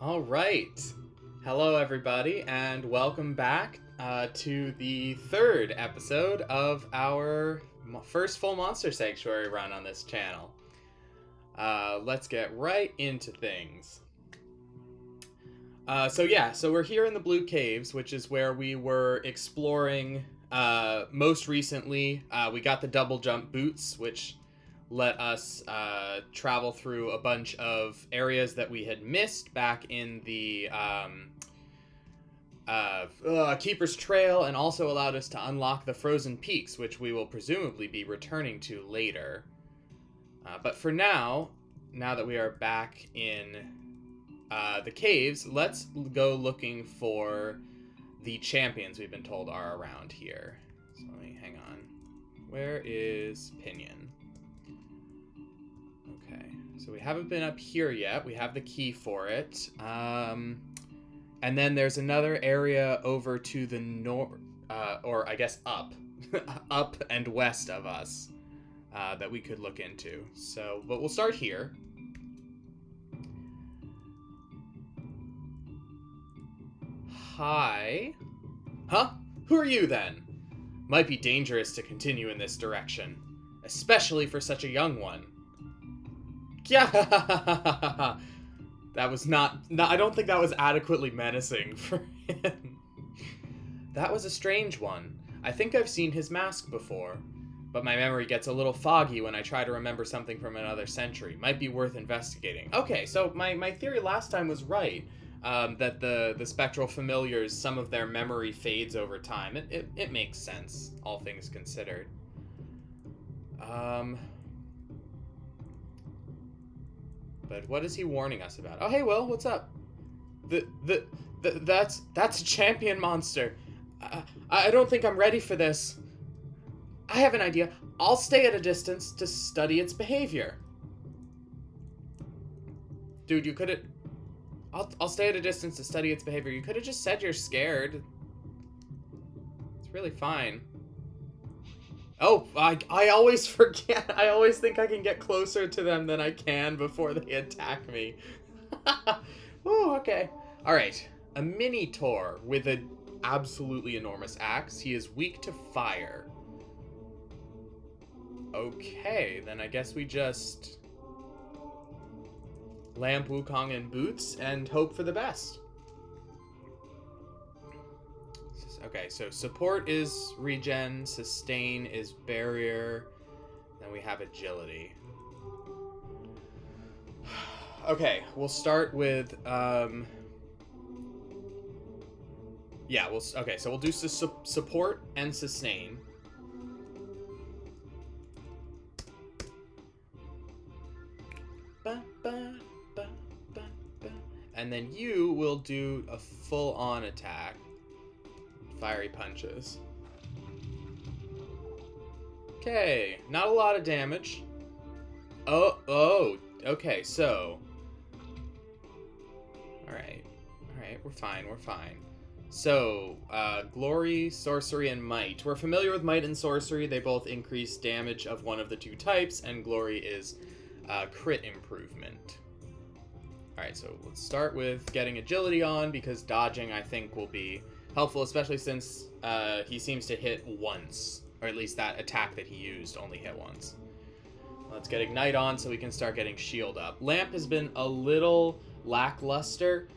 All right. Hello, everybody, and welcome back to the third episode of our first full Monster Sanctuary run on this channel. Let's get right into things. So we're here in the Blue Caves, which is where we were exploring most recently. We got the double jump boots, which let us travel through a bunch of areas that we had missed back in the Keeper's Trail, and also allowed us to unlock the Frozen Peaks, which we will presumably be returning to later. But for now that we are back in the caves, let's go looking for the champions we've been told are around here. So let me hang on. Where is Pinion? Okay, so we haven't been up here yet. We have the key for it. And then there's another area over to the north, or I guess up, up and west of us, that we could look into. So, but we'll start here. Hi. Huh? Who are you then? Might be dangerous to continue in this direction, especially for such a young one. Yeah. That was not, I don't think that was adequately menacing for him. That was a strange one. I think I've seen his mask before, but my memory gets a little foggy when I try to remember something from another century. Might be worth investigating. Okay, so my theory last time was right, that the spectral familiars, some of their memory fades over time. It makes sense, all things considered. But what is he warning us about? Oh, hey, Will, what's up? That's a champion monster. I don't think I'm ready for this. I have an idea. I'll stay at a distance to study its behavior. Dude, you could've... I'll stay at a distance to study its behavior. You could've just said you're scared. It's really fine. Oh, I always forget. I always think I can get closer to them than I can before they attack me. Oh, okay. All right. A Minotaur with an absolutely enormous axe. He is weak to fire. Okay, then I guess we just lamp Wukong in boots and hope for the best. Okay, so support is regen, sustain is barrier, then we have agility. Okay, we'll start with, okay, so we'll do support and sustain. And then you will do a full-on attack. Fiery punches. Okay, not a lot of damage. Oh, okay, so... Alright, we're fine. So, Glory, Sorcery, and Might. We're familiar with Might and Sorcery. They both increase damage of one of the two types, and Glory is crit improvement. Alright, so let's start with getting agility on, because dodging, I think, will be helpful, especially since he seems to hit once. Or at least that attack that he used only hit once. Let's get Ignite on so we can start getting Shield up. Lamp has been a little lackluster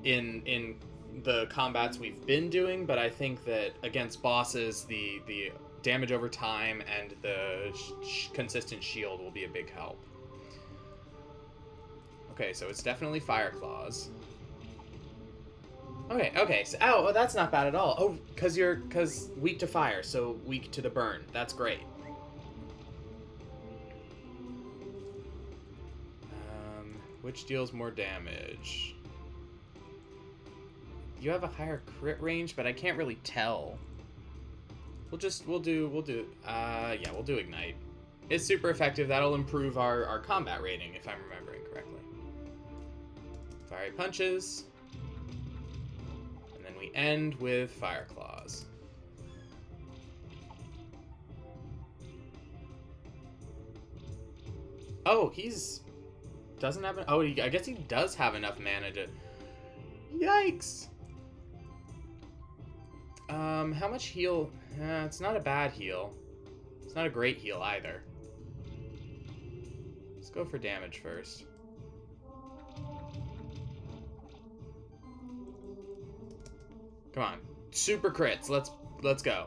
in the combats we've been doing, but I think that against bosses, the damage over time and the consistent shield will be a big help. Okay, so it's definitely Fire Claws. Okay, so, oh, that's not bad at all. Oh, cause weak to fire, so weak to the burn. That's great. Which deals more damage? You have a higher crit range, but I can't really tell. We'll do Ignite. It's super effective. That'll improve our combat rating, if I'm remembering correctly. Fiery punches. And then we end with Fire Claws. Oh, he's doesn't have... Oh, I guess he does have enough mana to... Yikes! How much heal? It's not a bad heal. It's not a great heal either. Let's go for damage first. Come on. Super crits. Let's go.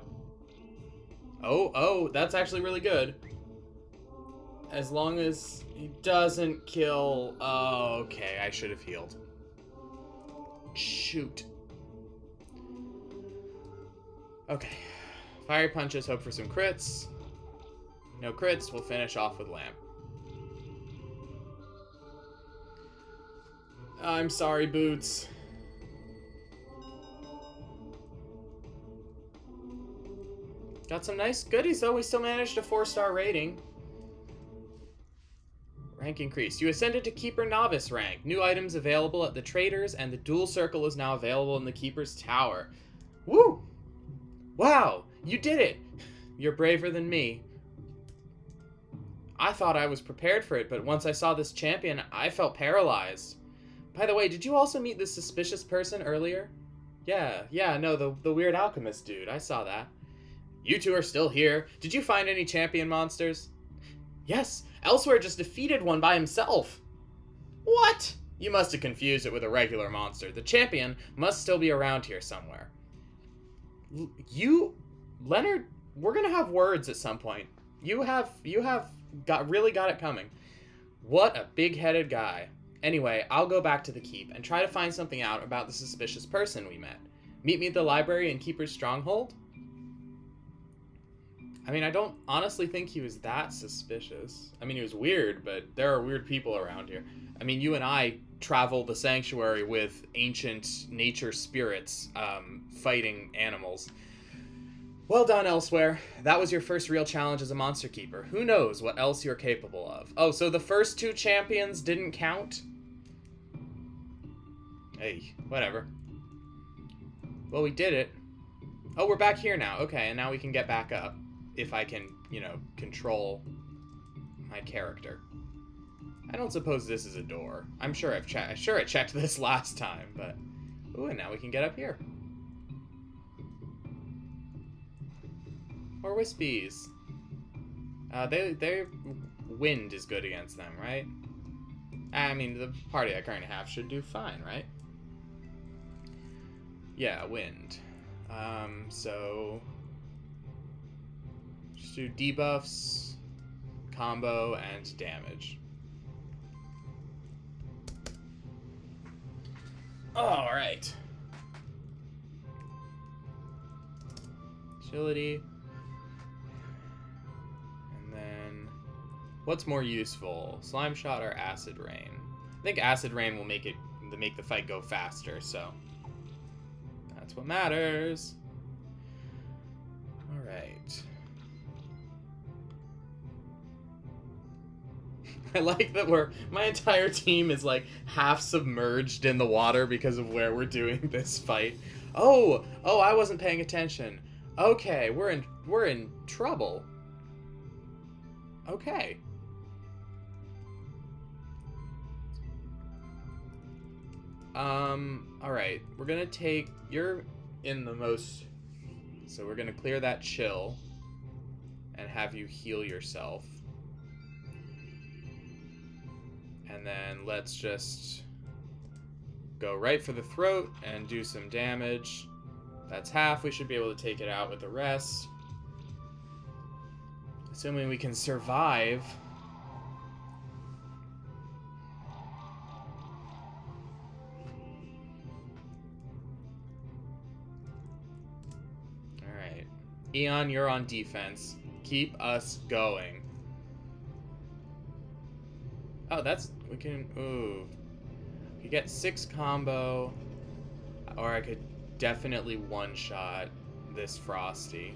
Oh, that's actually really good. As long as he doesn't kill... Oh, okay, I should have healed. Shoot. Okay. Fiery punches, hope for some crits. No crits, we'll finish off with Lamp. I'm sorry, Boots. Got some nice goodies, though. We still managed a 4-star rating. Rank increased. You ascended to Keeper Novice rank. New items available at the traders, and the Dual Circle is now available in the Keeper's Tower. Woo! Wow, you did it! You're braver than me. I thought I was prepared for it, but once I saw this champion, I felt paralyzed. By the way, did you also meet this suspicious person earlier? Yeah, no, the weird alchemist dude. I saw that. You two are still here. Did you find any champion monsters? Yes, Elsewhere just defeated one by himself. What? You must have confused it with a regular monster. The champion must still be around here somewhere. Leonard, we're gonna have words at some point. You have really got it coming. What a big-headed guy. Anyway, I'll go back to the keep and try to find something out about the suspicious person we met. Meet me at the library in Keeper's Stronghold? I mean, I don't honestly think he was that suspicious. I mean, he was weird, but there are weird people around here. I mean, you and I travel the sanctuary with ancient nature spirits, fighting animals. Well done, Elsewhere. That was your first real challenge as a monster keeper. Who knows what else you're capable of? Oh, so the first two champions didn't count? Hey, whatever. Well, we did it. Oh, we're back here now. Okay, and now we can get back up. If I can, control my character. I don't suppose this is a door. I'm sure I checked this last time, but... Ooh, and now we can get up here. Or Wispies. Their wind is good against them, right? I mean, the party I currently have should do fine, right? Yeah, wind. So... Just do debuffs, combo, and damage. Alright. Agility. And then... What's more useful? Slime Shot or Acid Rain? I think Acid Rain will make the fight go faster, so... That's what matters. Alright. I like that my entire team is like half submerged in the water because of where we're doing this fight. Oh, I wasn't paying attention. Okay, we're in trouble. Okay. All right. We're going to you're in the most, so we're going to clear that chill and have you heal yourself. And then let's just go right for the throat and do some damage. That's half. We should be able to take it out with the rest. Assuming we can survive. Alright. Eon, you're on defense. Keep us going. Oh, we can, ooh. We get 6 combo, or I could definitely one-shot this Frosty.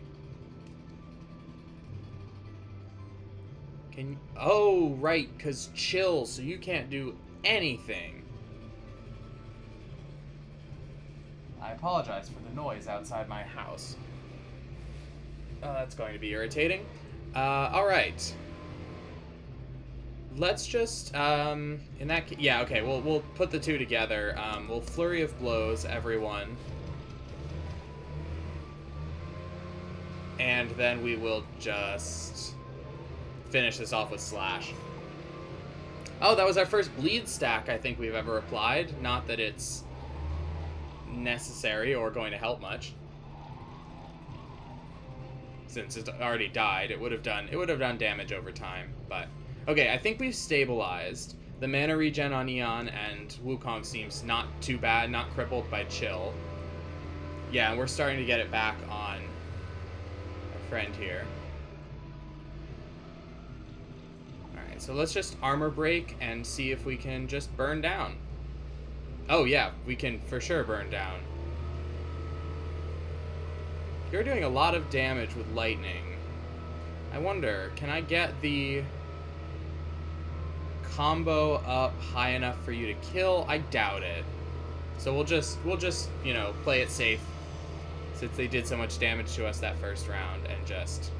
Oh, right, because chill, so you can't do anything. I apologize for the noise outside my house. That's going to be irritating. Alright. let's just, in that case, yeah, okay, we'll put the two together. We'll Flurry of Blows everyone. And then we will just finish this off with Slash. Oh, that was our first bleed stack I think we've ever applied. Not that it's necessary or going to help much. Since it already died, it would have done damage over time, but okay, I think we've stabilized. The mana regen on Eon and Wukong seems not too bad, not crippled by chill. Yeah, we're starting to get it back on our friend here. Alright, so let's just armor break and see if we can just burn down. Oh yeah, we can for sure burn down. You're doing a lot of damage with lightning. I wonder, can I get the combo up high enough for you to kill? I doubt it. So we'll just, you know, play it safe since they did so much damage to us that first round and just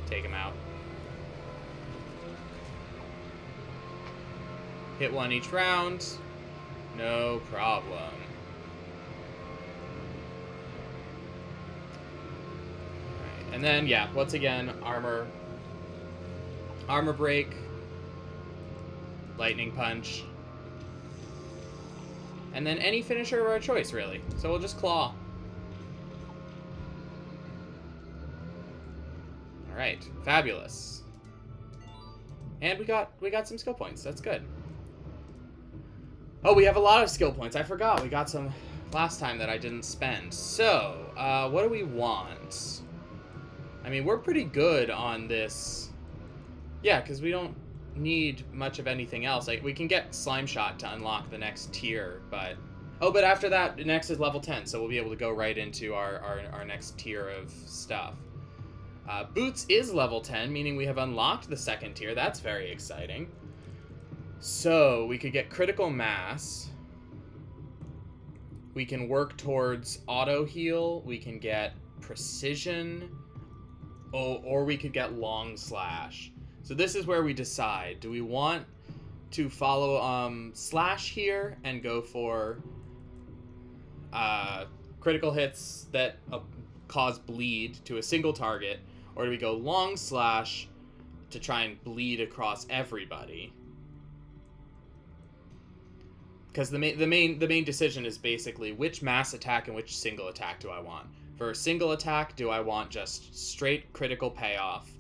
take them out. Hit one each round. No problem. And then, yeah, once again, armor break, lightning punch, and then any finisher of our choice, really. So we'll just claw. All right, fabulous. And we got some skill points. That's good. Oh, we have a lot of skill points. I forgot we got some last time that I didn't spend. So, what do we want? I mean, we're pretty good on this. Yeah, because we don't need much of anything else. Like, we can get Slime Shot to unlock the next tier, but... Oh, but after that, next is level 10, so we'll be able to go right into our next tier of stuff. Boots is level 10, meaning we have unlocked the second tier. That's very exciting. So, we could get Critical Mass. We can work towards Auto Heal. We can get Precision. Oh, or we could get Long Slash. So this is where we decide. Do we want to follow Slash here and go for critical hits that cause bleed to a single target? Or do we go Long Slash to try and bleed across everybody? Because the main decision is basically which mass attack and which single attack do I want. For a single attack, do I want just straight critical payoff?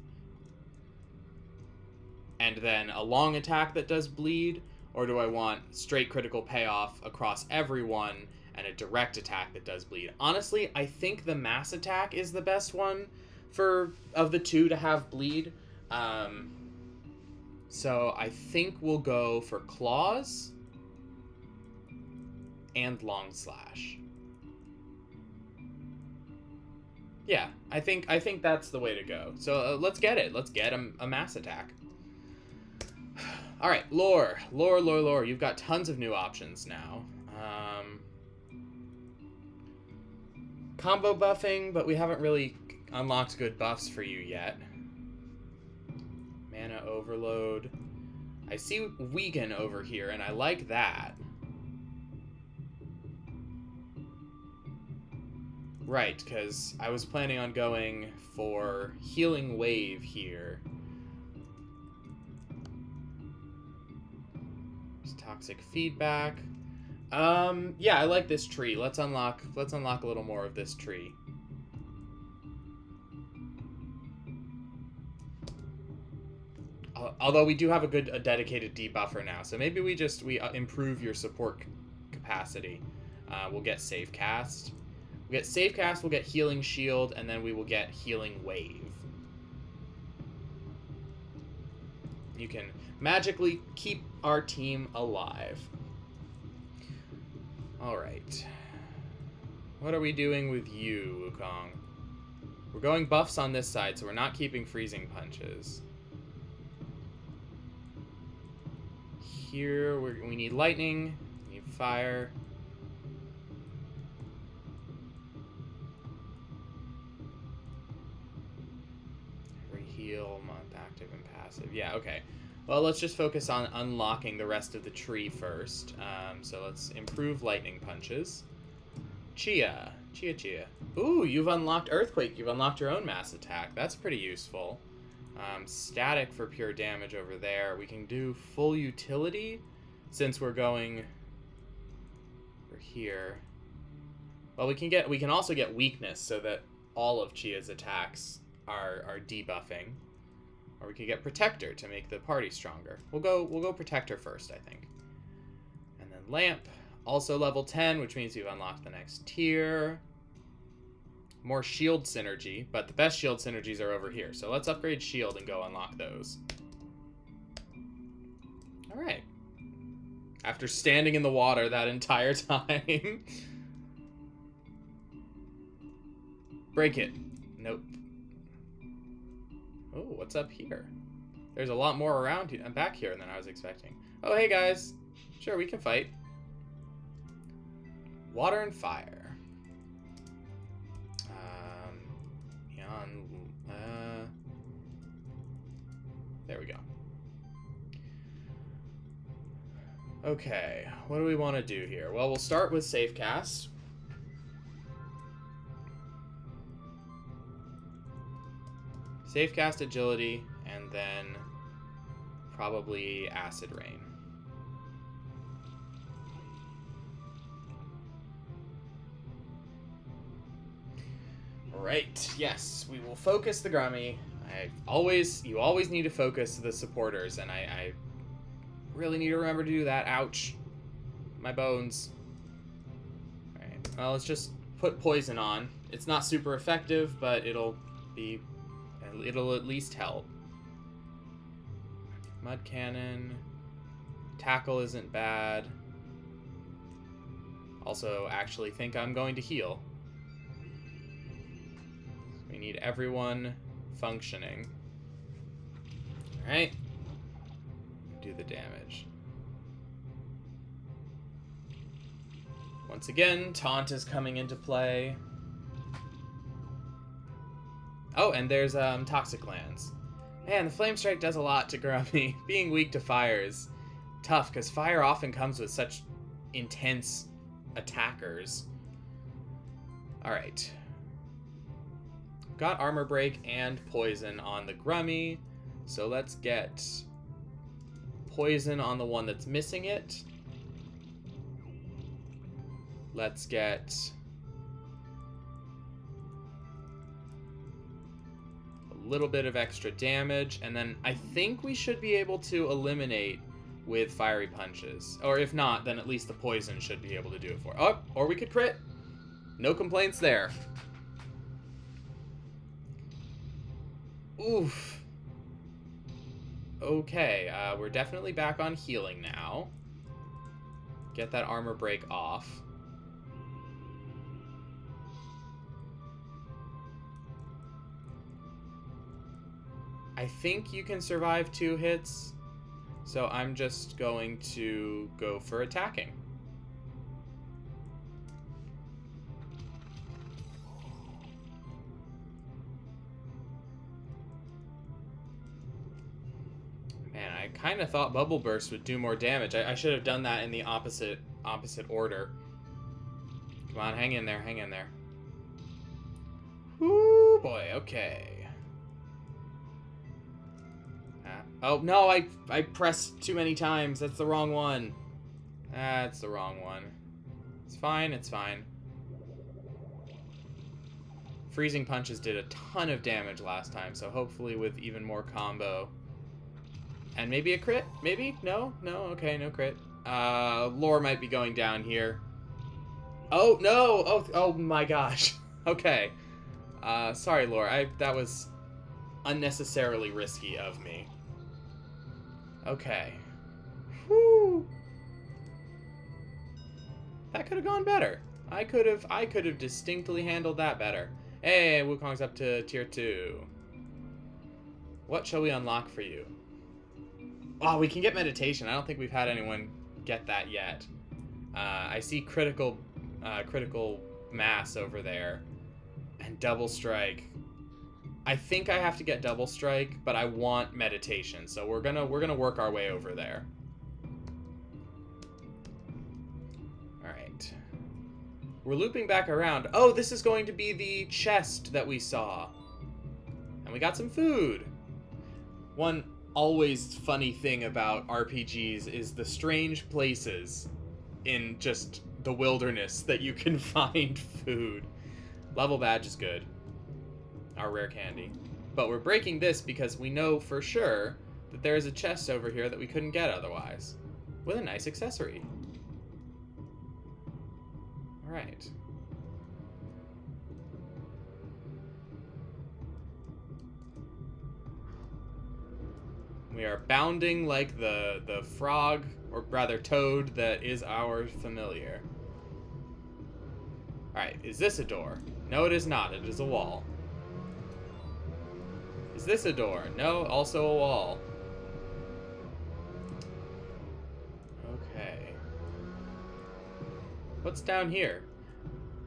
And then a long attack that does bleed? Or do I want straight critical payoff across everyone and a direct attack that does bleed? Honestly, I think the mass attack is the best one of the two to have bleed. So I think we'll go for Claws and Long Slash. Yeah, I think that's the way to go. So let's get it. Let's get a mass attack. All right, lore. You've got tons of new options now. Combo buffing, but we haven't really unlocked good buffs for you yet. Mana overload. I see Vegan over here, and I like that. Right, because I was planning on going for Healing Wave here. Just toxic feedback. Yeah, I like this tree. Let's unlock a little more of this tree. Although we do have a dedicated debuffer now, so maybe we improve your support capacity. We'll get Save Cast. We'll get Save Cast, we'll get Healing Shield, and then we will get Healing Wave. You can magically keep our team alive. Alright. What are we doing with you, Wukong? We're going buffs on this side, so we're not keeping Freezing Punches. Here, we need Lightning, we need Fire. heal, active and passive. Yeah, okay. Well, let's just focus on unlocking the rest of the tree first. So let's improve lightning punches. Chia. Ooh, you've unlocked Earthquake. You've unlocked your own mass attack. That's pretty useful. Static for pure damage over there. We can do full utility since we're going over here. Well, we can also get weakness so that all of Chia's attacks are debuffing. Or we could get Protector to make the party stronger. We'll go Protector first, I think. And then Lamp, also level 10, which means we've unlocked the next tier. More shield synergy, but the best shield synergies are over here. So let's upgrade shield and go unlock those. All right. After standing in the water that entire time. Break it. Nope. Oh, what's up here? There's a lot more around here. I'm back here than I was expecting. Oh, hey guys. Sure, we can fight. Water and fire. There we go. Okay, what do we want to do here? Well, we'll start with safe cast. Safe cast agility, and then probably acid rain. Right, yes, we will focus the Grummy. You always need to focus the supporters, and I really need to remember to do that. Ouch. My bones. Alright, well, let's just put poison on. It's not super effective, but it'll at least help. Mud cannon. Tackle isn't bad. Also, actually think I'm going to heal. We need everyone functioning. Alright. Do the damage. Once again, taunt is coming into play. Oh, and there's toxic glands. Man, the flame strike does a lot to Grummy. Being weak to fire is tough because fire often comes with such intense attackers. Alright. Got armor break and poison on the Grummy, so let's get poison on the one that's missing it. Let's get a little bit of extra damage, and then I think we should be able to eliminate with fiery punches. Or if not, then at least the poison should be able to do it for. Oh, or we could crit. No complaints there. Oof. Okay, we're definitely back on healing now. Get that armor break off. I think you can survive 2 hits, so I'm just going to go for attacking. Man, I kind of thought Bubble Burst would do more damage. I should have done that in the opposite order. Come on, hang in there, hang in there. Woo, boy, okay. Oh, no, I pressed too many times. That's the wrong one. That's the wrong one. It's fine, it's fine. Freezing Punches did a ton of damage last time, so hopefully with even more combo. And maybe a crit? Maybe? No? No? Okay, no crit. Lore might be going down here. Oh, no! Oh my gosh. Okay. Sorry, Lore. That was unnecessarily risky of me. Okay. Whew. That could have gone better. I could have distinctly handled that better. Hey, Wukong's up to tier 2. What shall we unlock for you? Oh, we can get meditation. I don't think we've had anyone get that yet. I see critical mass over there. And double strike. I think I have to get double strike, but I want meditation, so we're gonna work our way over there. All right. We're looping back around. Oh, this is going to be the chest that we saw. And we got some food. One always funny thing about RPGs is the strange places in just the wilderness that you can find food. Level badge is good. Our rare candy. But we're breaking this because we know for sure that there's a chest over here that we couldn't get otherwise. With a nice accessory. Alright. We are bounding like the frog, or rather toad, that is our familiar. Alright, is this a door? No, it is not. It is a wall. Is this a door? No, also a wall. Okay. What's down here?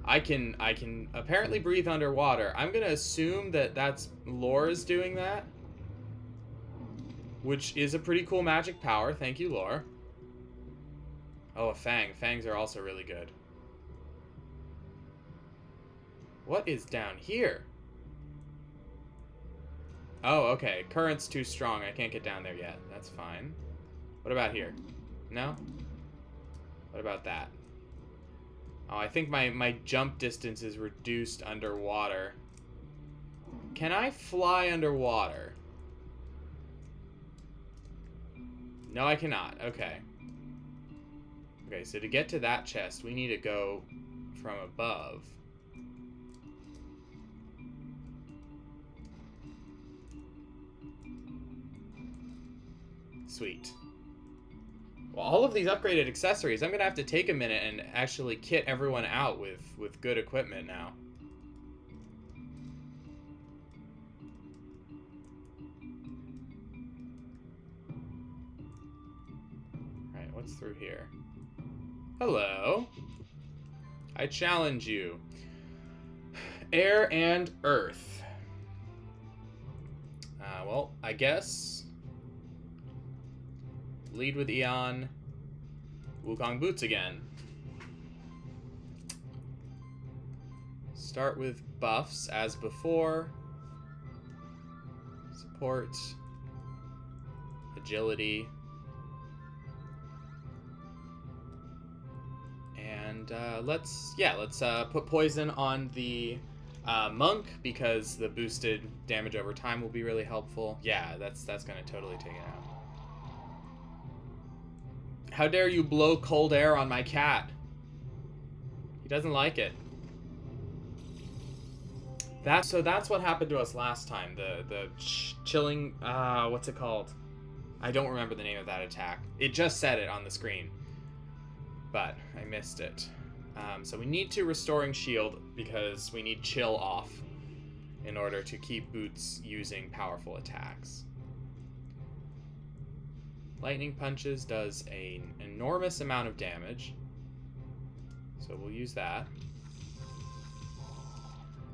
I can apparently breathe underwater. I'm gonna assume that that's Lore's doing that. Which is a pretty cool magic power. Thank you, Lore. Oh, a fang. Fangs are also really good. What is down here? Oh, okay. Current's too strong. I can't get down there yet. That's fine. What about here? No? What about that? Oh, I think my jump distance is reduced underwater. Can I fly underwater? No, I cannot. Okay. Okay, so to get to that chest, we need to go from above. Sweet. Well, all of these upgraded accessories, I'm going to have to take a minute and actually kit everyone out with good equipment now. Alright, what's through here? Hello. I challenge you. Air and Earth. Well, I guess... lead with Eon. Wukong Boots again. Start with buffs as before. Support. Agility. And let's put poison on the monk because the boosted damage over time will be really helpful. Yeah, that's gonna totally take it out. How dare you blow cold air on my cat? He doesn't like it. That's what happened to us last time. The chilling, what's it called? I don't remember the name of that attack. It just said it on the screen, but I missed it. So we need to restoring shield because we need chill off in order to keep Boots using powerful attacks. Lightning punches does an enormous amount of damage, so we'll use that.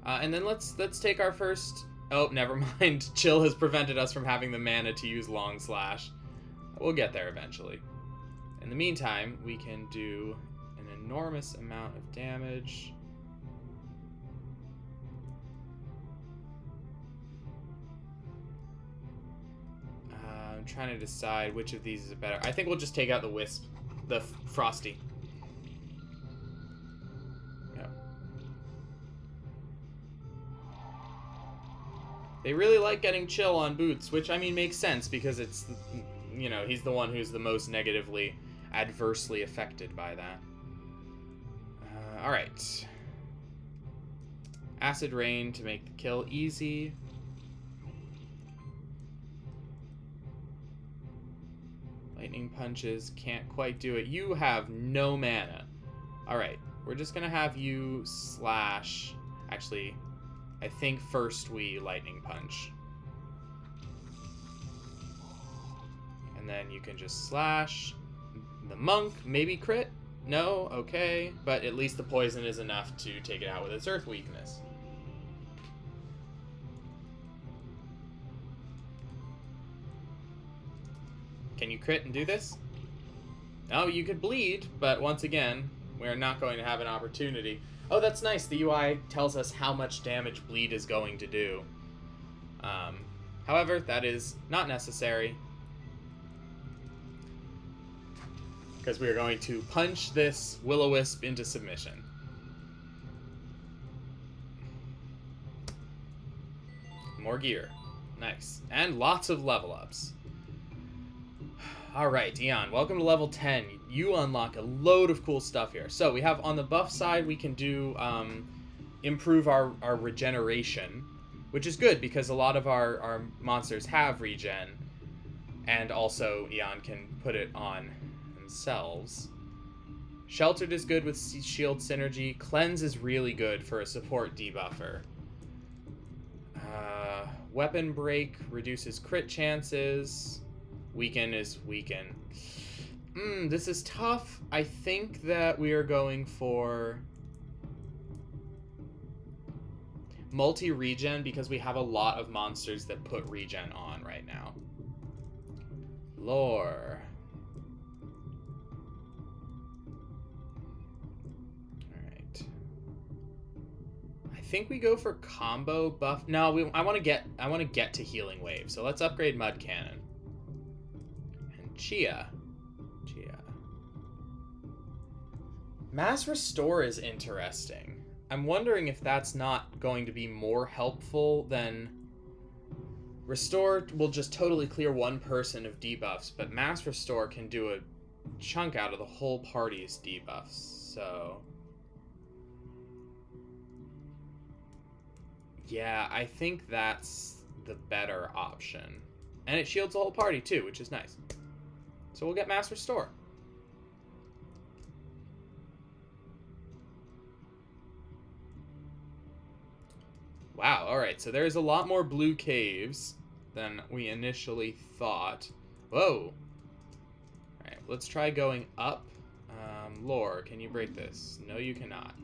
And then let's take our first... Oh, never mind. Chill has prevented us from having the mana to use Long Slash. We'll get there eventually. In the meantime, we can do an enormous amount of damage. I'm trying to decide which of these is better. I think we'll just take out the Wisp, the Frosty. Yeah. They really like getting chill on Boots, which, I mean, makes sense because it's, you know, he's the one who's the most negatively, adversely affected by that. Alright. Acid Rain to make the kill easy. Lightning punches, can't quite do it. You have no mana. Alright, we're just gonna have you slash... Actually, I think first we lightning punch. And then you can just slash the monk, maybe crit? No? Okay. But at least the poison is enough to take it out with its earth weakness. Can you crit and do this? Oh, you could bleed, but once again, we're not going to have an opportunity. Oh, that's nice. The UI tells us how much damage bleed is going to do. However, that is not necessary, because we are going to punch this Will-O-Wisp into submission. More gear. Nice. And lots of level ups. Alright, Eon, welcome to level 10. You unlock a load of cool stuff here. So we have on the buff side, we can do improve our regeneration, which is good because a lot of our monsters have regen, and also Eon can put it on themselves. Sheltered is good with shield synergy. Cleanse is really good for a support debuffer. Weapon break reduces crit chances. Weaken is weaken. This is tough. I think that we are going for multi-regen because we have a lot of monsters that put regen on right now. Lore. Alright. I think we go for combo buff. No, I want to get to healing wave. So let's upgrade Mud Cannon. And Chia. Mass Restore is interesting. I'm wondering if that's not going to be more helpful than... Restore will just totally clear one person of debuffs, but Mass Restore can do a chunk out of the whole party's debuffs, so... Yeah, I think that's the better option. And it shields the whole party too, which is nice. So we'll get Mass Restore. Wow, alright, so there's a lot more blue caves than we initially thought. Whoa! Alright, let's try going up. Lore, can you break this? No, you cannot.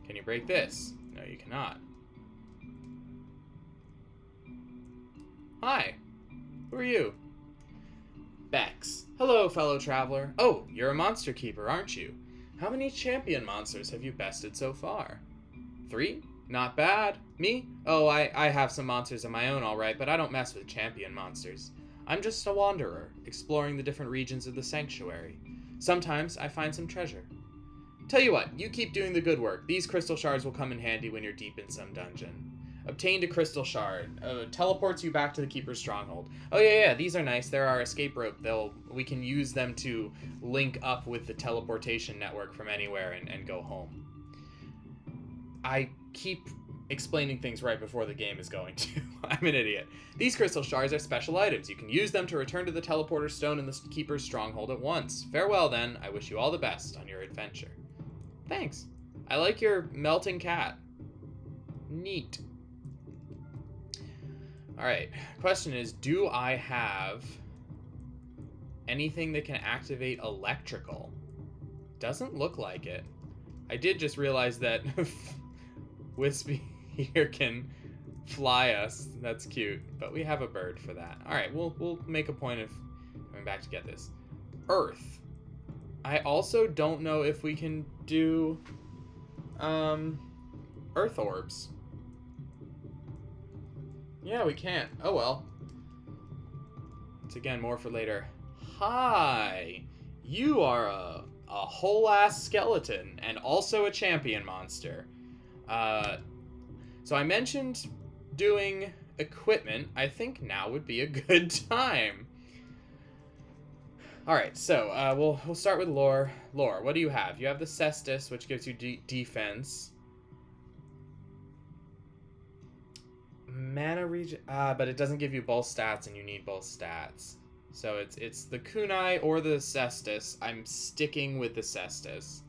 Can you break this? No, you cannot. Hi! Who are you? Bex. Hello, fellow traveler. Oh, you're a monster keeper, aren't you? How many champion monsters have you bested so far? 3? Not bad. Me? Oh, I have some monsters of my own, alright, but I don't mess with champion monsters. I'm just a wanderer, exploring the different regions of the sanctuary. Sometimes I find some treasure. Tell you what, you keep doing the good work. These crystal shards will come in handy when you're deep in some dungeon. Obtained a crystal shard. Teleports you back to the Keeper's stronghold. Oh yeah, these are nice. They're our escape rope. We can use them to link up with the teleportation network from anywhere and go home. I keep explaining things right before the game is going to. I'm an idiot. These crystal shards are special items. You can use them to return to the teleporter stone in the Keeper's stronghold at once. Farewell, then. I wish you all the best on your adventure. Thanks. I like your melting cat. Neat. Alright, question is, do I have anything that can activate electrical? Doesn't look like it. I did just realize that Wispy here can fly us. That's cute, but we have a bird for that. Alright, we'll make a point of coming back to get this. Earth. I also don't know if we can do Earth orbs. Yeah, we can't. Oh well. It's again more for later. Hi! You are a whole ass skeleton and also a champion monster. So I mentioned doing equipment. I think now would be a good time. Alright, so we'll start with lore. Lore, what do you have? You have the Cestus, which gives you defense. Mana regen, but it doesn't give you both stats, and you need both stats. So it's the Kunai or the Cestus. I'm sticking with the Cestus.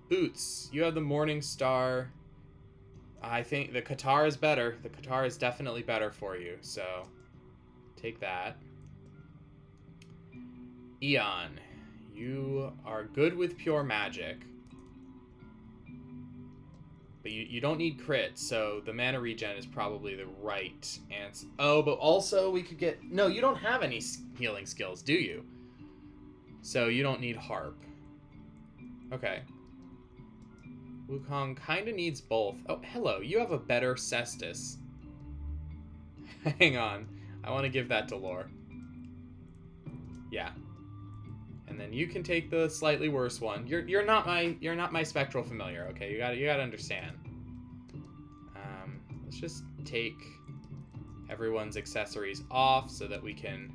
Boots, you have the Morning Star. I think the Qatar is better. The Qatar is definitely better for you, so take that. Eon, you are good with pure magic. But you don't need crit, so the mana regen is probably the right answer. Oh, but also we could get... No, you don't have any healing skills, do you? So you don't need Harp. Okay. Wukong kind of needs both. Oh, hello. You have a better Cestus. Hang on. I want to give that to Lore. Yeah. And then you can take the slightly worse one. You're not my spectral familiar, okay? You gotta understand. Let's just take everyone's accessories off so that we can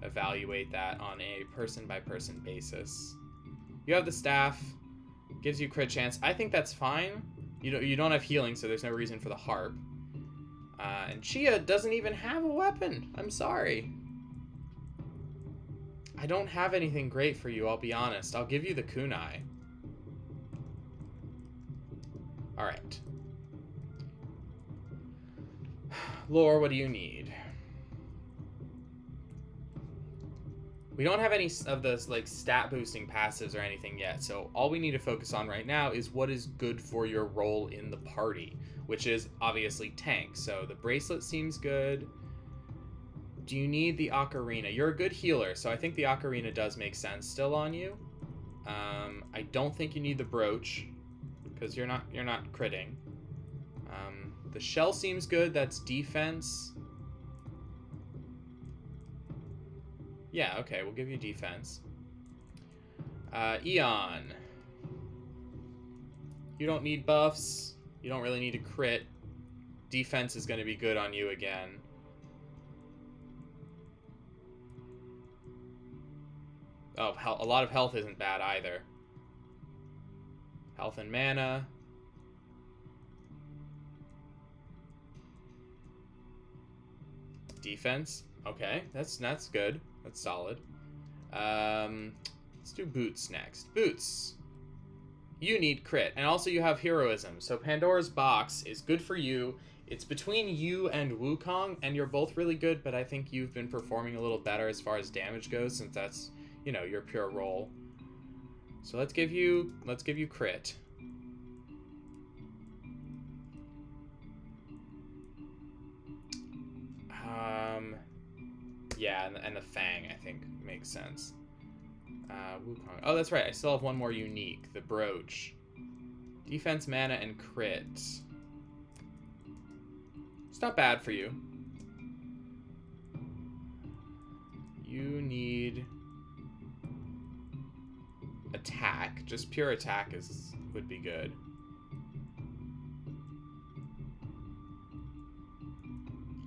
evaluate that on a person-by-person basis. You have the staff, gives you crit chance. I think that's fine. You don't have healing, so there's no reason for the harp. And Chia doesn't even have a weapon. I'm sorry. I don't have anything great for you, I'll be honest. I'll give you the kunai. Alright. Lore, what do you need? We don't have any of those like stat boosting passives or anything yet, so all we need to focus on right now is what is good for your role in the party, which is obviously tank. So the bracelet seems good. Do you need the ocarina? You're a good healer, so I think the ocarina does make sense still on you. I don't think you need the brooch because you're not critting. The shell seems good. That's defense. Yeah, okay, we'll give you defense. Eon. You don't need buffs. You don't really need a crit. Defense is going to be good on you again. Oh, a lot of health isn't bad either. Health and mana. Defense. Okay, that's good. That's solid. Let's do Boots next. Boots. You need crit, and also you have heroism. So Pandora's Box is good for you. It's between you and Wukong, and you're both really good, but I think you've been performing a little better as far as damage goes, since that's, you know, your pure role. So let's give you crit. Yeah, and the Fang, I think, makes sense. Wukong. Oh, that's right. I still have one more unique. The Brooch. Defense, mana, and crit. It's not bad for you. You need attack. Just pure attack would be good.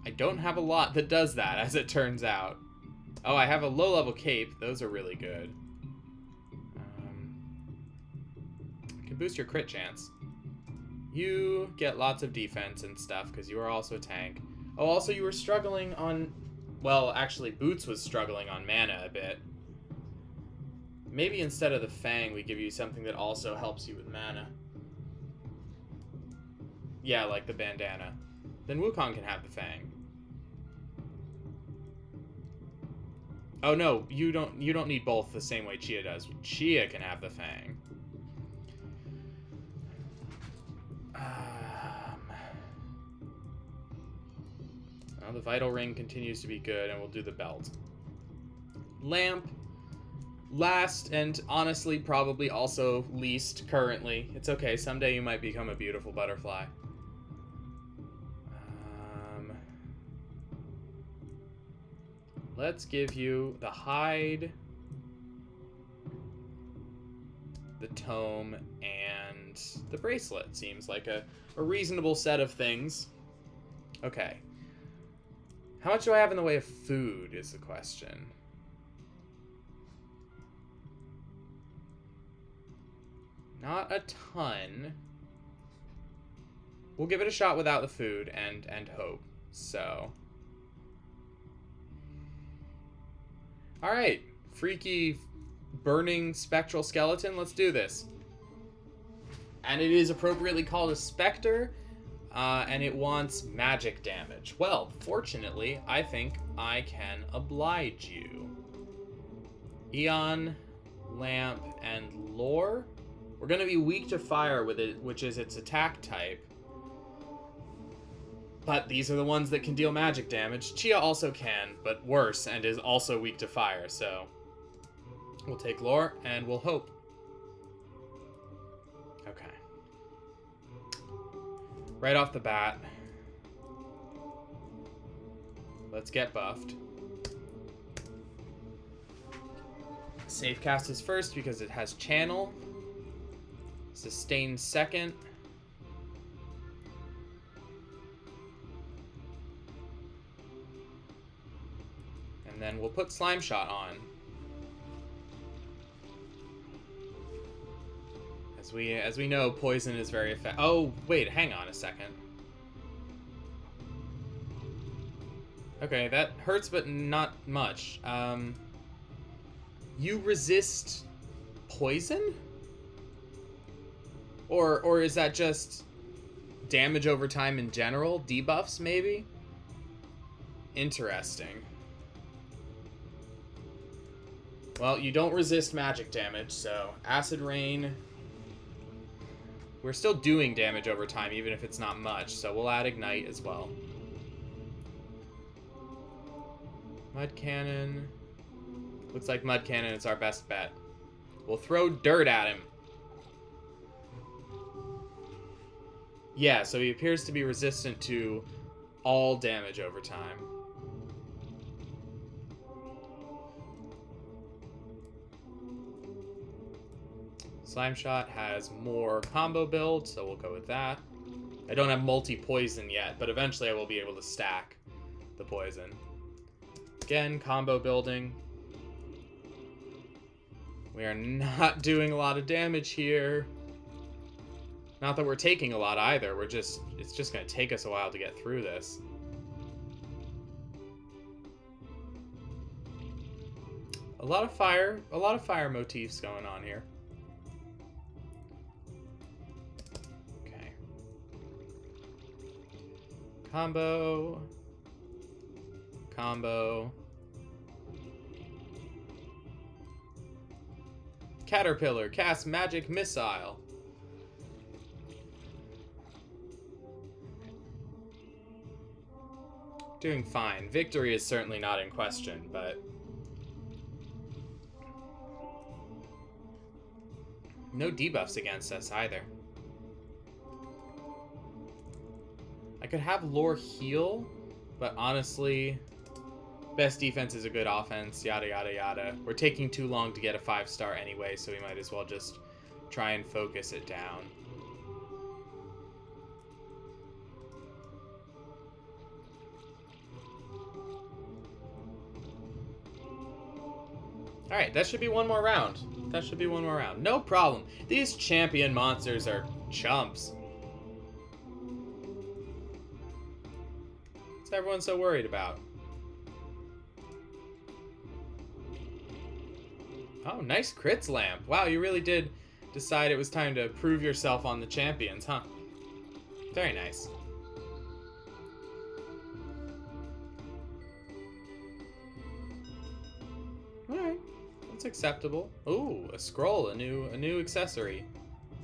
I don't have a lot that does that, as it turns out. Oh, I have a low-level cape. Those are really good. I can boost your crit chance. You get lots of defense and stuff, because you are also a tank. Oh, also you were struggling on... Well, actually, Boots was struggling on mana a bit. Maybe instead of the Fang, we give you something that also helps you with mana. Yeah, like the bandana. Then Wukong can have the Fang. Oh no, you don't need both the same way Chia does. Chia can have the Fang. Well, the Vital Ring continues to be good, and we'll do the belt. Lamp. Last, and honestly probably also least currently. It's okay, someday you might become a beautiful butterfly. Let's give you the hide, the tome, and the bracelet. Seems like a reasonable set of things. Okay. How much do I have in the way of food is the question. Not a ton. We'll give it a shot without the food and hope. So... Alright, freaky burning spectral skeleton, let's do this. And it is appropriately called a specter, and it wants magic damage. Well, fortunately, I think I can oblige you. Eon, Lamp, and Lore? We're going to be weak to fire with it, which is its attack type. But these are the ones that can deal magic damage. Chia also can, but worse, and is also weak to fire, so... We'll take lore, and we'll hope. Okay. Right off the bat, let's get buffed. Safe cast is first because it has channel. Sustain second. And then we'll put Slime Shot on. As we know, poison is very effective. Oh, wait, hang on a second. Okay, that hurts, but not much. You resist poison? Or is that just damage over time in general? Debuffs, maybe? Interesting. Well, you don't resist magic damage, so Acid Rain... We're still doing damage over time, even if it's not much, so we'll add Ignite as well. Mud Cannon. Looks like Mud Cannon is our best bet. We'll throw dirt at him. Yeah, so he appears to be resistant to all damage over time. Slime Shot has more combo build, so we'll go with that. I don't have multi-poison yet, but eventually I will be able to stack the poison. Again, combo building. We are not doing a lot of damage here. Not that we're taking a lot either. It's just going to take us a while to get through this. A lot of fire motifs going on here. Combo. Caterpillar, cast magic missile. Doing fine. Victory is certainly not in question, but... No debuffs against us either. I could have lore heal, but honestly, best defense is a good offense, yada yada yada. We're taking too long to get a 5-star anyway, so we might as well just try and focus it down. Alright, that should be one more round. No problem. These champion monsters are chumps. What's everyone so worried about? Oh, nice crits lamp. Wow, you really did decide it was time to prove yourself on the champions, huh? Very nice. Alright, that's acceptable. Ooh, a scroll, a new accessory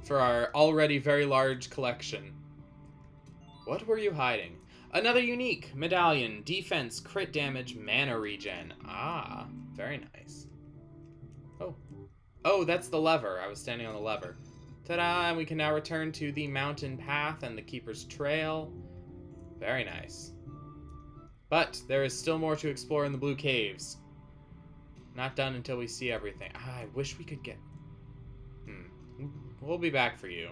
for our already very large collection. What were you hiding? Another unique medallion, defense, crit damage, mana regen. Ah, very nice. Oh, that's the lever. I was standing on the lever. Ta-da! And we can now return to the mountain path and the Keeper's Trail. Very nice. But there is still more to explore in the Blue Caves. Not done until we see everything. I wish we could get... We'll be back for you.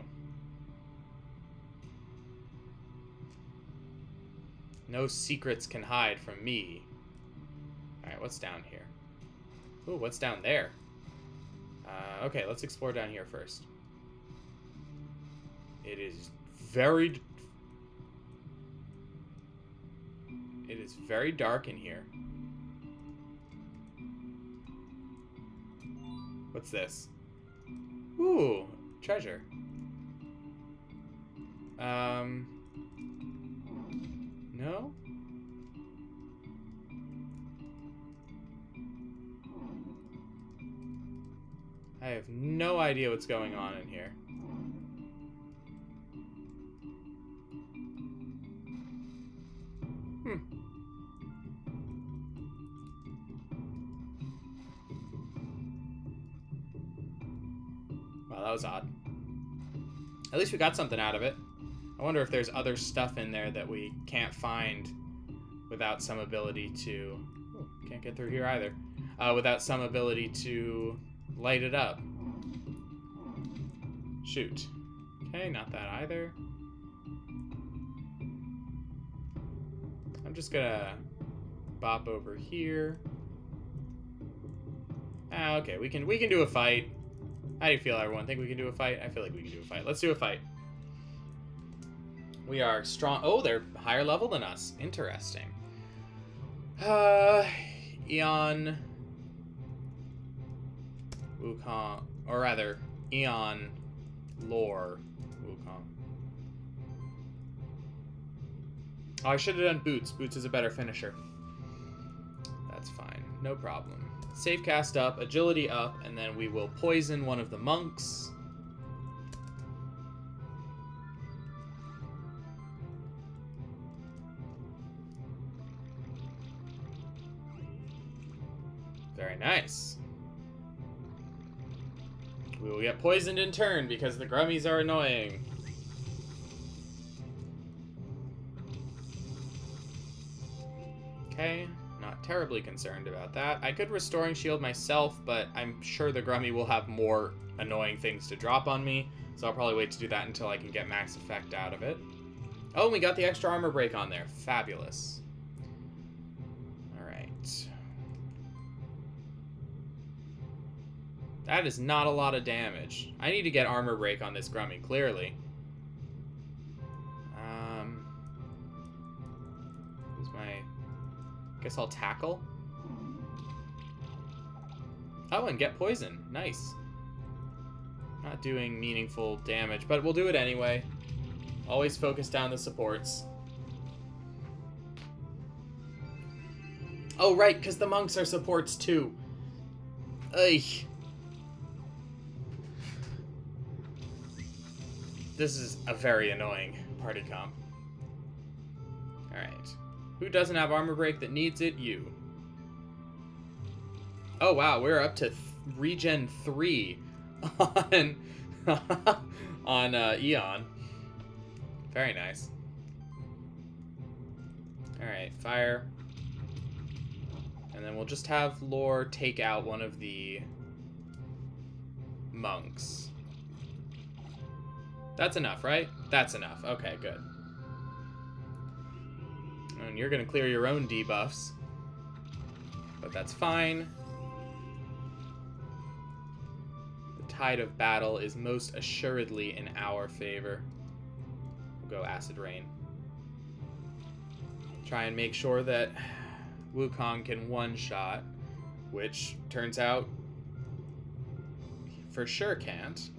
No secrets can hide from me. Alright, what's down here? Ooh, what's down there? Okay, let's explore down here first. It is very dark in here. What's this? Ooh, treasure. No? I have no idea what's going on in here. Wow, that was odd. At least we got something out of it. I wonder if there's other stuff in there that we can't find without some ability to... Oh, can't get through here either. Without some ability to light it up. Shoot. Okay, not that either. I'm just gonna bop over here. Ah, okay, we can do a fight. How do you feel, everyone? Think we can do a fight? I feel like we can do a fight. Let's do a fight. We are strong. Oh, they're higher level than us. Interesting. Eon Wukong, or rather, Eon Lore Wukong. Oh, I should have done Boots. Boots is a better finisher. That's fine. No problem. Save cast up, agility up, and then we will poison one of the monks. Very nice. We will get poisoned in turn because the grummies are annoying. Okay, not terribly concerned about that. I could Restoring Shield myself, but I'm sure the grummy will have more annoying things to drop on me, so I'll probably wait to do that until I can get max effect out of it. Oh, and we got the extra armor break on there. Fabulous. Alright. That is not a lot of damage. I need to get armor break on this grummy, clearly. Who's my... Guess I'll tackle. Oh, and get poison. Nice. Not doing meaningful damage, but we'll do it anyway. Always focus down the supports. Oh, right, because the monks are supports too. Ugh. This is a very annoying party comp. Alright. Who doesn't have armor break that needs it? You. Oh, wow. We're up to regen 3 on, on Eon. Very nice. Alright. Fire. And then we'll just have Lore take out one of the monks. That's enough, right? That's enough. Okay, good. And you're going to clear your own debuffs. But that's fine. The tide of battle is most assuredly in our favor. We'll go Acid Rain. Try and make sure that Wukong can one-shot, which turns out for sure can't.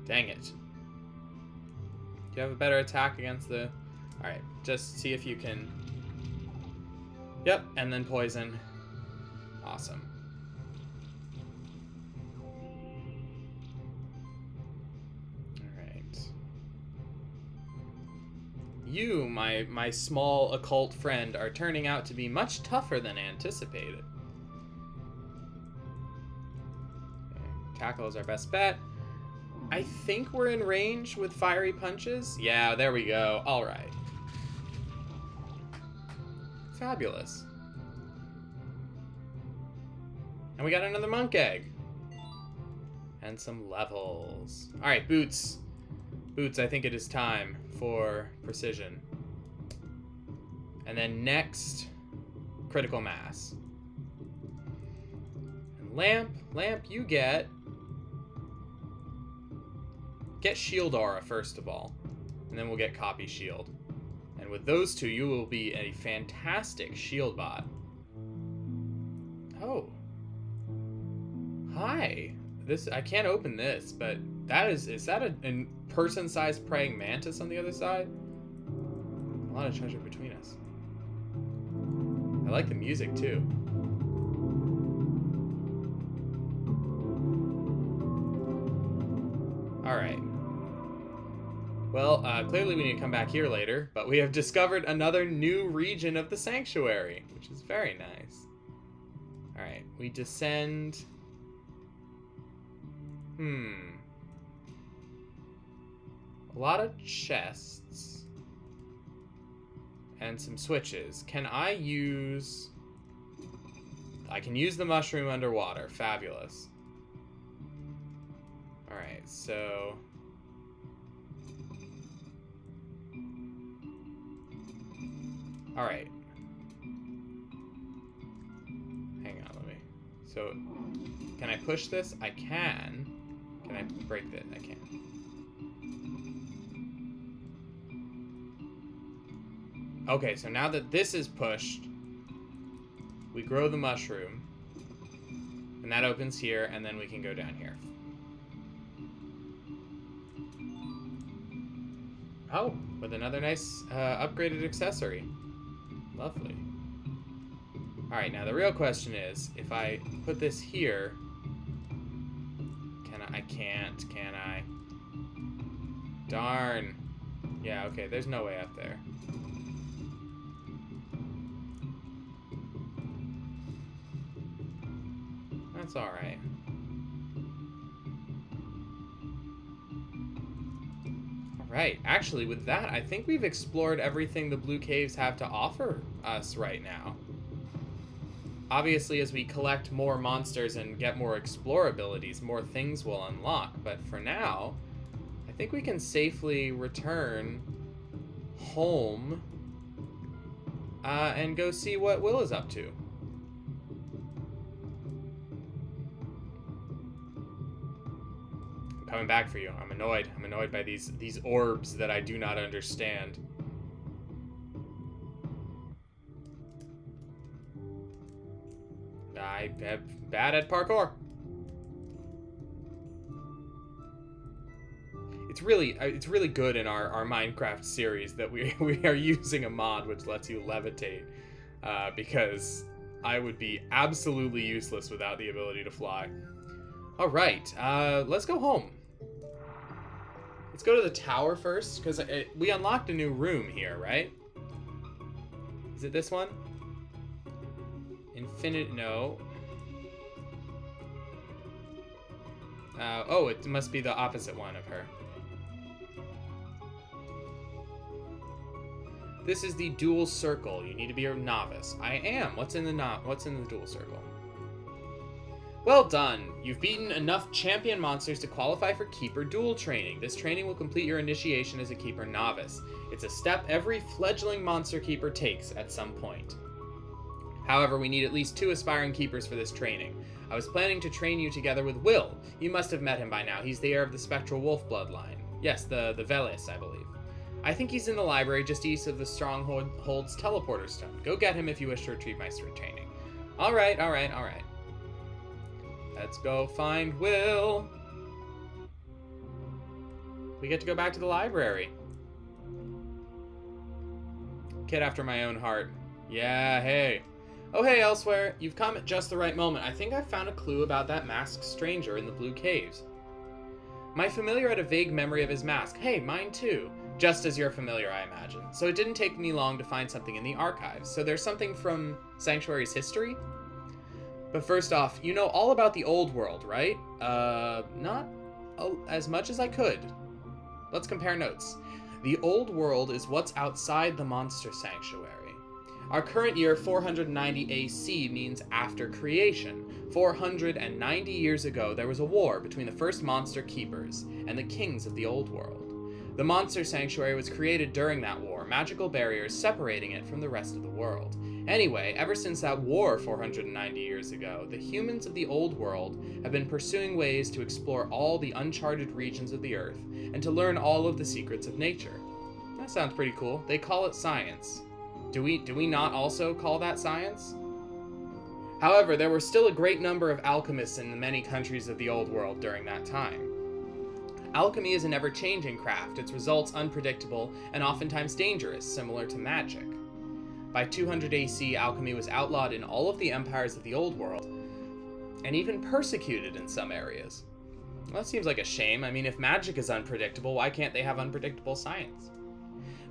Dang it. Do you have a better attack against the... Alright, just see if you can... Yep, and then poison. Awesome. Alright. You, my small occult friend, are turning out to be much tougher than anticipated. Okay, tackle is our best bet. I think we're in range with fiery punches. Yeah, there we go. All right. Fabulous. And we got another monk egg. And some levels. All right, Boots. Boots, I think it is time for precision. And then next, critical mass. And Lamp, you get shield aura first of all, and then we'll get copy shield. And with those two, you will be a fantastic shield bot. Oh. Hi. This, I can't open this, but that is that a person-sized praying mantis on the other side? A lot of treasure between us. I like the music too. Alright. Well, clearly we need to come back here later, but we have discovered another new region of the sanctuary, which is very nice. Alright, we descend... A lot of chests. And some switches. Can I use... I can use the mushroom underwater. Fabulous. Alright, so... Alright. Hang on, let me... So, can I push this? I can. Can I break it? I can. Okay, so now that this is pushed, we grow the mushroom. And that opens here, and then we can go down here. Oh, with another nice upgraded accessory. Lovely. Alright, now the real question is, if I put this here, I can't, can I? Darn. Yeah, okay, there's no way up there. That's alright. Alright, actually, with that, I think we've explored everything the Blue Caves have to offer us right now. Obviously, as we collect more monsters and get more explore abilities, more things will unlock. But for now, I think we can safely return home and go see what Will is up to. I'm coming back for you. I'm annoyed. I'm annoyed by these orbs that I do not understand. I'm bad at parkour. It's really good in our Minecraft series that we are using a mod which lets you levitate, because I would be absolutely useless without the ability to fly. All right, let's go home. Let's go to the tower first, because we unlocked a new room here, right? Is it this one? Infinite, no. Oh, it must be the opposite one of her. This is the dual circle. You need to be a novice. I am. What's in the dual circle? Well done. You've beaten enough champion monsters to qualify for Keeper Duel training. This training will complete your initiation as a Keeper Novice. It's a step every fledgling monster keeper takes at some point. However, we need at least 2 aspiring keepers for this training. I was planning to train you together with Will. You must have met him by now. He's the heir of the Spectral Wolf bloodline. Yes, the Veles, I believe. I think he's in the library just east of the Stronghold's teleporter stone. Go get him if you wish to retrieve my training. Alright. Let's go find Will. We get to go back to the library. Kid after my own heart. Yeah, hey. Oh hey, Elsewhere. You've come at just the right moment. I think I've found a clue about that masked stranger in the Blue Caves. My familiar had a vague memory of his mask. Hey, mine too. Just as your familiar, I imagine. So it didn't take me long to find something in the archives. So there's something from Sanctuary's history? But first off, you know all about the old world, right? Not as much as I could. Let's compare notes. The old world is what's outside the monster sanctuary. Our current year, 490 AC, means after creation. 490 years ago, there was a war between the first monster keepers and the kings of the old world. The monster sanctuary was created during that war, magical barriers separating it from the rest of the world. Anyway, ever since that war 490 years ago, the humans of the old world have been pursuing ways to explore all the uncharted regions of the earth and to learn all of the secrets of nature. That sounds pretty cool. They call it science. Do we not also call that science? However, there were still a great number of alchemists in the many countries of the old world during that time. Alchemy is an ever-changing craft, its results unpredictable and oftentimes dangerous, similar to magic. By 200 AC, alchemy was outlawed in all of the empires of the Old World, and even persecuted in some areas. Well, that seems like a shame. I mean, if magic is unpredictable, why can't they have unpredictable science?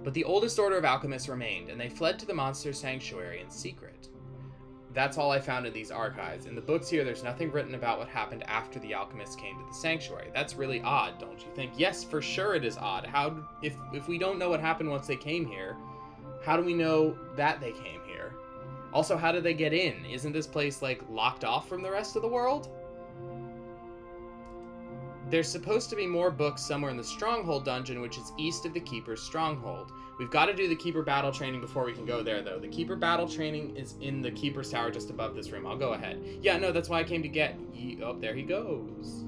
But the oldest order of alchemists remained, and they fled to the monster sanctuary in secret. That's all I found in these archives. In the books here, there's nothing written about what happened after the alchemists came to the sanctuary. That's really odd, don't you think? Yes, for sure it is odd. If we don't know what happened once they came here, how do we know that they came here? Also, how did they get in? Isn't this place, like, locked off from the rest of the world? There's supposed to be more books somewhere in the Stronghold dungeon, which is east of the Keeper's Stronghold. We've got to do the Keeper battle training before we can go there, though. The Keeper battle training is in the Keeper's Tower just above this room. I'll go ahead. Yeah, no, that's why I came to get... Oh, there he goes.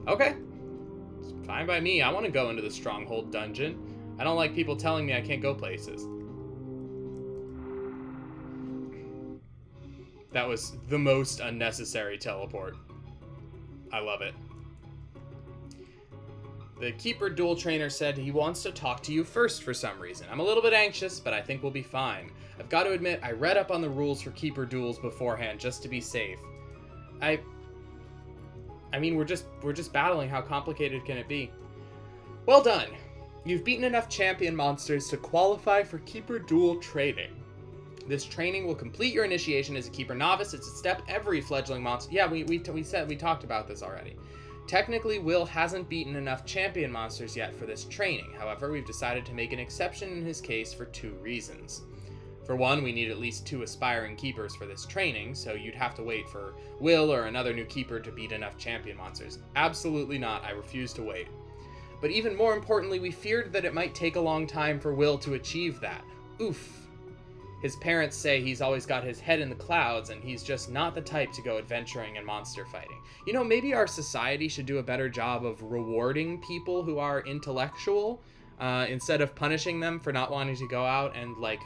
Okay. It's fine by me. I want to go into the Stronghold dungeon. I don't like people telling me I can't go places. That was the most unnecessary teleport. I love it. The Keeper duel trainer said he wants to talk to you first for some reason. I'm a little bit anxious, but I think we'll be fine. I've got to admit, I read up on the rules for Keeper duels beforehand just to be safe. I mean, we're just battling. How complicated can it be? Well done. You've beaten enough champion monsters to qualify for Keeper duel training. This training will complete your initiation as a Keeper novice. It's a step every fledgling monster... Yeah, we talked about this already. Technically, Will hasn't beaten enough champion monsters yet for this training. However, we've decided to make an exception in his case for 2 reasons. For one, we need at least 2 aspiring Keepers for this training, so you'd have to wait for Will or another new Keeper to beat enough champion monsters. Absolutely not. I refuse to wait. But even more importantly, we feared that it might take a long time for Will to achieve that. Oof. His parents say he's always got his head in the clouds, and he's just not the type to go adventuring and monster fighting. You know, maybe our society should do a better job of rewarding people who are intellectual, instead of punishing them for not wanting to go out and, like,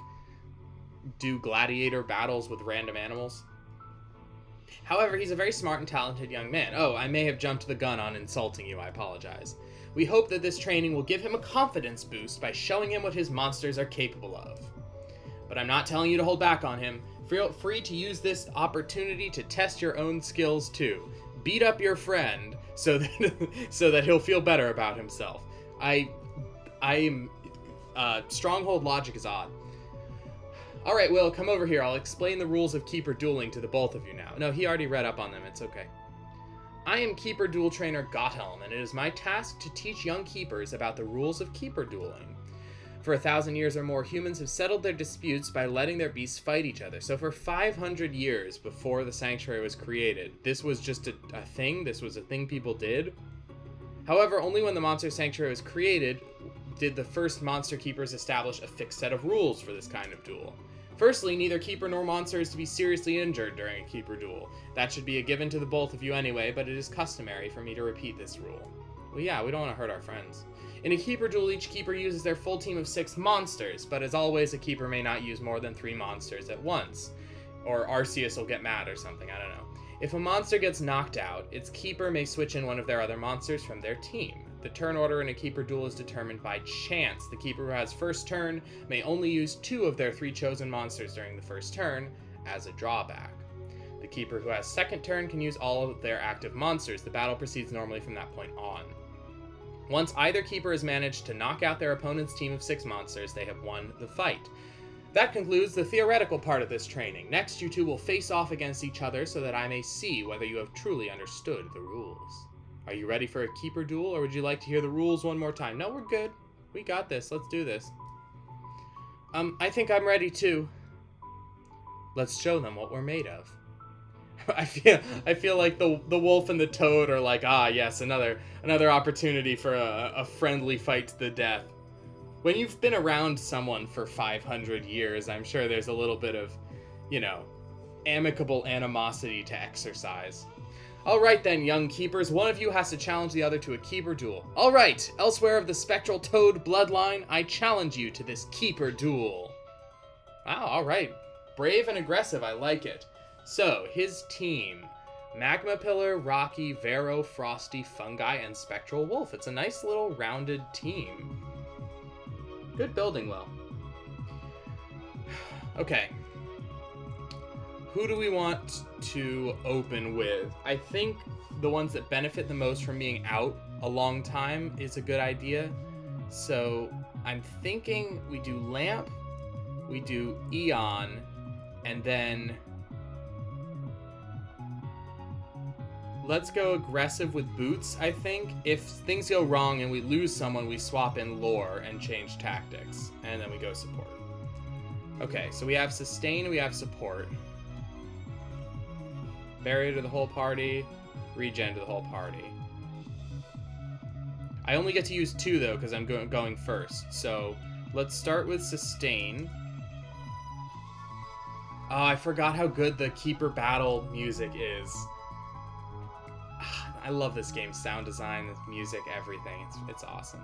do gladiator battles with random animals. However, he's a very smart and talented young man. Oh, I may have jumped the gun on insulting you, I apologize. We hope that this training will give him a confidence boost by showing him what his monsters are capable of. But I'm not telling you to hold back on him. Feel free to use this opportunity to test your own skills too. Beat up your friend so that he'll feel better about himself. Stronghold logic is odd. Alright, Will, come over here. I'll explain the rules of Keeper dueling to the both of you now. No, he already read up on them. It's okay. I am Keeper duel trainer Gotthelm, and it is my task to teach young Keepers about the rules of Keeper dueling. For 1,000 years or more, humans have settled their disputes by letting their beasts fight each other. So for 500 years before the sanctuary was created, this was just a thing. This was a thing people did. However, only when the monster sanctuary was created did the first monster keepers establish a fixed set of rules for this kind of duel. Firstly, neither keeper nor monster is to be seriously injured during a keeper duel. That should be a given to the both of you anyway, but it is customary for me to repeat this rule. Well, yeah, we don't want to hurt our friends. In a keeper duel, each keeper uses their full team of 6 monsters, but as always, a keeper may not use more than 3 monsters at once. Or Arceus will get mad or something, I don't know. If a monster gets knocked out, its keeper may switch in one of their other monsters from their team. The turn order in a keeper duel is determined by chance. The keeper who has first turn may only use 2 of their 3 chosen monsters during the first turn, as a drawback. The keeper who has second turn can use all of their active monsters. The battle proceeds normally from that point on. Once either keeper has managed to knock out their opponent's team of 6 monsters, they have won the fight. That concludes the theoretical part of this training. Next, you two will face off against each other so that I may see whether you have truly understood the rules. Are you ready for a keeper duel, or would you like to hear the rules one more time? No, we're good. We got this. Let's do this. I think I'm ready too. Let's show them what we're made of. I feel like the wolf and the toad are like, ah, yes, another opportunity for a friendly fight to the death. When you've been around someone for 500 years, I'm sure there's a little bit of, amicable animosity to exercise. All right then, young keepers, one of you has to challenge the other to a keeper duel. All right, elsewhere of the spectral toad bloodline, I challenge you to this keeper duel. Wow, all right. Brave and aggressive, I like it. So, his team. Magma Pillar, Rocky, Vero, Frosty, Fungi, and Spectral Wolf. It's a nice little rounded team. Good building, Will. Okay. Who do we want to open with? I think the ones that benefit the most from being out a long time is a good idea. So I'm thinking we do Lamp, we do Eon, and then let's go aggressive with Boots, I think. If things go wrong and we lose someone, we swap in Lore and change tactics, and then we go support. Okay, so we have Sustain, we have Support. Barrier to the whole party, regen to the whole party. I only get to use 2 though, because I'm going first. So let's start with Sustain. Oh, I forgot how good the Keeper Battle music is. I love this game's sound design, the music, everything. It's awesome.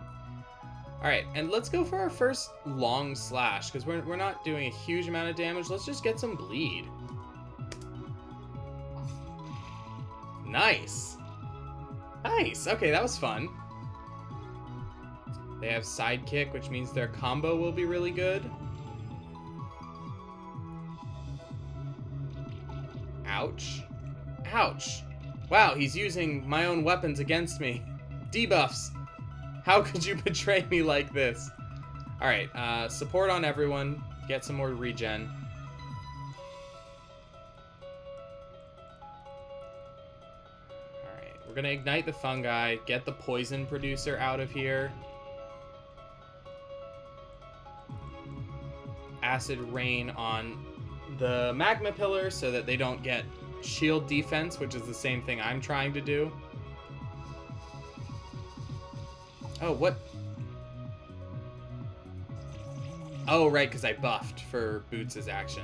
All right, and let's go for our first long slash, because we're not doing a huge amount of damage. Let's just get some bleed. Nice. Nice. Okay, that was fun. They have Sidekick, which means their combo will be really good. Ouch. Ouch. Wow, he's using my own weapons against me. Debuffs. How could you betray me like this? Alright, support on everyone. Get some more regen. Alright, we're gonna ignite the fungi, get the poison producer out of here. Acid rain on the magma pillar so that they don't get shield defense, which is the same thing I'm trying to do. Oh, what? Oh, right, because I buffed for Boots' action.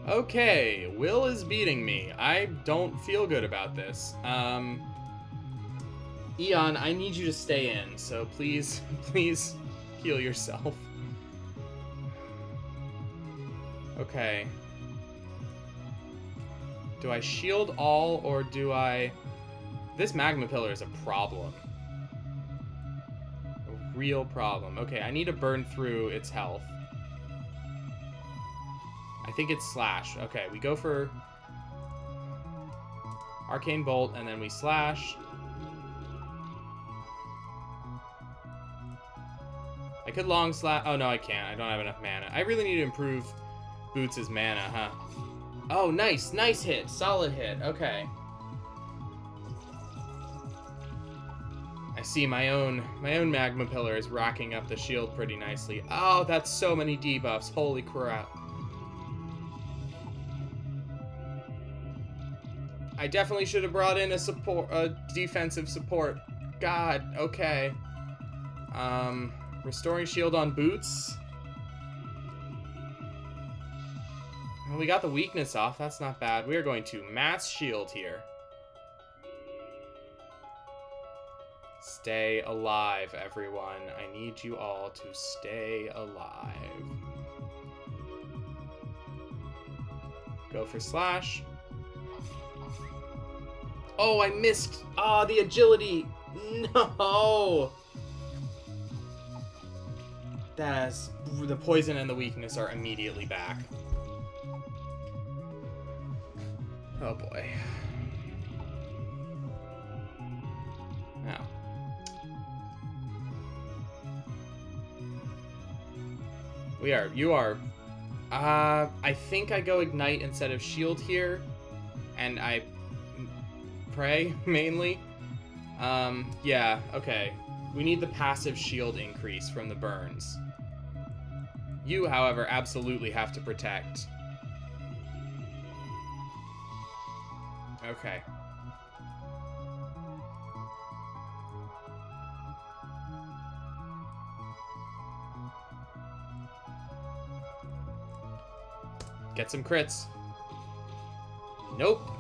Okay, Will is beating me. I don't feel good about this. Eon, I need you to stay in, so please, please heal yourself. Okay. Do I shield all, or do I... This magma pillar is a problem. A real problem. Okay, I need to burn through its health. I think it's slash. Okay, we go for Arcane Bolt, and then we slash. I could long slash. Oh, no, I can't. I don't have enough mana. I really need to improve Boots' mana, huh? Oh, nice. Nice hit. Solid hit. Okay. I see my own magma pillar is racking up the shield pretty nicely. Oh, that's so many debuffs. Holy crap. I definitely should have brought in a defensive support. God, okay. Restoring shield on Boots. Well, we got the weakness off. That's not bad. We are going to mass shield here. Stay alive, everyone. I need you all to stay alive. Go for slash. Oh, I missed. Ah, the agility. No. That's... The poison and the weakness are immediately back. Oh, boy. Now. You are... I think I go Ignite instead of Shield here. And I... Pray, mainly. Yeah, okay. We need the passive shield increase from the burns. You, however, absolutely have to protect. Okay. Get some crits. Nope.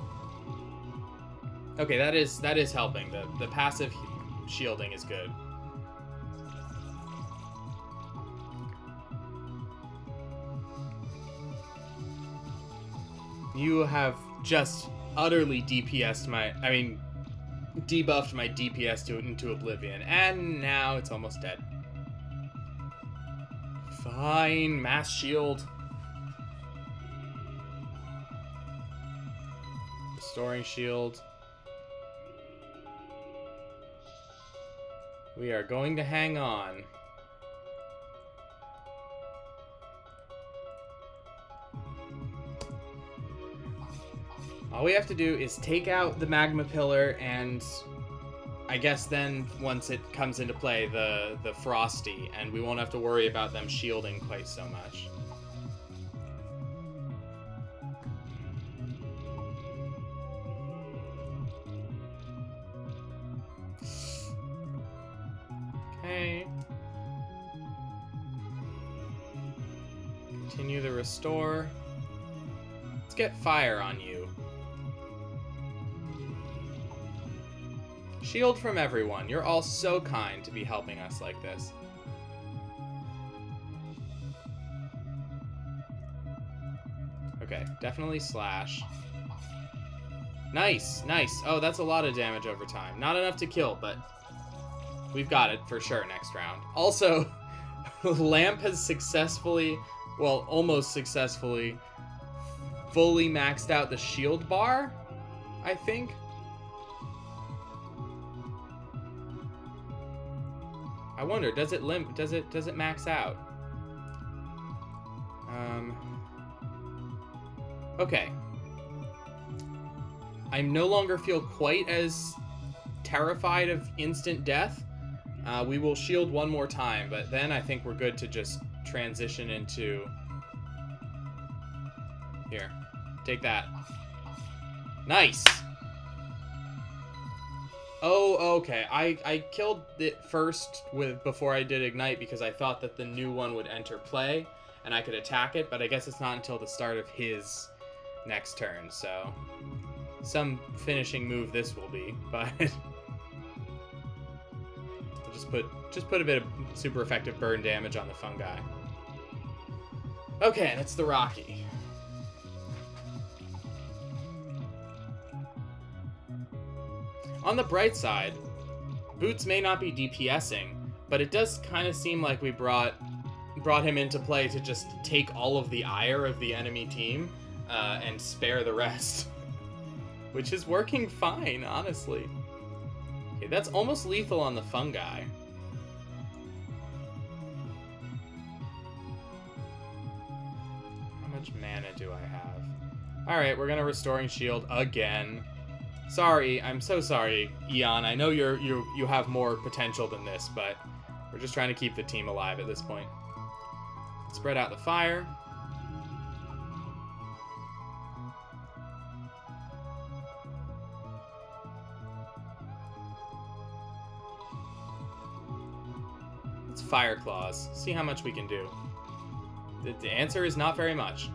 Okay, that is helping. The passive shielding is good. You have just utterly DPS'd debuffed my DPS into oblivion, and now it's almost dead. Fine, mass shield. Restoring shield. We are going to hang on. All we have to do is take out the magma pillar, and I guess then once it comes into play, the frosty, and we won't have to worry about them shielding quite so much. Okay. Continue the restore. Let's get fire on you. Shield from everyone. You're all so kind to be helping us like this. Okay, definitely slash. Nice, nice. Oh, that's a lot of damage over time. Not enough to kill, but we've got it for sure next round. Also, Lamp has successfully, well, almost successfully, fully maxed out the shield bar, I think. I wonder, does it max out? Okay. I no longer feel quite as terrified of instant death. We will shield one more time, but then I think we're good to just transition into... Here, take that. Nice! Oh, okay. I killed it first before I did Ignite because I thought that the new one would enter play and I could attack it, but I guess it's not until the start of his next turn, so some finishing move this will be, but we'll just put a bit of super effective burn damage on the fungi. Okay, that's the Rocky. On the bright side, Boots may not be DPSing, but it does kind of seem like we brought him into play to just take all of the ire of the enemy team and spare the rest. Which is working fine, honestly. Okay, that's almost lethal on the fungi. How much mana do I have? Alright, we're gonna Restoring Shield again. Sorry, I'm so sorry, Eon. I know you have more potential than this, but we're just trying to keep the team alive at this point. Spread out the fire. Let's Fire Claws. See how much we can do. The answer is not very much.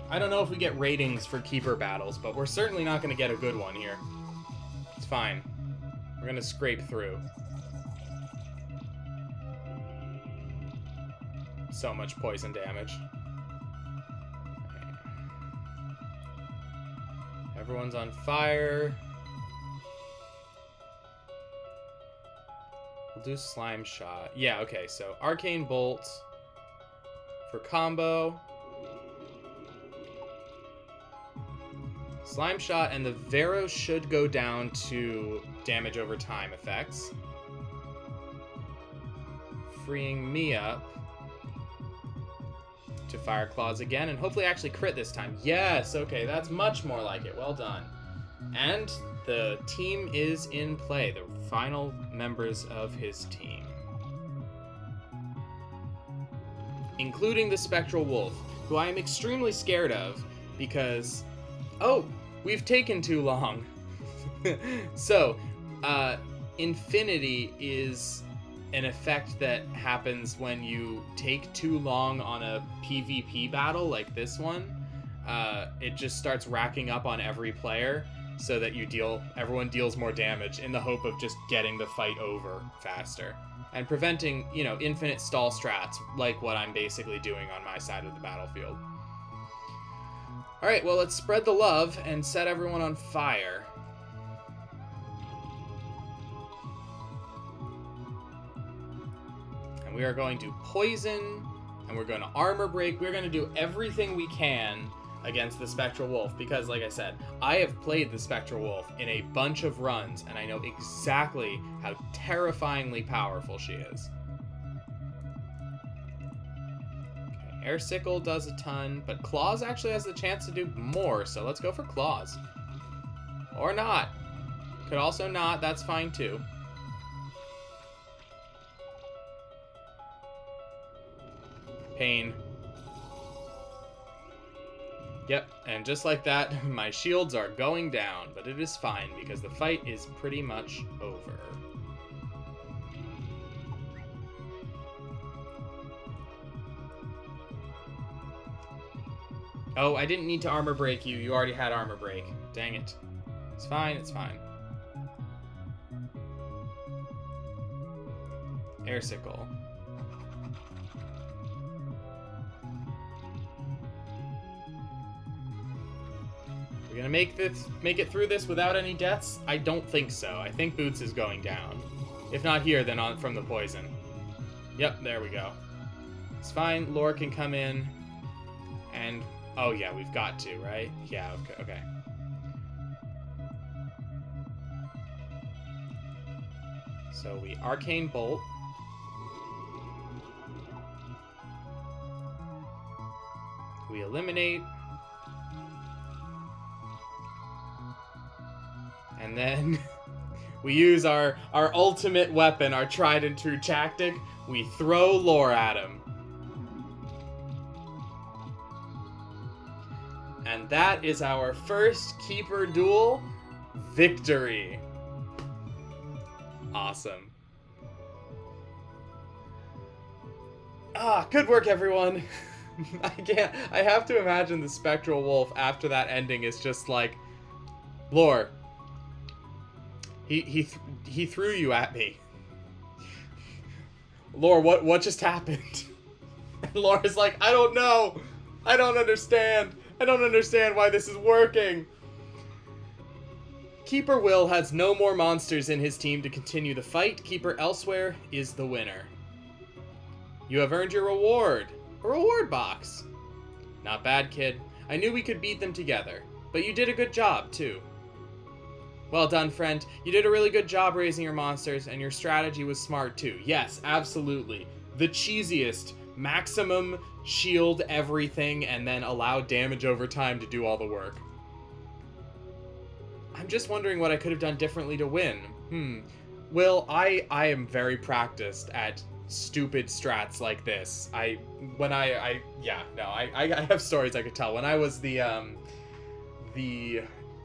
I don't know if we get ratings for keeper battles, but we're certainly not going to get a good one here. It's fine. We're going to scrape through. So much poison damage. Okay. Everyone's on fire. We'll do Slime Shot. Yeah, okay, so Arcane Bolt for combo. Slime Shot and the Vero should go down to damage over time effects. Freeing me up to Fire Claws again, and hopefully actually crit this time. Yes, okay, that's much more like it. Well done. And the team is in play, the final members of his team. Including the Spectral Wolf, who I am extremely scared of because... Oh, we've taken too long. So, Infinity is an effect that happens when you take too long on a PvP battle like this one. It just starts racking up on every player so that everyone deals more damage in the hope of just getting the fight over faster and preventing, infinite stall strats like what I'm basically doing on my side of the battlefield. Alright, well, let's spread the love and set everyone on fire. We are going to poison, and we're going to armor break. We're going to do everything we can against the Spectral Wolf, because, like I said, I have played the Spectral Wolf in a bunch of runs, and I know exactly how terrifyingly powerful she is. Okay, Air Sickle does a ton, but Claws actually has the chance to do more, so let's go for Claws. Or not. Could also not, that's fine too. Pain. Yep, and just like that, my shields are going down, but it is fine because the fight is pretty much over. Oh, I didn't need to armor break you. You already had armor break. Dang it. It's fine, it's fine. Air Sickle. We're gonna make it through this without any deaths? I don't think so. I think Boots is going down. If not here, then on from the poison. Yep, there we go. It's fine. Lore can come in. And oh yeah, we've got to, right? Yeah, okay. So we Arcane Bolt. We eliminate. And then we use our ultimate weapon, our tried and true tactic. We throw Lore at him. And that is our first Keeper duel victory. Awesome. Good work, everyone. I have to imagine the Spectral Wolf after that ending is just like, Lore, he threw you at me. Lore, what just happened? And Lore's like, I don't know. I don't understand. I don't understand why this is working. Keeper Will has no more monsters in his team to continue the fight. Keeper Elsewhere is the winner. You have earned your reward. A reward box. Not bad, kid. I knew we could beat them together. But you did a good job, too. Well done, friend. You did a really good job raising your monsters, and your strategy was smart, too. Yes, absolutely. The cheesiest. Maximum shield everything, and then allow damage over time to do all the work. I'm just wondering what I could have done differently to win. Will, I am very practiced at stupid strats like this. I have stories I could tell. When I was the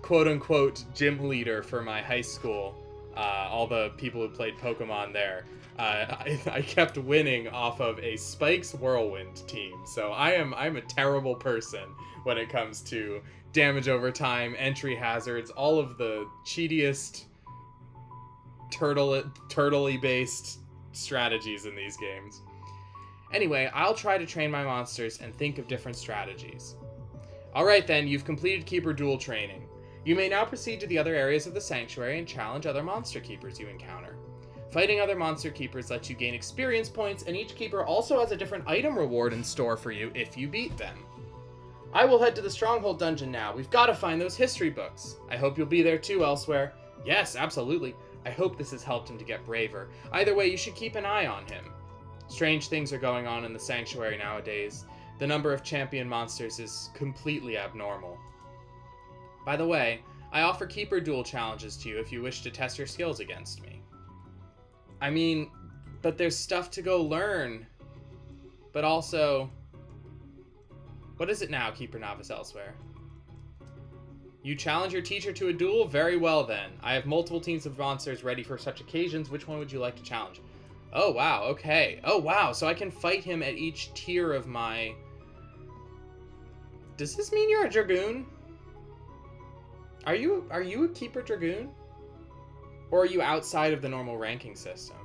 quote-unquote gym leader for my high school, all the people who played Pokemon there, I kept winning off of a Spikes Whirlwind team. So I'm a terrible person when it comes to damage over time, entry hazards, all of the cheatiest turtley based strategies in these games. Anyway, I'll try to train my monsters and think of different strategies. Alright then, you've completed Keeper Duel training. You may now proceed to the other areas of the Sanctuary and challenge other monster keepers you encounter. Fighting other monster keepers lets you gain experience points, and each keeper also has a different item reward in store for you if you beat them. I will head to the Stronghold dungeon now. We've got to find those history books. I hope you'll be there too, Elsewhere. Yes, absolutely. I hope this has helped him to get braver. Either way, you should keep an eye on him. Strange things are going on in the Sanctuary nowadays. The number of champion monsters is completely abnormal. By the way, I offer Keeper Duel challenges to you if you wish to test your skills against me. I mean, but there's stuff to go learn. But also... What is it now, Keeper Novice Elsewhere? You challenge your teacher to a duel? Very well then. I have multiple teams of monsters ready for such occasions. Which one would you like to challenge? Oh wow, okay. Oh wow, so I can fight him at each tier of my... Does this mean you're a Dragoon? Are you a Keeper Dragoon? Or are you outside of the normal ranking system?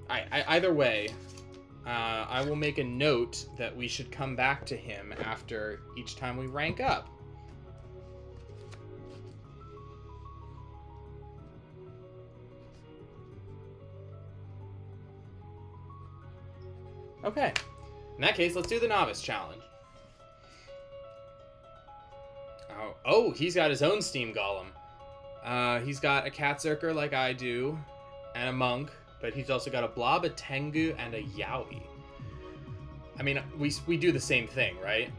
Either way, I will make a note that we should come back to him after each time we rank up. Okay. In that case, let's do the novice challenge. Oh, he's got his own steam golem. He's got a cat zerker like I do, and a monk, but he's also got a blob, a tengu, and a yaoi. I mean, we do the same thing, right?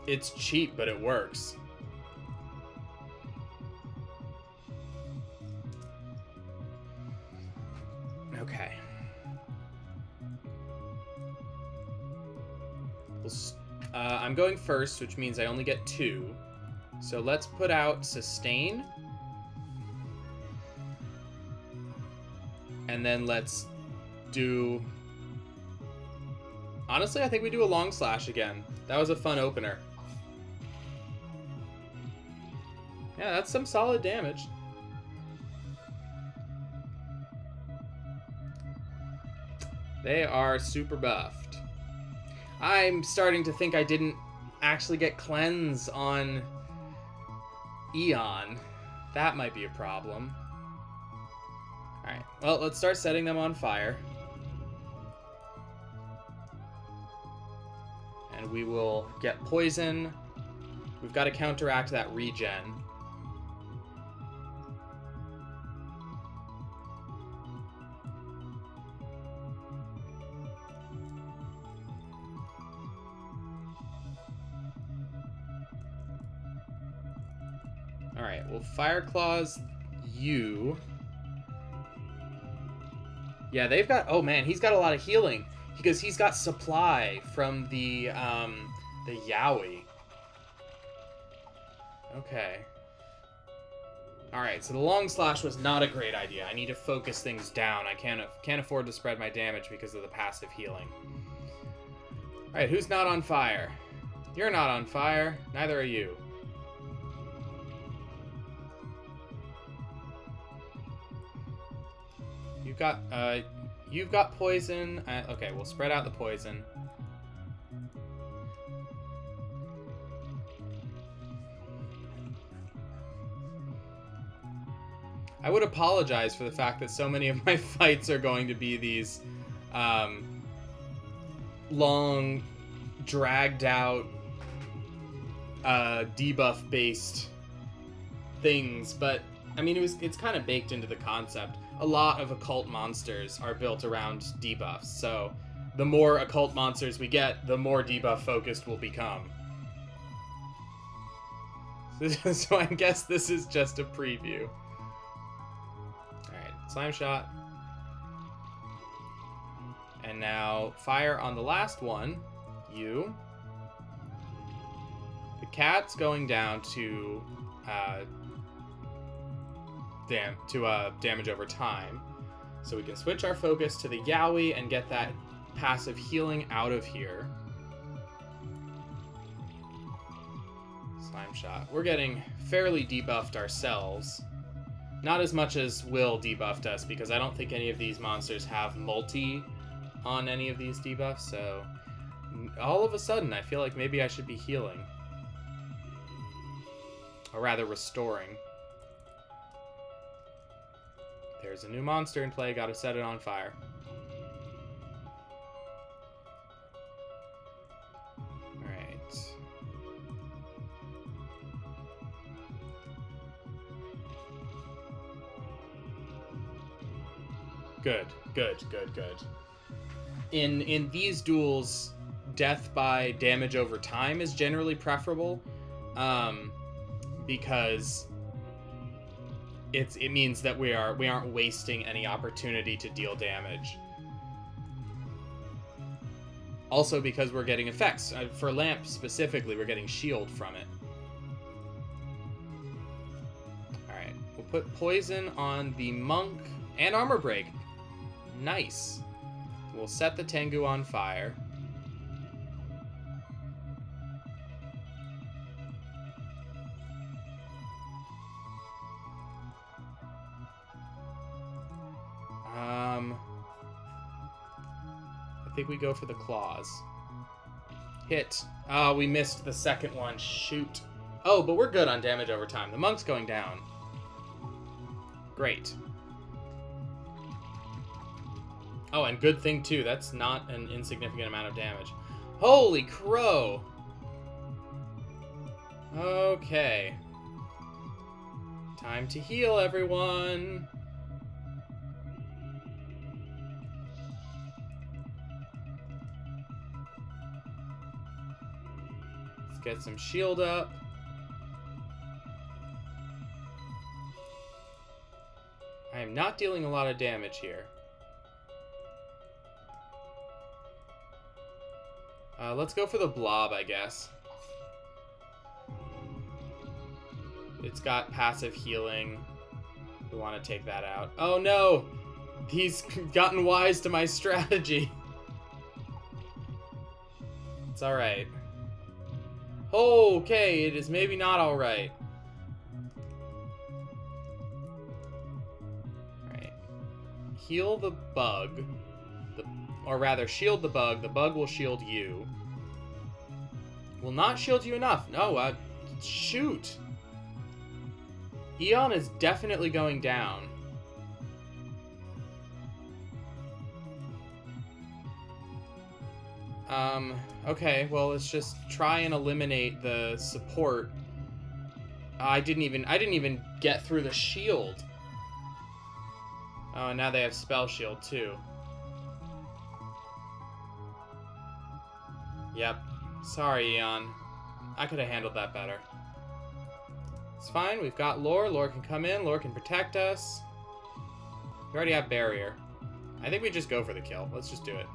It's cheap, but it works. Okay. I'm going first, which means I only get 2. So let's put out sustain. And then let's do... Honestly, I think we do a long slash again. That was a fun opener. Yeah, that's some solid damage. They are super buffed. I'm starting to think I didn't actually get cleanse on Eon. That might be a problem. Alright, well, let's start setting them on fire. And we will get poison. We've got to counteract that regen. Alright, we'll Fire Claws you. Yeah, they've got... Oh, man, he's got a lot of healing. Because he's got supply from the yaoi. Okay. Alright, so the long slash was not a great idea. I need to focus things down. I can't afford to spread my damage because of the passive healing. Alright, who's not on fire? You're not on fire. Neither are you. You've got poison. Okay, we'll spread out the poison. I would apologize for the fact that so many of my fights are going to be these long, dragged out, debuff-based things, but I mean, it's kind of baked into the concept. A lot of occult monsters are built around debuffs, so the more occult monsters we get, the more debuff focused we'll become. So I guess this is just a preview. Alright, Slime Shot. And now fire on the last one. You. The cat's going down to damage over time. So we can switch our focus to the yaoi and get that passive healing out of here. Slime Shot. We're getting fairly debuffed ourselves. Not as much as Will debuffed us, because I don't think any of these monsters have multi on any of these debuffs, so all of a sudden I feel like maybe I should be healing. Or rather restoring. There's a new monster in play, gotta set it on fire. Alright. Good. In these duels, death by damage over time is generally preferable, because it means that we aren't wasting any opportunity to deal damage. Also, because we're getting effects. For Lamp specifically, we're getting shield from it. Alright, we'll put poison on the monk and armor break. Nice. We'll set the Tengu on fire. I think we go for the claws. Hit. Oh, we missed the second one. Shoot. Oh, but we're good on damage over time. The monk's going down. Great. Oh, and good thing too, that's not an insignificant amount of damage. Holy crow! Okay. Time to heal, everyone! Let's get some shield up. I am not dealing a lot of damage here. Let's go for the blob, I guess. It's got passive healing. We want to take that out. Oh no! He's gotten wise to my strategy. It's alright. Okay, it is maybe not alright. Alright. Heal the bug. Or rather, shield the bug. The bug will shield you. Will not shield you enough. No, shoot. Eon is definitely going down. Okay, well, let's just try and eliminate the support. I didn't even get through the shield. Oh, and now they have spell shield too. Yep. Sorry, Eon. I could have handled that better. It's fine, we've got Lore. Lore can come in, Lore can protect us. We already have barrier. I think we just go for the kill. Let's just do it.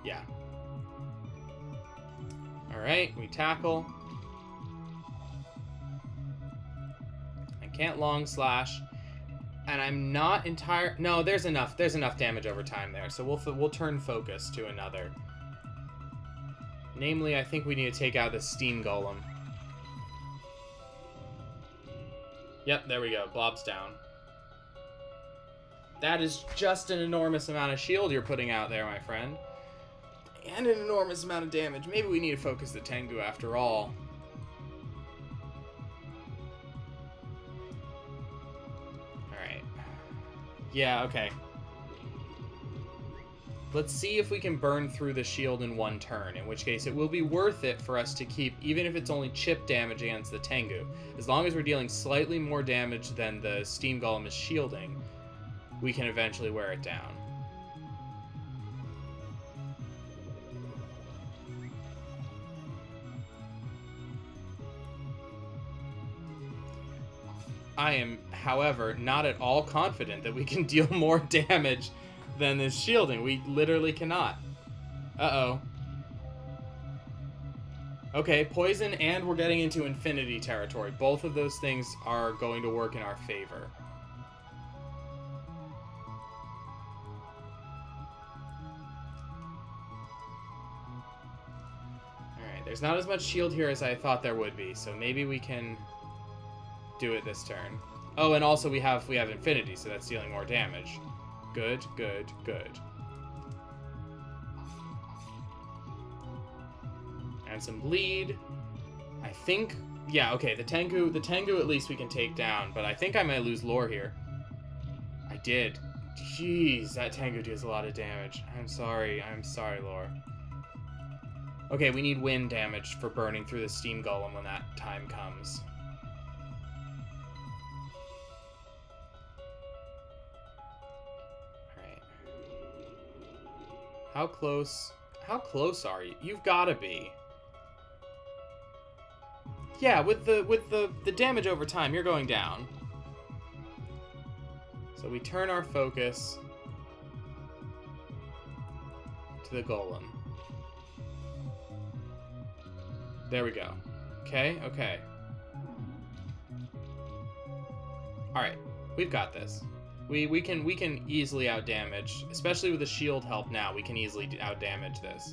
Yeah. Alright, we tackle. I can't long slash. And I'm not entire... No, there's enough damage over time there. So we'll turn focus to another. Namely, I think we need to take out the steam golem. Yep, there we go. Blob's down. That is just an enormous amount of shield you're putting out there, my friend. And an enormous amount of damage. Maybe we need to focus the Tengu after all. Alright. Yeah, okay. Let's see if we can burn through the shield in one turn, in which case it will be worth it for us to keep, even if it's only chip damage against the Tengu. As long as we're dealing slightly more damage than the Steam Golem is shielding, we can eventually wear it down. I am, however, not at all confident that we can deal more damage than this shielding. We literally cannot. Uh-oh. Okay, poison and we're getting into infinity territory. Both of those things are going to work in our favor. Alright, there's not as much shield here as I thought there would be, so maybe we can do it this turn. Oh, and also we have infinity, so that's dealing more damage. Good, good, good. And some bleed. I think, yeah, okay, the Tengu at least we can take down, but I think I might lose Lore here. I did. Jeez, that Tengu deals a lot of damage. I'm sorry, Lore. Okay, we need wind damage for burning through the Steam Golem when that time comes. How close are you? You've got to be. Yeah, with the damage over time, you're going down. So we turn our focus to the golem. There we go. Okay, okay. Alright, we've got this. We can easily outdamage, especially with the shield help now, we can easily outdamage this.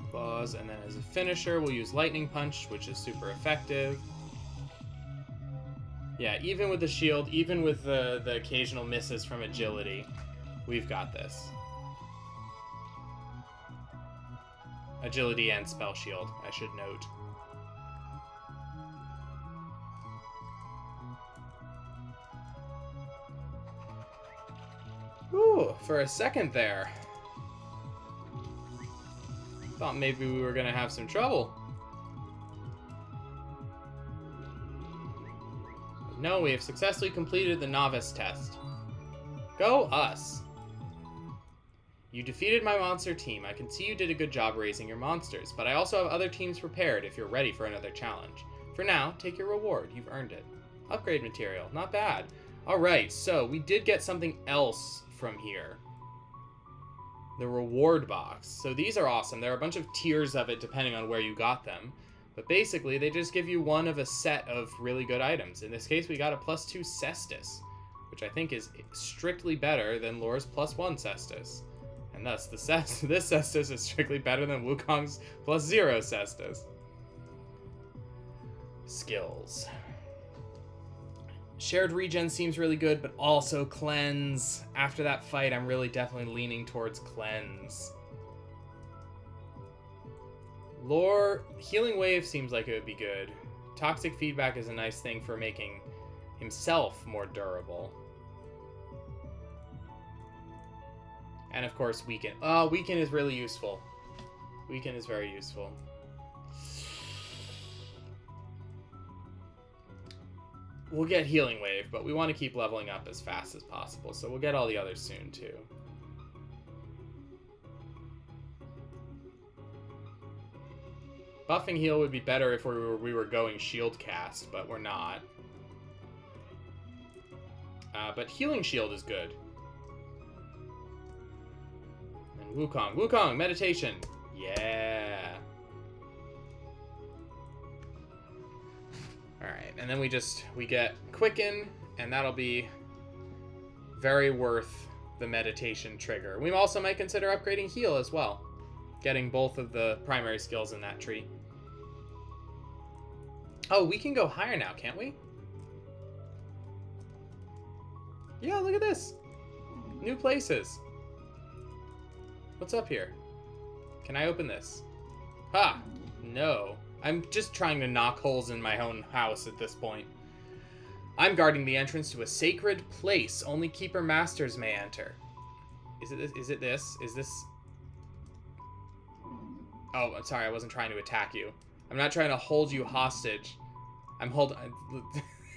Claws, and then as a finisher, we'll use Lightning Punch, which is super effective. Yeah, even with the shield, even with the occasional misses from agility, we've got this. Agility and spell shield, I should note. Ooh, for a second there. Thought maybe we were gonna have some trouble. No, we have successfully completed the novice test. Go us! You defeated my monster team. I can see you did a good job raising your monsters, but I also have other teams prepared if you're ready for another challenge. For now, take your reward. You've earned it. Upgrade material. Not bad. Alright, so we did get something else from here. The reward box. So these are awesome. There are a bunch of tiers of it depending on where you got them. But basically, they just give you one of a set of really good items. In this case, we got a +2 Cestus, which I think is strictly better than Lore's +1 Cestus. And thus, this Cestus is strictly better than Wukong's +0 Cestus. Skills. Shared regen seems really good, but also cleanse. After that fight, I'm really definitely leaning towards cleanse. Lore, healing wave seems like it would be good. Toxic feedback is a nice thing for making himself more durable. And of course, weaken. Oh, weaken is really useful. Weaken is very useful. We'll get healing wave, but we want to keep leveling up as fast as possible, so we'll get all the others soon too. Buffing heal would be better if we were going shield cast, but we're not. But healing shield is good. And Wukong, meditation. Yeah. Alright, and then we get quicken, and that'll be very worth the meditation trigger. We also might consider upgrading heal as well. Getting both of the primary skills in that tree. Oh, we can go higher now, can't we? Yeah, look at this. New places. What's up here? Can I open this? Ha! No. I'm just trying to knock holes in my own house at this point. I'm guarding the entrance to a sacred place. Only Keeper Masters may enter. Is it this? Is this... Oh, I'm sorry, I wasn't trying to attack you. I'm not trying to hold you hostage. I'm holding...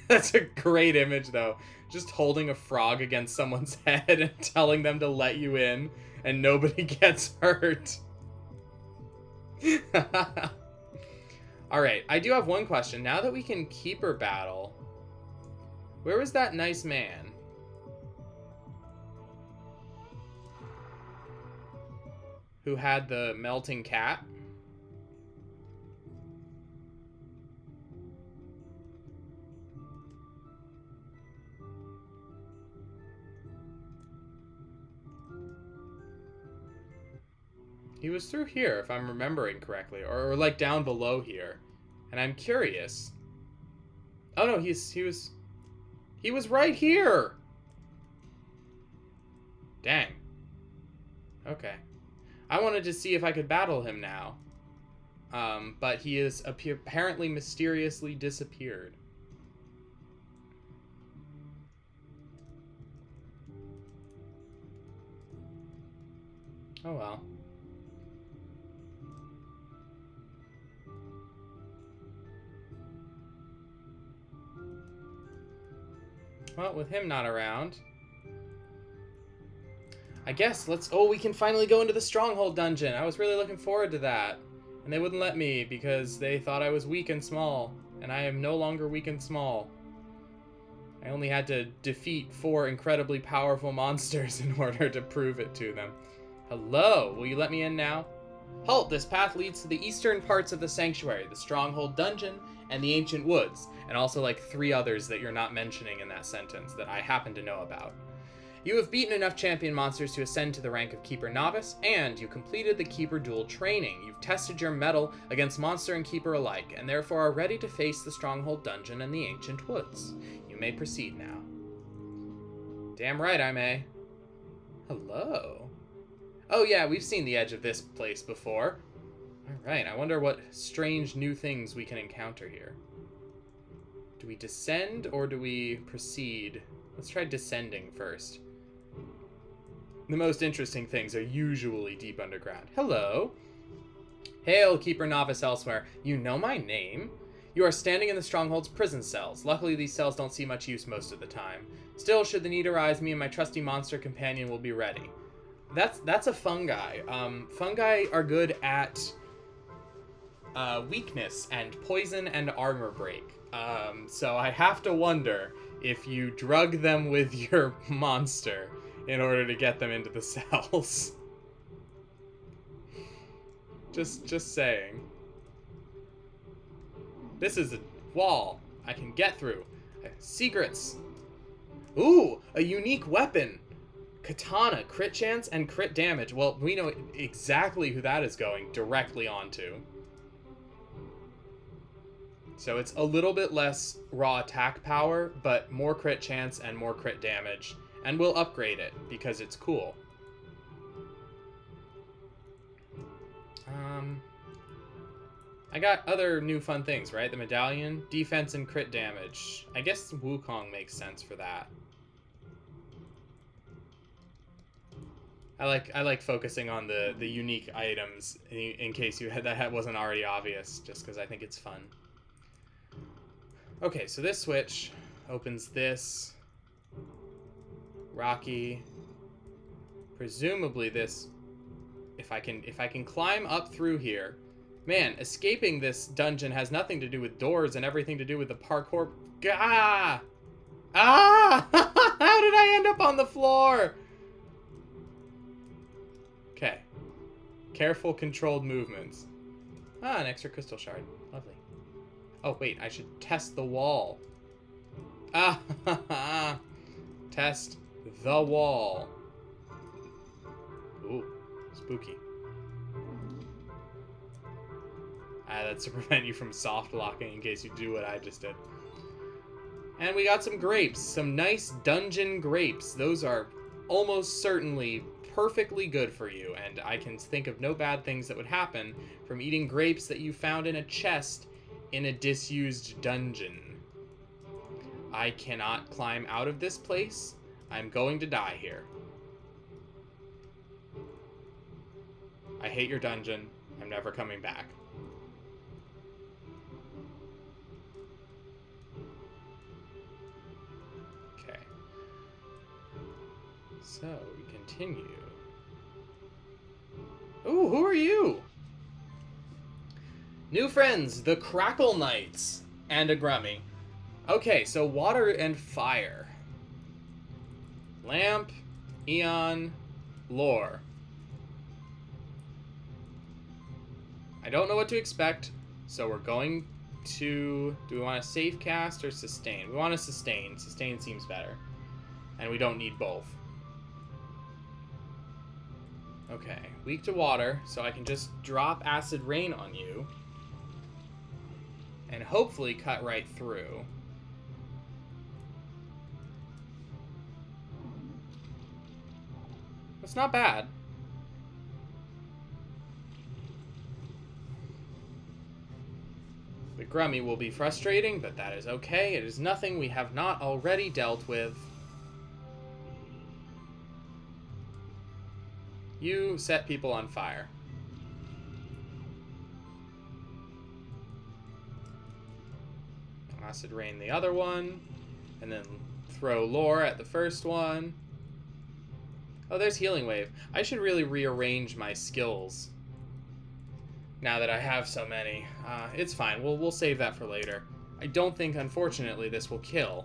That's a great image, though. Just holding a frog against someone's head and telling them to let you in, and nobody gets hurt. Alright, I do have one question. Now that we can keeper battle, where was that nice man? Who had the melting cat? He was through here, if I'm remembering correctly, or like down below here. And I'm curious. Oh no, he was right here. Dang. Okay. I wanted to see if I could battle him now. But he is apparently mysteriously disappeared. Oh well. Well, with him not around, I guess we can finally go into the Stronghold dungeon. I was really looking forward to that. And they wouldn't let me because they thought I was weak and small. And I am no longer weak and small. I only had to defeat 4 incredibly powerful monsters in order to prove it to them. Hello, will you let me in now? Halt, this path leads to the eastern parts of the sanctuary, the Stronghold dungeon, and the Ancient Woods, and also like 3 others that you're not mentioning in that sentence that I happen to know about. You have beaten enough champion monsters to ascend to the rank of Keeper Novice, and you completed the Keeper Duel training. You've tested your mettle against monster and Keeper alike, and therefore are ready to face the Stronghold Dungeon and the Ancient Woods. You may proceed now. Damn right I may. Hello. Oh yeah, we've seen the edge of this place before. Alright, I wonder what strange new things we can encounter here. Do we descend or do we proceed? Let's try descending first. The most interesting things are usually deep underground. Hello. Hail, Keeper Novice elsewhere. You know my name? You are standing in the Stronghold's prison cells. Luckily, these cells don't see much use most of the time. Still, should the need arise, me and my trusty monster companion will be ready. That's a fungi. Fungi are good at weakness and poison and armor break. So I have to wonder if you drug them with your monster in order to get them into the cells. Just saying. This is a wall I can get through. Secrets. Ooh, a unique weapon. Katana, crit chance and crit damage. Well, we know exactly who that is going directly onto. So it's a little bit less raw attack power, but more crit chance and more crit damage. And we'll upgrade it, because it's cool. I got other new fun things, right? The medallion, defense and crit damage. I guess Wukong makes sense for that. I like focusing on the unique items in case you had that wasn't already obvious, just because I think it's fun. Okay, so this switch opens this. Rocky. Presumably this, if I can climb up through here. Man, escaping this dungeon has nothing to do with doors and everything to do with the parkour. Ah! Ah! How did I end up on the floor? Okay. Careful, controlled movements. Ah, an extra crystal shard. Lovely. Oh, wait, I should test the wall. Ah! Test the wall. Ooh, spooky. That's to prevent you from soft locking in case you do what I just did. And we got some grapes. Some nice dungeon grapes. Those are almost certainly perfectly good for you, and I can think of no bad things that would happen from eating grapes that you found in a chest in a disused dungeon. I cannot climb out of this place. I'm going to die here. I hate your dungeon. I'm never coming back. Okay. So, we continue. Ooh, who are you? New friends, the Crackle Knights, and a Grummy. Okay, so water and fire. Lamp, Eon, Lore. I don't know what to expect, so we're going to... Do we want to safe cast or sustain? We want to sustain. Sustain seems better. And we don't need both. Okay, weak to water, so I can just drop Acid Rain on you. And hopefully cut right through. That's not bad. The Grummy will be frustrating, but that is okay. It is nothing we have not already dealt with. You set people on fire. Acid Rain the other one, and then throw Lore at the first one. Oh, there's Healing Wave. I should really rearrange my skills now that I have so many. It's fine. We'll save that for later. I don't think, unfortunately, this will kill.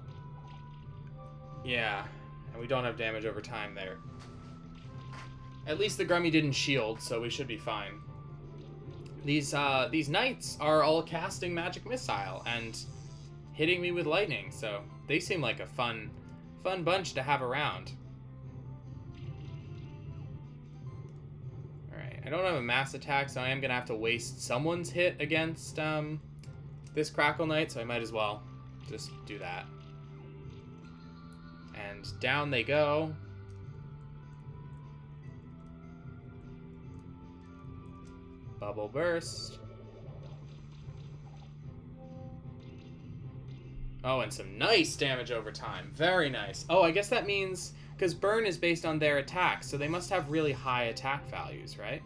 Yeah, and we don't have damage over time there. At least the Grummy didn't shield, so we should be fine. These knights are all casting Magic Missile and hitting me with lightning, so they seem like a fun bunch to have around. I don't have a mass attack, so I am going to have to waste someone's hit against this Crackle Knight, so I might as well just do that. And down they go. Bubble Burst. Oh, and some nice damage over time. Very nice. Oh, I guess that means... Because burn is based on their attack, so they must have really high attack values, right?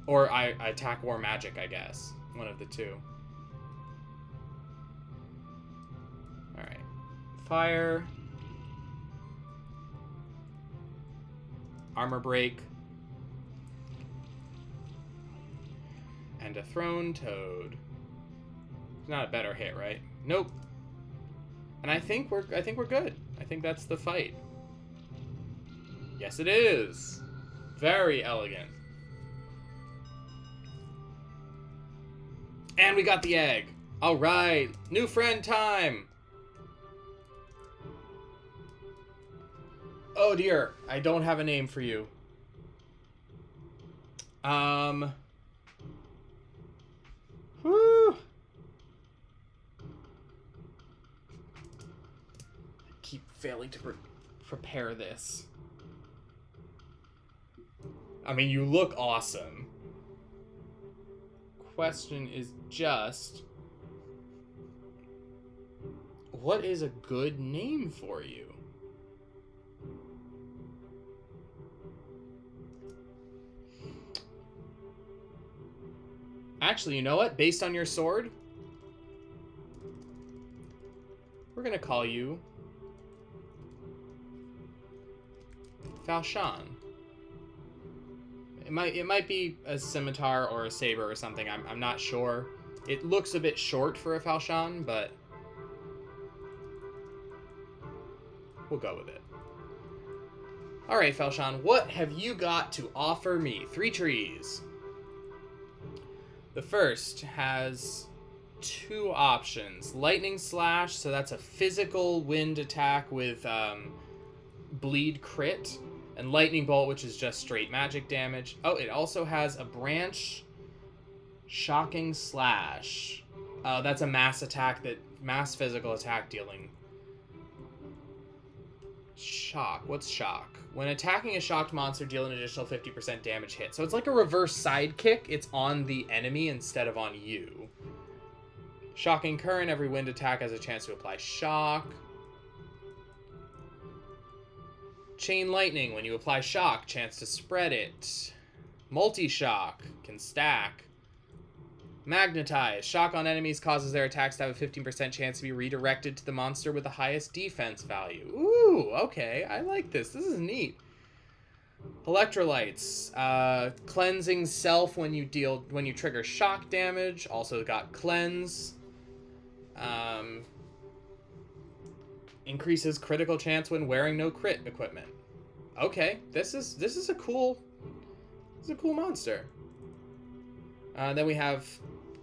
Or attack or magic, I guess. One of the two. Alright. Fire. Armor break. And a thrown toad. Not a better hit, right? Nope. And I think we're good. I think that's the fight. Yes, it is. Very elegant. And we got the egg. All right, new friend time. Oh dear, I don't have a name for you. Whew. Keep failing to prepare this. I mean, you look awesome. Question is just, what is a good name for you? Actually, you know what? Based on your sword, we're gonna call you Falshan. It might be a scimitar or a saber or something. I'm not sure. It looks a bit short for a Falshan, but we'll go with it. All right, Falshan, what have you got to offer me? 3 trees. The first has 2 options. Lightning Slash, so that's a physical wind attack with bleed crit. And Lightning Bolt, which is just straight magic damage. Oh, it also has a branch Shocking Slash. That's a mass attack, mass physical attack dealing. Shock. What's shock? When attacking a shocked monster, deal an additional 50% damage hit. So it's like a reverse sidekick. It's on the enemy instead of on you. Shocking Current. Every wind attack has a chance to apply shock. Chain Lightning. When you apply shock, chance to spread it. Multi-shock. Can stack. Magnetize. Shock on enemies causes their attacks to have a 15% chance to be redirected to the monster with the highest defense value. Ooh, okay. I like this. This is neat. Electrolytes. Cleansing self when you trigger shock damage. Also got cleanse. Increases critical chance when wearing no crit equipment. Okay, this is a cool monster. Then we have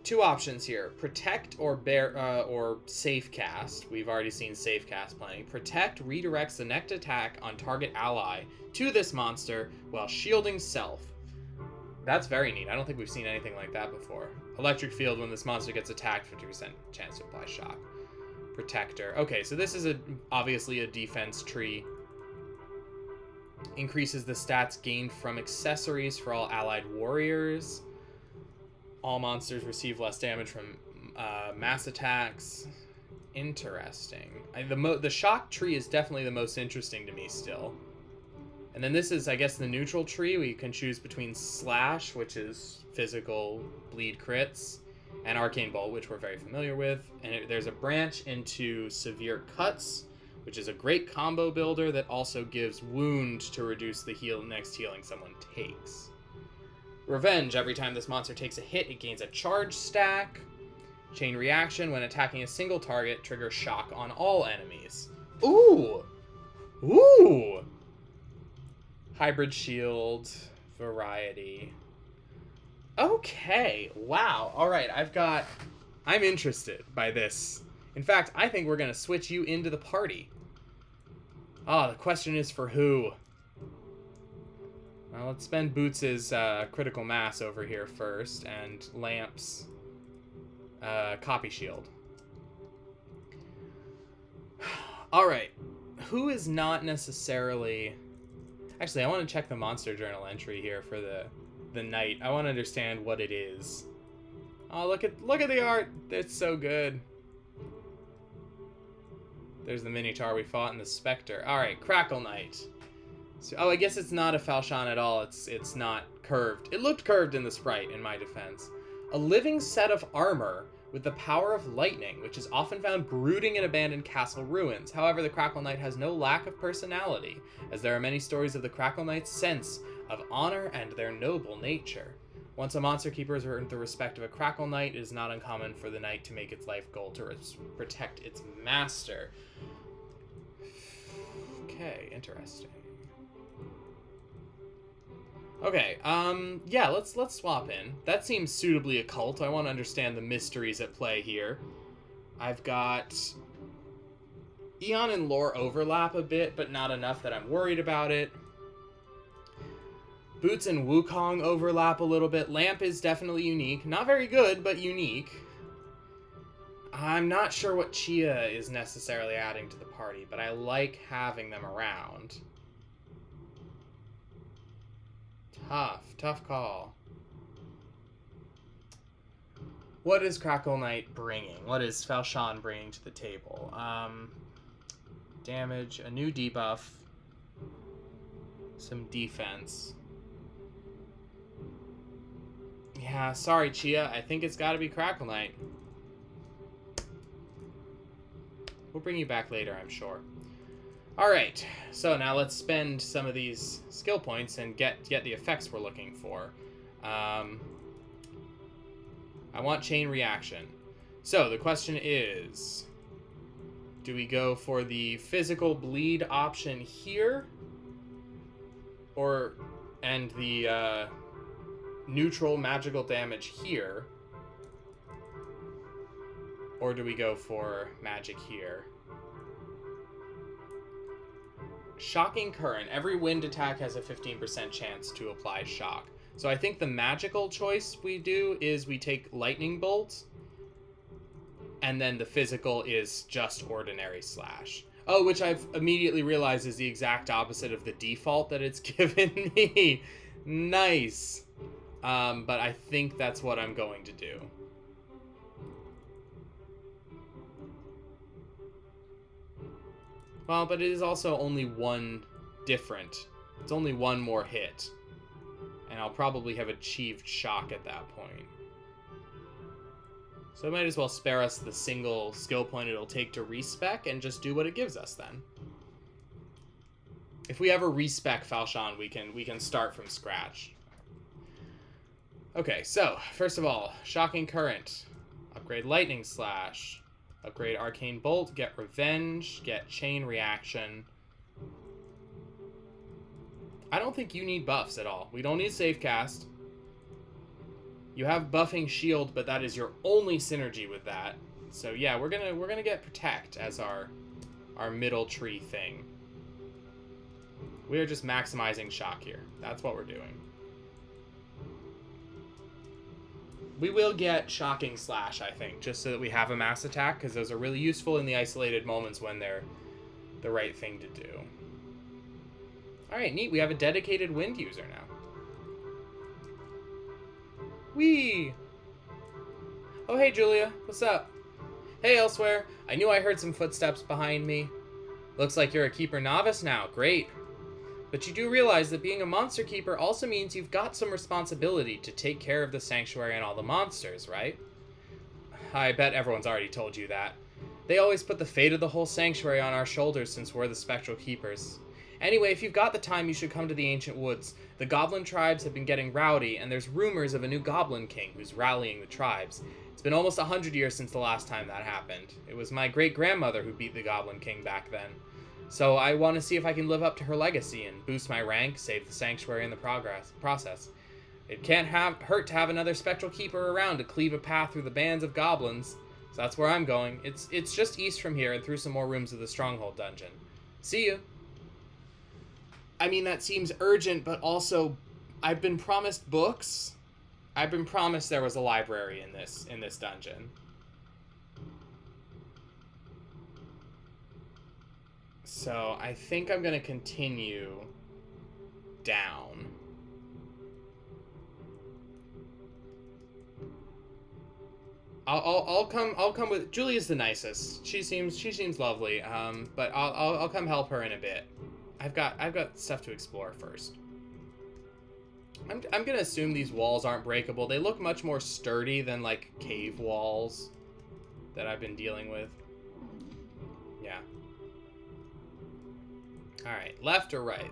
2 options here: protect or safe cast. We've already seen safe cast playing. Protect redirects the next attack on target ally to this monster while shielding self. That's very neat. I don't think we've seen anything like that before. Electric field: when this monster gets attacked, 50% chance to apply shock. Protector. Okay, so this is obviously a defense tree. Increases the stats gained from accessories for all allied warriors. All monsters receive less damage from mass attacks. Interesting. The shock tree is definitely the most interesting to me still. And then this is, I guess, the neutral tree. We can choose between Slash, which is physical bleed crits, and Arcane Bolt, which we're very familiar with. And there's a branch into Severe Cuts, which is a great combo builder that also gives Wound to reduce the next healing someone takes. Revenge: every time this monster takes a hit, it gains a charge stack. Chain Reaction: when attacking a single target, trigger shock on all enemies. Ooh! Ooh! Hybrid Shield, Variety. Okay, wow. All right, I'm interested by this. In fact, I think we're going to switch you into the party. The question is for who? Well, let's spend Boots' critical mass over here first, and Lamp's copy shield. Alright. Who is not necessarily... Actually, I want to check the monster journal entry here for the knight. I want to understand what it is. Oh, look at the art! It's so good. There's the Minotaur we fought and the Spectre. Alright, Crackle Knight. So, oh, I guess it's not a falchion at all. It's not curved. It looked curved in the sprite, in my defense. A living set of armor with the power of lightning, which is often found brooding in abandoned castle ruins. However, the Crackle Knight has no lack of personality, as there are many stories of the Crackle Knight's sense of honor and their noble nature. Once a monster keeper has earned the respect of a Crackle Knight, it is not uncommon for the knight to make its life goal to protect its master. Okay, interesting. Okay, yeah, let's swap in. That seems suitably occult. I want to understand the mysteries at play here. I've got... Eon and lore overlap a bit, but not enough that I'm worried about it. Boots and Wukong overlap a little bit. Lamp is definitely unique. Not very good, but unique. I'm not sure what Chia is necessarily adding to the party, but I like having them around. Tough call. What is Crackle Knight bringing? What is Falchion bringing to the table? Damage, a new debuff, some defense. Yeah, sorry, Chia. I think it's got to be Crackle Knight. We'll bring you back later, I'm sure. Alright, so now let's spend some of these skill points and get the effects we're looking for. I want chain reaction. So the question is, do we go for the physical bleed option here? And the neutral magical damage here? Or do we go for magic here? Shocking Current. Every wind attack has a 15% chance to apply shock. So I think the magical choice we do is we take Lightning Bolt, and then the physical is just ordinary slash. Oh, which I've immediately realized is the exact opposite of the default that it's given me. Nice. But I think that's what I'm going to do. Well, but it is also only one different. It's only one more hit. And I'll probably have achieved shock at that point. So I might as well spare us the single skill point it'll take to respec and just do what it gives us then. If we ever respec Falchion, we can start from scratch. Okay, so first of all, Shocking Current, upgrade Lightning Slash, upgrade Arcane Bolt, get Revenge, get Chain Reaction. I don't think you need buffs at all. We don't need Safe Cast. You have buffing Shield, but that is your only synergy with that. So yeah, we're gonna get Protect as our middle tree thing. We are just maximizing shock here. That's what we're doing. We will get Shocking Slash, I think, just so that we have a mass attack, because those are really useful in the isolated moments when they're the right thing to do. Alright, neat. We have a dedicated wind user now. Whee! Oh, hey, Julia. What's up? Hey, Elsewhere. I knew I heard some footsteps behind me. Looks like you're a Keeper Novice now. Great. But you do realize that being a Monster Keeper also means you've got some responsibility to take care of the Sanctuary and all the monsters, right? I bet everyone's already told you that. They always put the fate of the whole Sanctuary on our shoulders since we're the Spectral Keepers. Anyway, if you've got the time, you should come to the Ancient Woods. The Goblin tribes have been getting rowdy, and there's rumors of a new Goblin King who's rallying the tribes. It's been almost 100 years since the last time that happened. It was my great-grandmother who beat the Goblin King back then. So I want to see if I can live up to her legacy and boost my rank, save the Sanctuary in the process. It can't hurt to have another Spectral Keeper around to cleave a path through the bands of goblins. So that's where I'm going. It's just east from here and through some more rooms of the Stronghold dungeon. See you. I mean, that seems urgent, but also I've been promised books. I've been promised there was a library in this dungeon. So I think I'm gonna continue down. I'll come with Julia's the nicest. She seems lovely. But I'll come help her in a bit. I've got stuff to explore first. I'm gonna assume these walls aren't breakable. They look much more sturdy than like cave walls that I've been dealing with. Yeah. All right, left or right?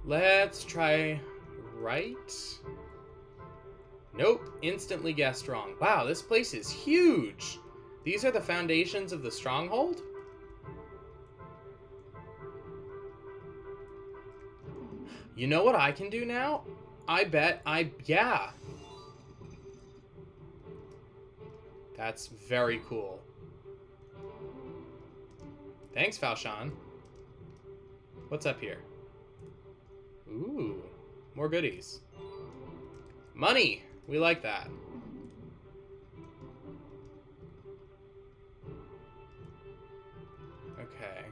Let's try right. Nope, instantly guessed wrong. Wow, this place is huge. These are the foundations of the stronghold? You know what I can do now? Yeah. That's very cool. Thanks, Falshan. What's up here? Ooh, more goodies. Money! We like that. Okay.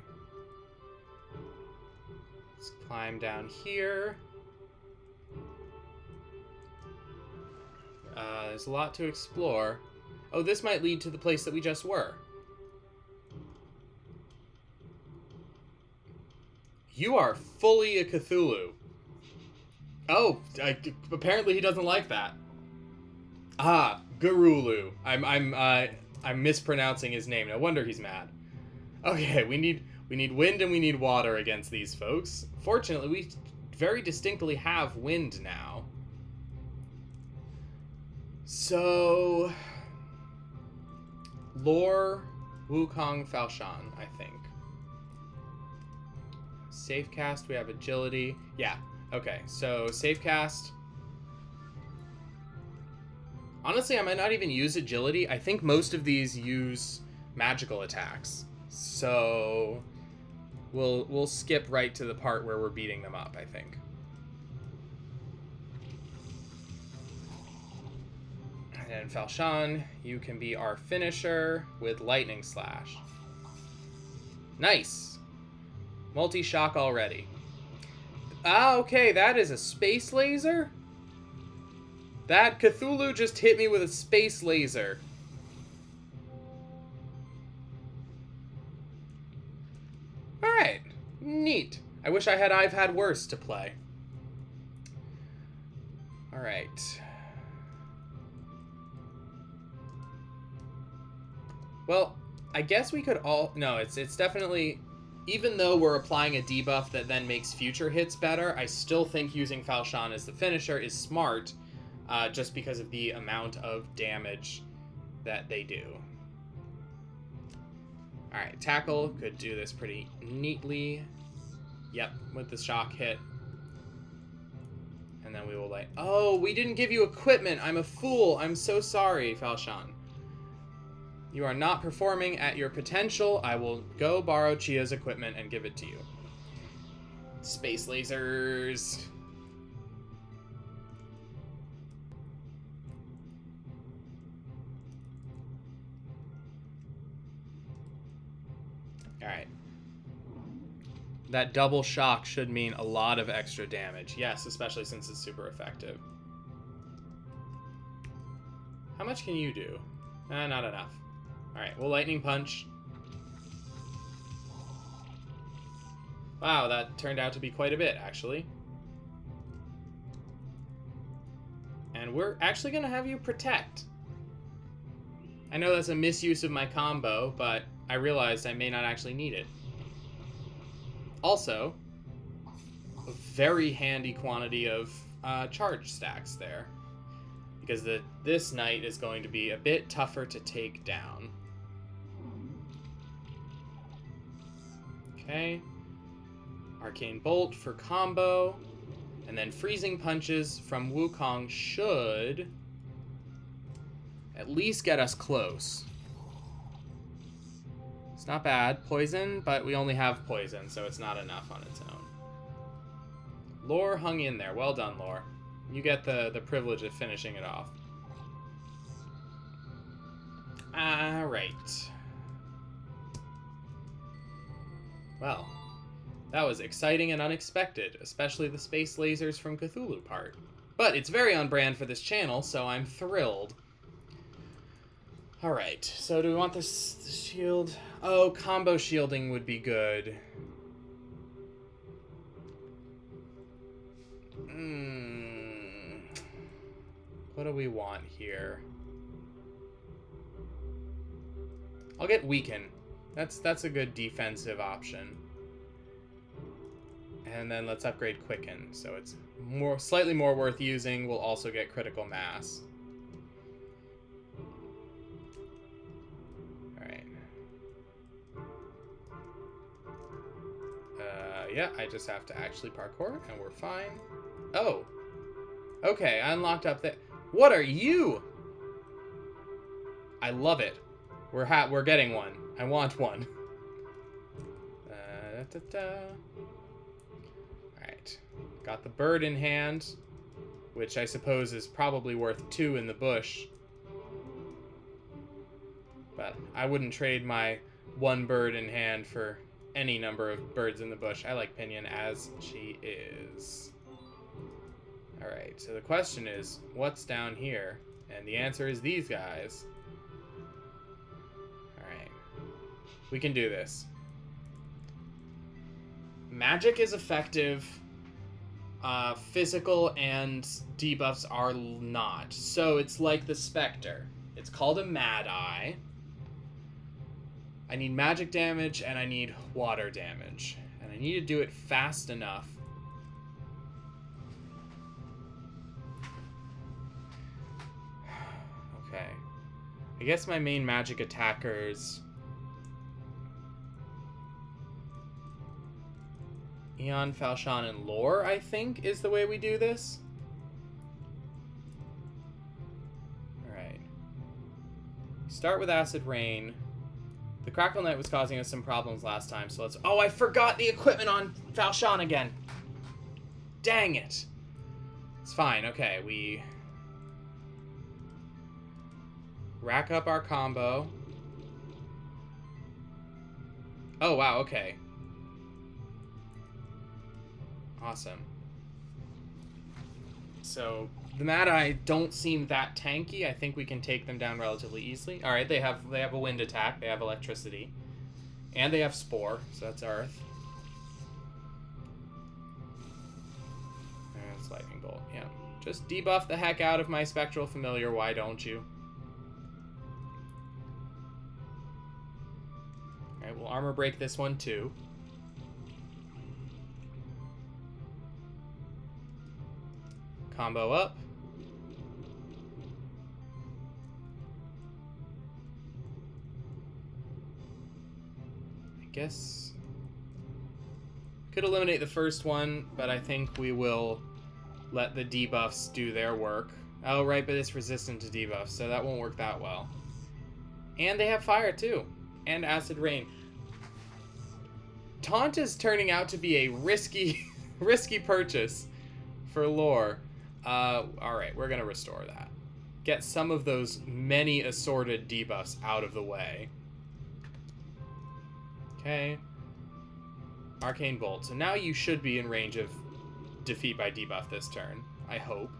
Let's climb down here. There's a lot to explore. Oh, this might lead to the place that we just were. You are fully a Cthulhu. Oh, apparently he doesn't like that. Ah, Garulu. I'm mispronouncing his name. No wonder he's mad. Okay, we need wind and we need water against these folks. Fortunately, we very distinctly have wind now. So, lore Wukong Falshan, I think. Safe cast, we have agility. Yeah, okay, so safe cast. Honestly, I might not even use agility. I think most of these use magical attacks. So we'll skip right to the part where we're beating them up, I think. And Falshan, you can be our finisher with Lightning Slash. Nice. Multi-shock already. Ah, okay, that is a space laser? That Cthulhu just hit me with a space laser. Alright, neat. I wish I've had worse to play. Alright. Well, I guess we could all... No, it's definitely... Even though we're applying a debuff that then makes future hits better, I still think using Falshan as the finisher is smart, just because of the amount of damage that they do. Alright, Tackle could do this pretty neatly. Yep, with the shock hit. And then we will like... Oh, we didn't give you equipment! I'm a fool! I'm so sorry, Falshan. You are not performing at your potential. I will go borrow Chia's equipment and give it to you. Space lasers. Alright. That double shock should mean a lot of extra damage. Yes, especially since it's super effective. How much can you do? Not enough. Alright, we'll Lightning Punch. Wow, that turned out to be quite a bit, actually. And we're actually going to have you Protect. I know that's a misuse of my combo, but I realized I may not actually need it. Also, a very handy quantity of charge stacks there. Because this knight is going to be a bit tougher to take down. Okay. Arcane Bolt for combo. And then Freezing Punches from Wukong should at least get us close. It's not bad. Poison, but we only have poison, so it's not enough on its own. Lore hung in there. Well done, Lore. You get the privilege of finishing it off. Alright. Well, that was exciting and unexpected, especially the space lasers from Cthulhu part. But it's very on brand for this channel, so I'm thrilled. Alright, so do we want this shield? Oh, combo shielding would be good. What do we want here? I'll get Weaken. That's a good defensive option. And then let's upgrade Quicken, so it's slightly more worth using. We'll also get Critical Mass. Alright. Yeah, I just have to actually parkour, and we're fine. Oh! Okay, I unlocked up there. What are you? I love it. We're getting one. I want one. Alright. Got the bird in hand, which I suppose is probably worth 2 in the bush. But I wouldn't trade my 1 bird in hand for any number of birds in the bush. I like Pinion as she is. Alright, so the question is, what's down here? And the answer is these guys. Alright. We can do this. Magic is effective. Physical and debuffs are not. So it's like the Spectre. It's called a Mad Eye. I need magic damage and I need water damage. And I need to do it fast enough. Okay. I guess my main magic attackers... Eon, Falchion, and Lore, I think, is the way we do this. Alright. Start with Acid Rain. The Crackle Knight was causing us some problems last time, so let's... Oh, I forgot the equipment on Falchion again! Dang it! It's fine, okay, we... rack up our combo. Oh, wow, okay. Awesome. So, the Mad Eye don't seem that tanky. I think we can take them down relatively easily. Alright, they have a wind attack, they have electricity. And they have Spore, so that's Earth. And it's Lightning Bolt, yeah. Just debuff the heck out of my Spectral Familiar, why don't you? Alright, we'll armor break this one too. Combo up. I guess could eliminate the first one, but I think we will let the debuffs do their work. Oh, right, but it's resistant to debuffs, so that won't work that well. And they have fire too, and acid rain. Taunt is turning out to be a risky purchase for Lore. Alright, we're gonna restore that. Get some of those many assorted debuffs out of the way. Okay. Arcane Bolt. So now you should be in range of defeat by debuff this turn. I hope.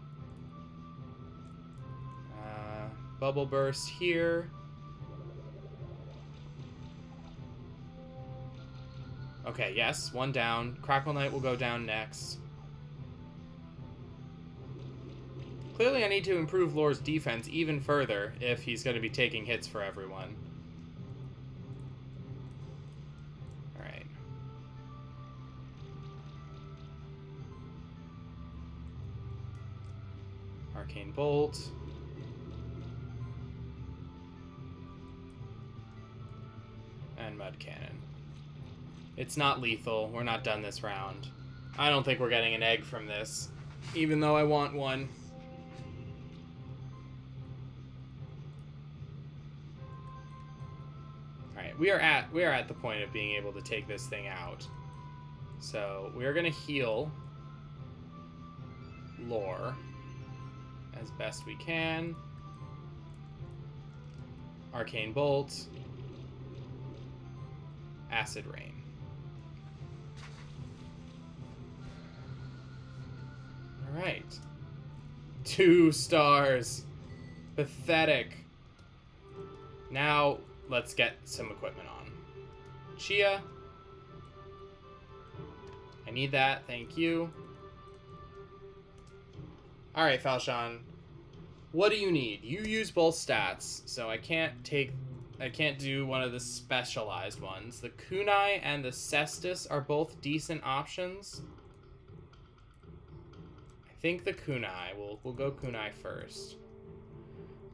Bubble Burst here. Okay, yes, one down. Crackle Knight will go down next. Clearly I need to improve Lore's defense even further if he's going to be taking hits for everyone. Alright. Arcane Bolt. And Mud Cannon. It's not lethal. We're not done this round. I don't think we're getting an egg from this, even though I want one. We are at the point of being able to take this thing out. So we are going to heal lore as best we can. Arcane Bolt. Acid Rain. Alright. 2 stars. Pathetic. Now, let's get some equipment on. Chia. I need that, thank you. Alright, Falshan. What do you need? You use both stats, so I can't do one of the specialized ones. The Kunai and the Cestus are both decent options. I think the Kunai. We'll go Kunai first.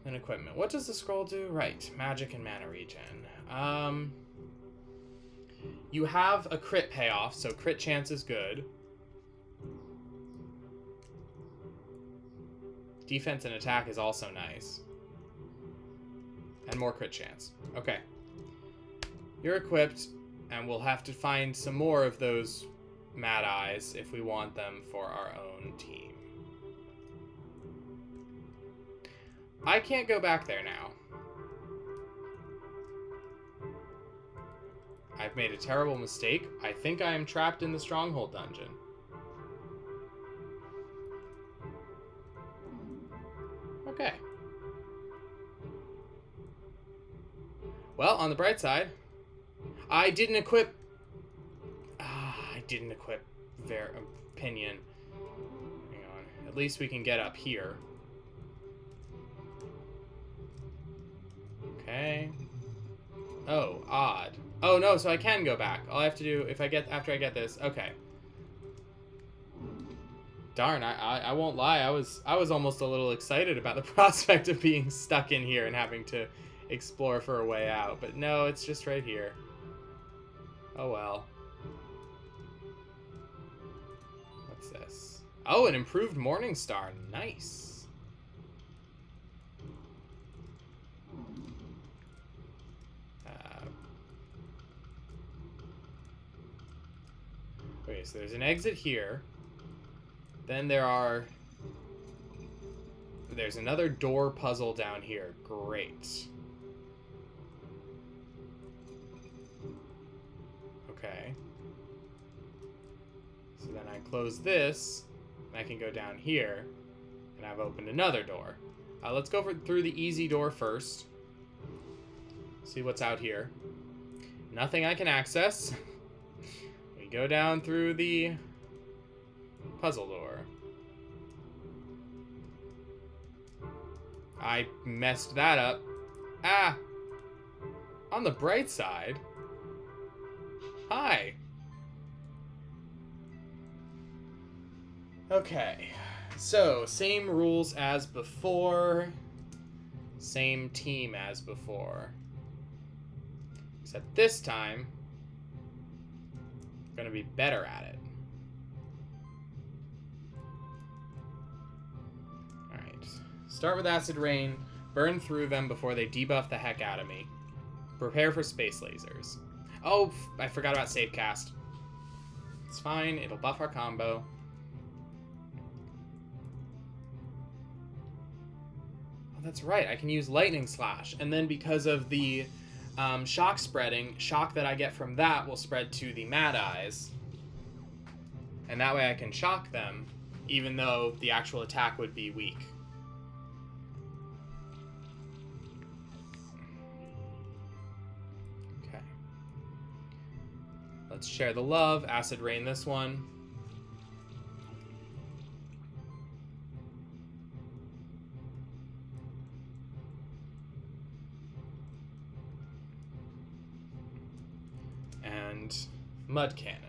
Then equipment. What does the scroll do? Right, magic and mana regen. You have a crit payoff, so crit chance is good. Defense and attack is also nice. And more crit chance. Okay. You're equipped, and we'll have to find some more of those Mad Eyes if we want them for our own team. I can't go back there now. I've made a terrible mistake. I think I am trapped in the Stronghold dungeon. Okay. Well, on the bright side, I didn't equip their opinion. Hang on. At least we can get up here. Okay. Oh, odd. Oh no, so I can go back. All I have to do after I get this. Okay. Darn, I won't lie. I was almost a little excited about the prospect of being stuck in here and having to explore for a way out, but no, it's just right here. Oh well. What's this? Oh, an improved Morning Star. Nice. Okay, so there's an exit here. Then there's another door puzzle down here. Great. Okay. So then I close this, and I can go down here, and I've opened another door. Let's go through the easy door first. See what's out here. Nothing I can access. We go down through the puzzle door. I messed that up. Ah! On the bright side. Hi. Okay. So, same rules as before. Same team as before. Except this time, I'm gonna be better at it. Alright. Start with Acid Rain. Burn through them before they debuff the heck out of me. Prepare for space lasers. Oh, I forgot about save cast. It's fine. It'll buff our combo. Oh, that's right. I can use Lightning Slash. And then because of the shock spreading, shock that I get from that will spread to the Mad Eyes. And that way I can shock them, even though the actual attack would be weak. Okay. Let's share the love. Acid Rain this one. And Mud Cannon.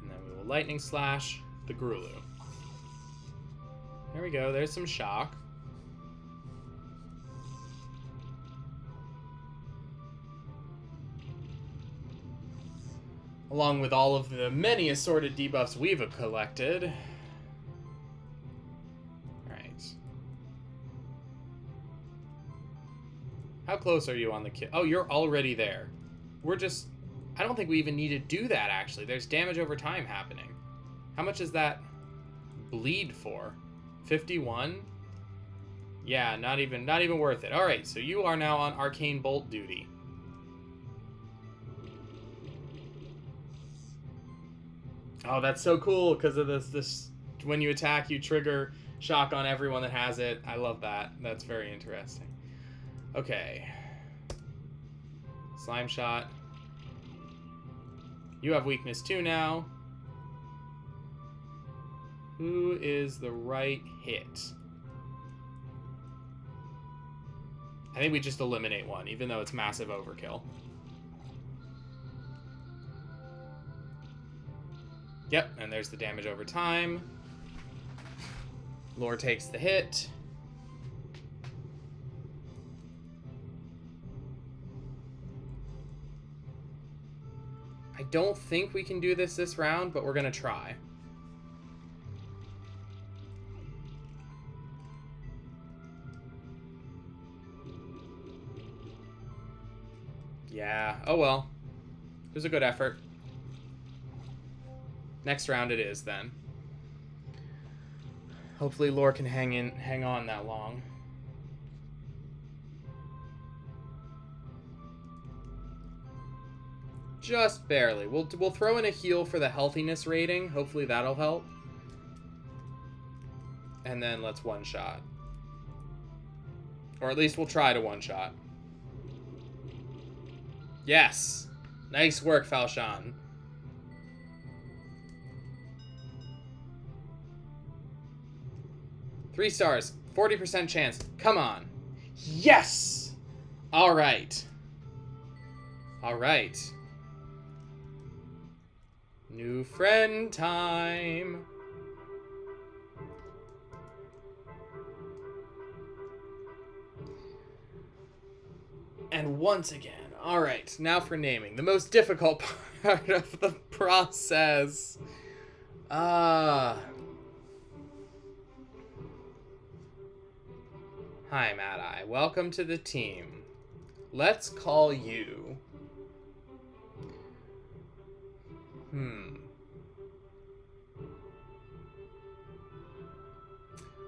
And then we will Lightning Slash the Grulu. There we go. There's some shock. Along with all of the many assorted debuffs we've collected. Alright. How close are you on the kill? Oh, you're already there. We're just... I don't think we even need to do that, actually. There's damage over time happening. How much is that bleed for? 51? Yeah, not even worth it. All right, so you are now on arcane bolt duty. Oh, that's so cool because of this when you attack, you trigger shock on everyone that has it. I love that. That's very interesting. Okay. Slime shot. You have weakness 2 now. Who is the right hit? I think we just eliminate one, even though it's massive overkill. Yep, and there's the damage over time. Lore takes the hit. I don't think we can do this round, but we're gonna try. Yeah, oh well. It was a good effort. Next round it is, then. Hopefully Lore can hang on that long. Just barely. We'll throw in a heal for the healthiness rating. Hopefully that'll help. And then let's one-shot. Or at least we'll try to one-shot. Yes! Nice work, Falshan. Three stars. 40% chance. Come on. Yes! Alright. Alright. New friend time. And once again. Alright, now for naming. The most difficult part of the process. Hi, Mad Eye. Welcome to the team. Let's call you...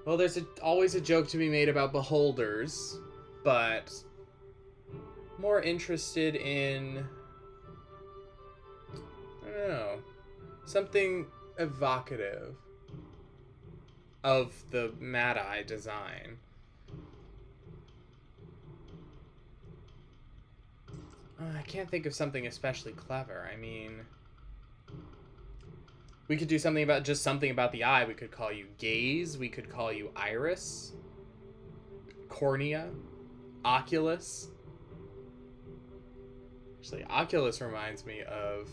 Well, there's always a joke to be made about beholders, but... more interested in... I don't know. Something evocative of the Mad Eye design. I can't think of something especially clever. I mean... we could do something about the eye. We could call you Gaze. We could call you Iris. Cornea. Oculus. Actually, Oculus reminds me of...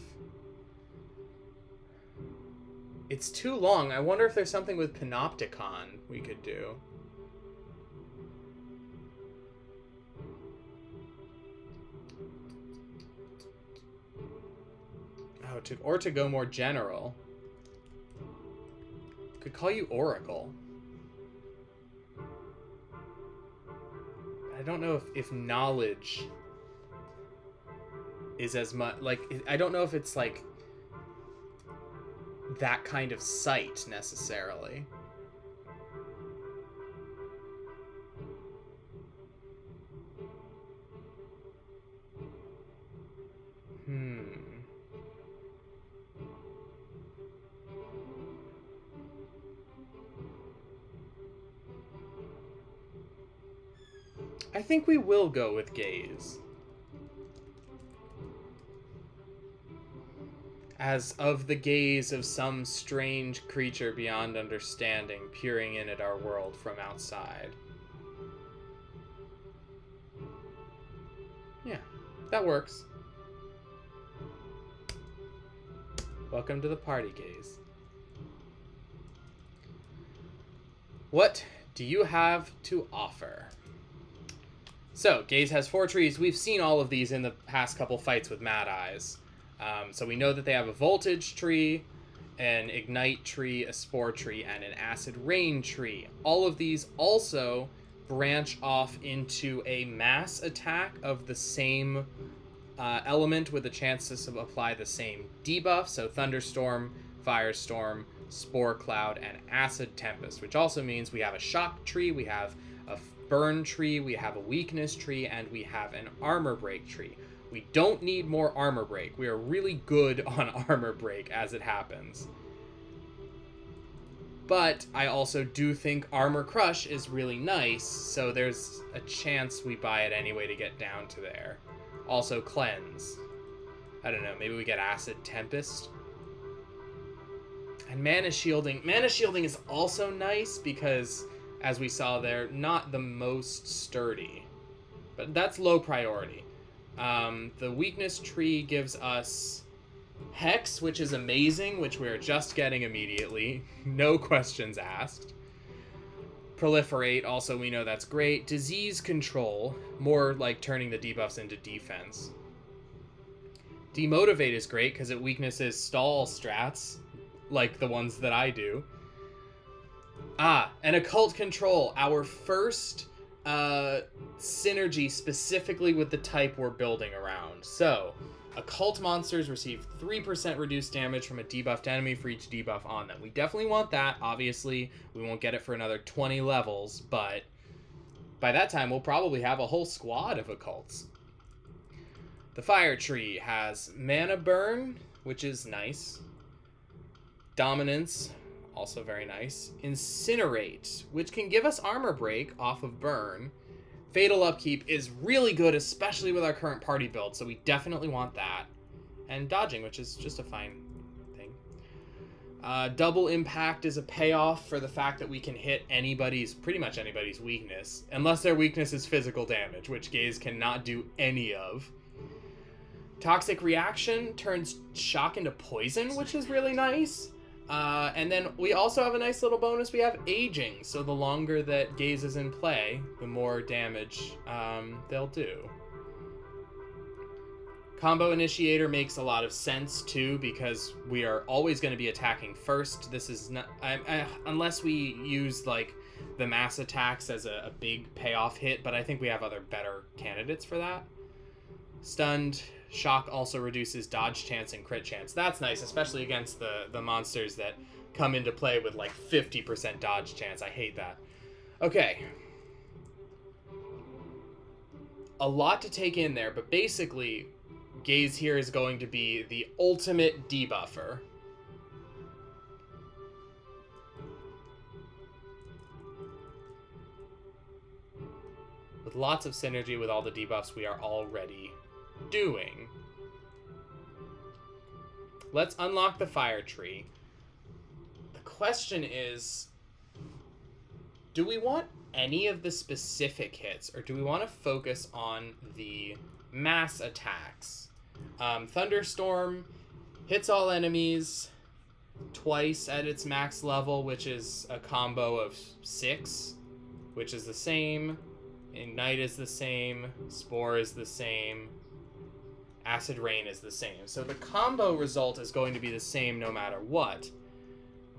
it's too long. I wonder if there's something with Panopticon we could do. Oh, to go more general. Could call you Oracle. I don't know if knowledge is as much, like, I don't know if it's like that kind of sight necessarily. I think we will go with Gaze. As of the gaze of some strange creature beyond understanding, peering in at our world from outside. Yeah, that works. Welcome to the party, Gaze. What do you have to offer? So, Gaze has 4 trees. We've seen all of these in the past couple fights with Mad Eyes. So we know that they have a voltage tree, an ignite tree, a spore tree, and an acid rain tree. All of these also branch off into a mass attack of the same element with a chance to apply the same debuff. So Thunderstorm, Firestorm, Spore Cloud, and Acid Tempest, which also means we have a shock tree, we have a burn tree, we have a weakness tree, and we have an armor break tree. We don't need more armor break. We are really good on armor break as it happens. But I also do think Armor Crush is really nice, so there's a chance we buy it anyway to get down to there. Also Cleanse. I don't know, maybe we get Acid Tempest. And Mana Shielding. Mana Shielding is also nice because, as we saw there, not the most sturdy. But that's low priority. The Weakness Tree gives us Hex, which is amazing, which we're just getting immediately. No questions asked. Proliferate, also we know that's great. Disease Control, more like turning the debuffs into defense. Demotivate is great because it weaknesses stall strats, like the ones that I do. And Occult Control, our first synergy specifically with the type we're building around. So, Occult monsters receive 3% reduced damage from a debuffed enemy for each debuff on them. We definitely want that. Obviously, we won't get it for another 20 levels, but by that time, we'll probably have a whole squad of Occults. The Fire Tree has Mana Burn, which is nice. Dominance, also very nice. Incinerate, which can give us armor break off of Burn. Fatal Upkeep is really good, especially with our current party build, so we definitely want that. And Dodging, which is just a fine thing. Double Impact is a payoff for the fact that we can hit pretty much anybody's weakness, unless their weakness is physical damage, which Gaze cannot do any of. Toxic Reaction turns Shock into Poison, which is really nice. And then we also have a nice little bonus. We have Aging, so the longer that Gaze is in play, the more damage they'll do. Combo Initiator makes a lot of sense too, because we are always going to be attacking first. This is not unless we use like the mass attacks as a big payoff hit, but I think we have other better candidates for that. Stunned. Shock also reduces dodge chance and crit chance. That's nice, especially against the monsters that come into play with like 50% dodge chance. I hate that. Okay. A lot to take in there, but basically, Gaze here is going to be the ultimate debuffer. With lots of synergy with all the debuffs we are already doing. Let's unlock the Fire Tree. The question is, do we want any of the specific hits, or do we want to focus on the mass attacks? Thunderstorm hits all enemies twice at its max level, which is a combo of 6, which is the same. Ignite is the same. Spore is the same. Acid Rain is the same. So the combo result is going to be the same no matter what.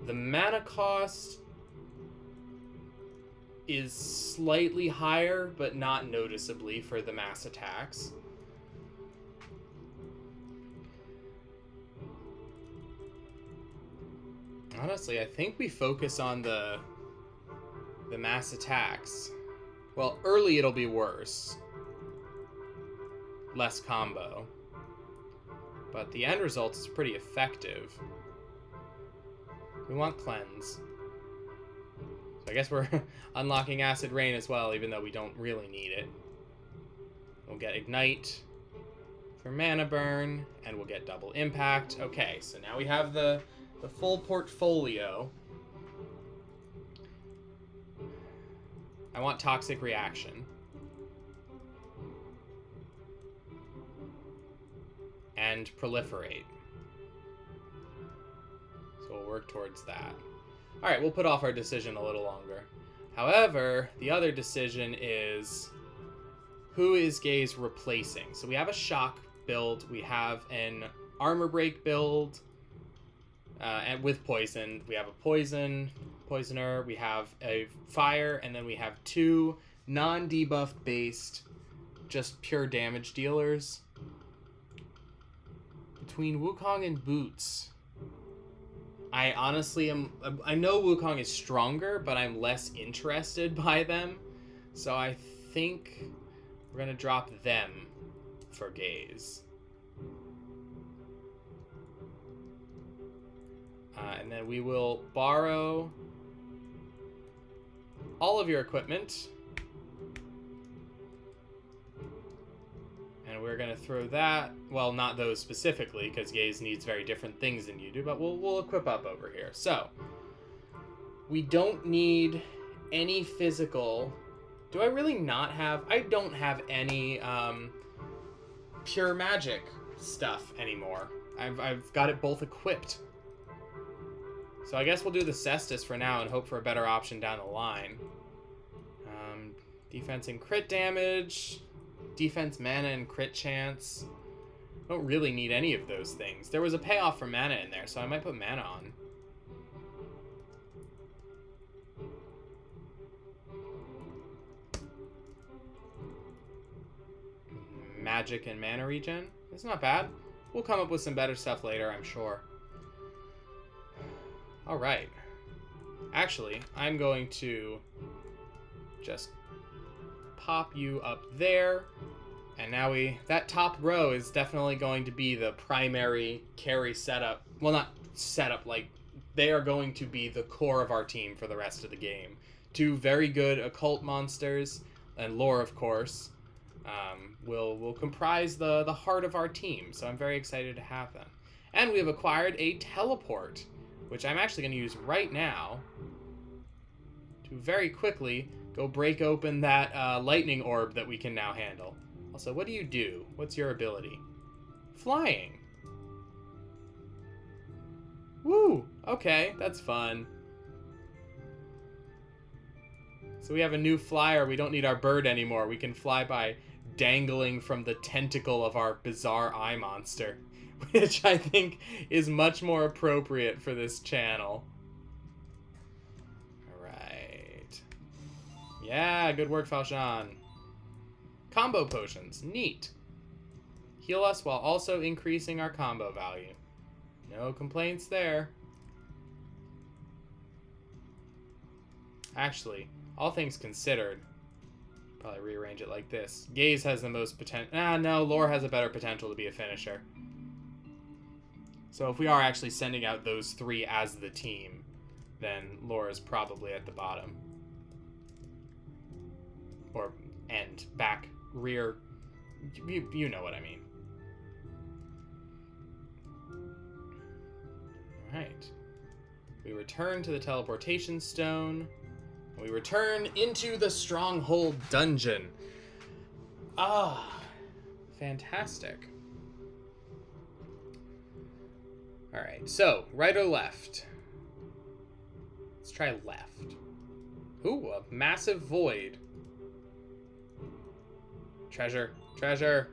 The mana cost is slightly higher, but not noticeably for the mass attacks. Honestly, I think we focus on the mass attacks. Well, early it'll be worse. Less combo. But the end result is pretty effective. We want Cleanse. So I guess we're unlocking Acid Rain as well, even though we don't really need it. We'll get Ignite for Mana Burn, and we'll get Double Impact. Okay, so now we have the full portfolio. I want Toxic Reaction. And Proliferate. So we'll work towards that. Alright, we'll put off our decision a little longer. However, the other decision is, who is Gaze replacing? So we have a Shock build, we have an Armor Break build, and with Poison. We have a Poisoner, we have a Fire, and then we have 2 non-debuff based, just pure damage dealers. Between Wukong and Boots, I honestly am... I know Wukong is stronger, but I'm less interested by them. So I think we're going to drop them for Gaze. And then we will borrow all of your equipment. And we're going to throw that... Well, not those specifically, because Gaze needs very different things than you do, but we'll equip up over here. So, we don't need any physical... Do I really not have... I don't have any pure magic stuff anymore. I've got it both equipped. So I guess we'll do the Cestus for now and hope for a better option down the line. Defense and crit damage... Defense, mana, and crit chance. Don't really need any of those things. There was a payoff for mana in there, so I might put mana on. Magic and mana regen. It's not bad. We'll come up with some better stuff later, I'm sure. Alright. Actually, I'm going to just pop you up there. And now that top row is definitely going to be the primary carry setup. Well, not setup, like, they are going to be the core of our team for the rest of the game. Two very good occult monsters, and lore, of course, will comprise the heart of our team. So I'm very excited to have them. And we have acquired a teleport, which I'm actually going to use right now to very quickly go break open that lightning orb that we can now handle. Also, what do you do? What's your ability? Flying. Woo! Okay, that's fun. So we have a new flyer. We don't need our bird anymore. We can fly by dangling from the tentacle of our bizarre eye monster, which I think is much more appropriate for this channel. Alright. Yeah, good work, Falshan. Combo potions. Neat. Heal us while also increasing our combo value. No complaints there. Actually, all things considered, probably rearrange it like this. Gaze has the most potential. No, Lore has a better potential to be a finisher. So if we are actually sending out those three as the team, then Lore is probably at the bottom. Or end, back, rear. You know what I mean. Alright. We return to the teleportation stone. We return into the stronghold dungeon. Ah, fantastic. Alright, so, right or left? Let's try left. Ooh, a massive void. Treasure, treasure.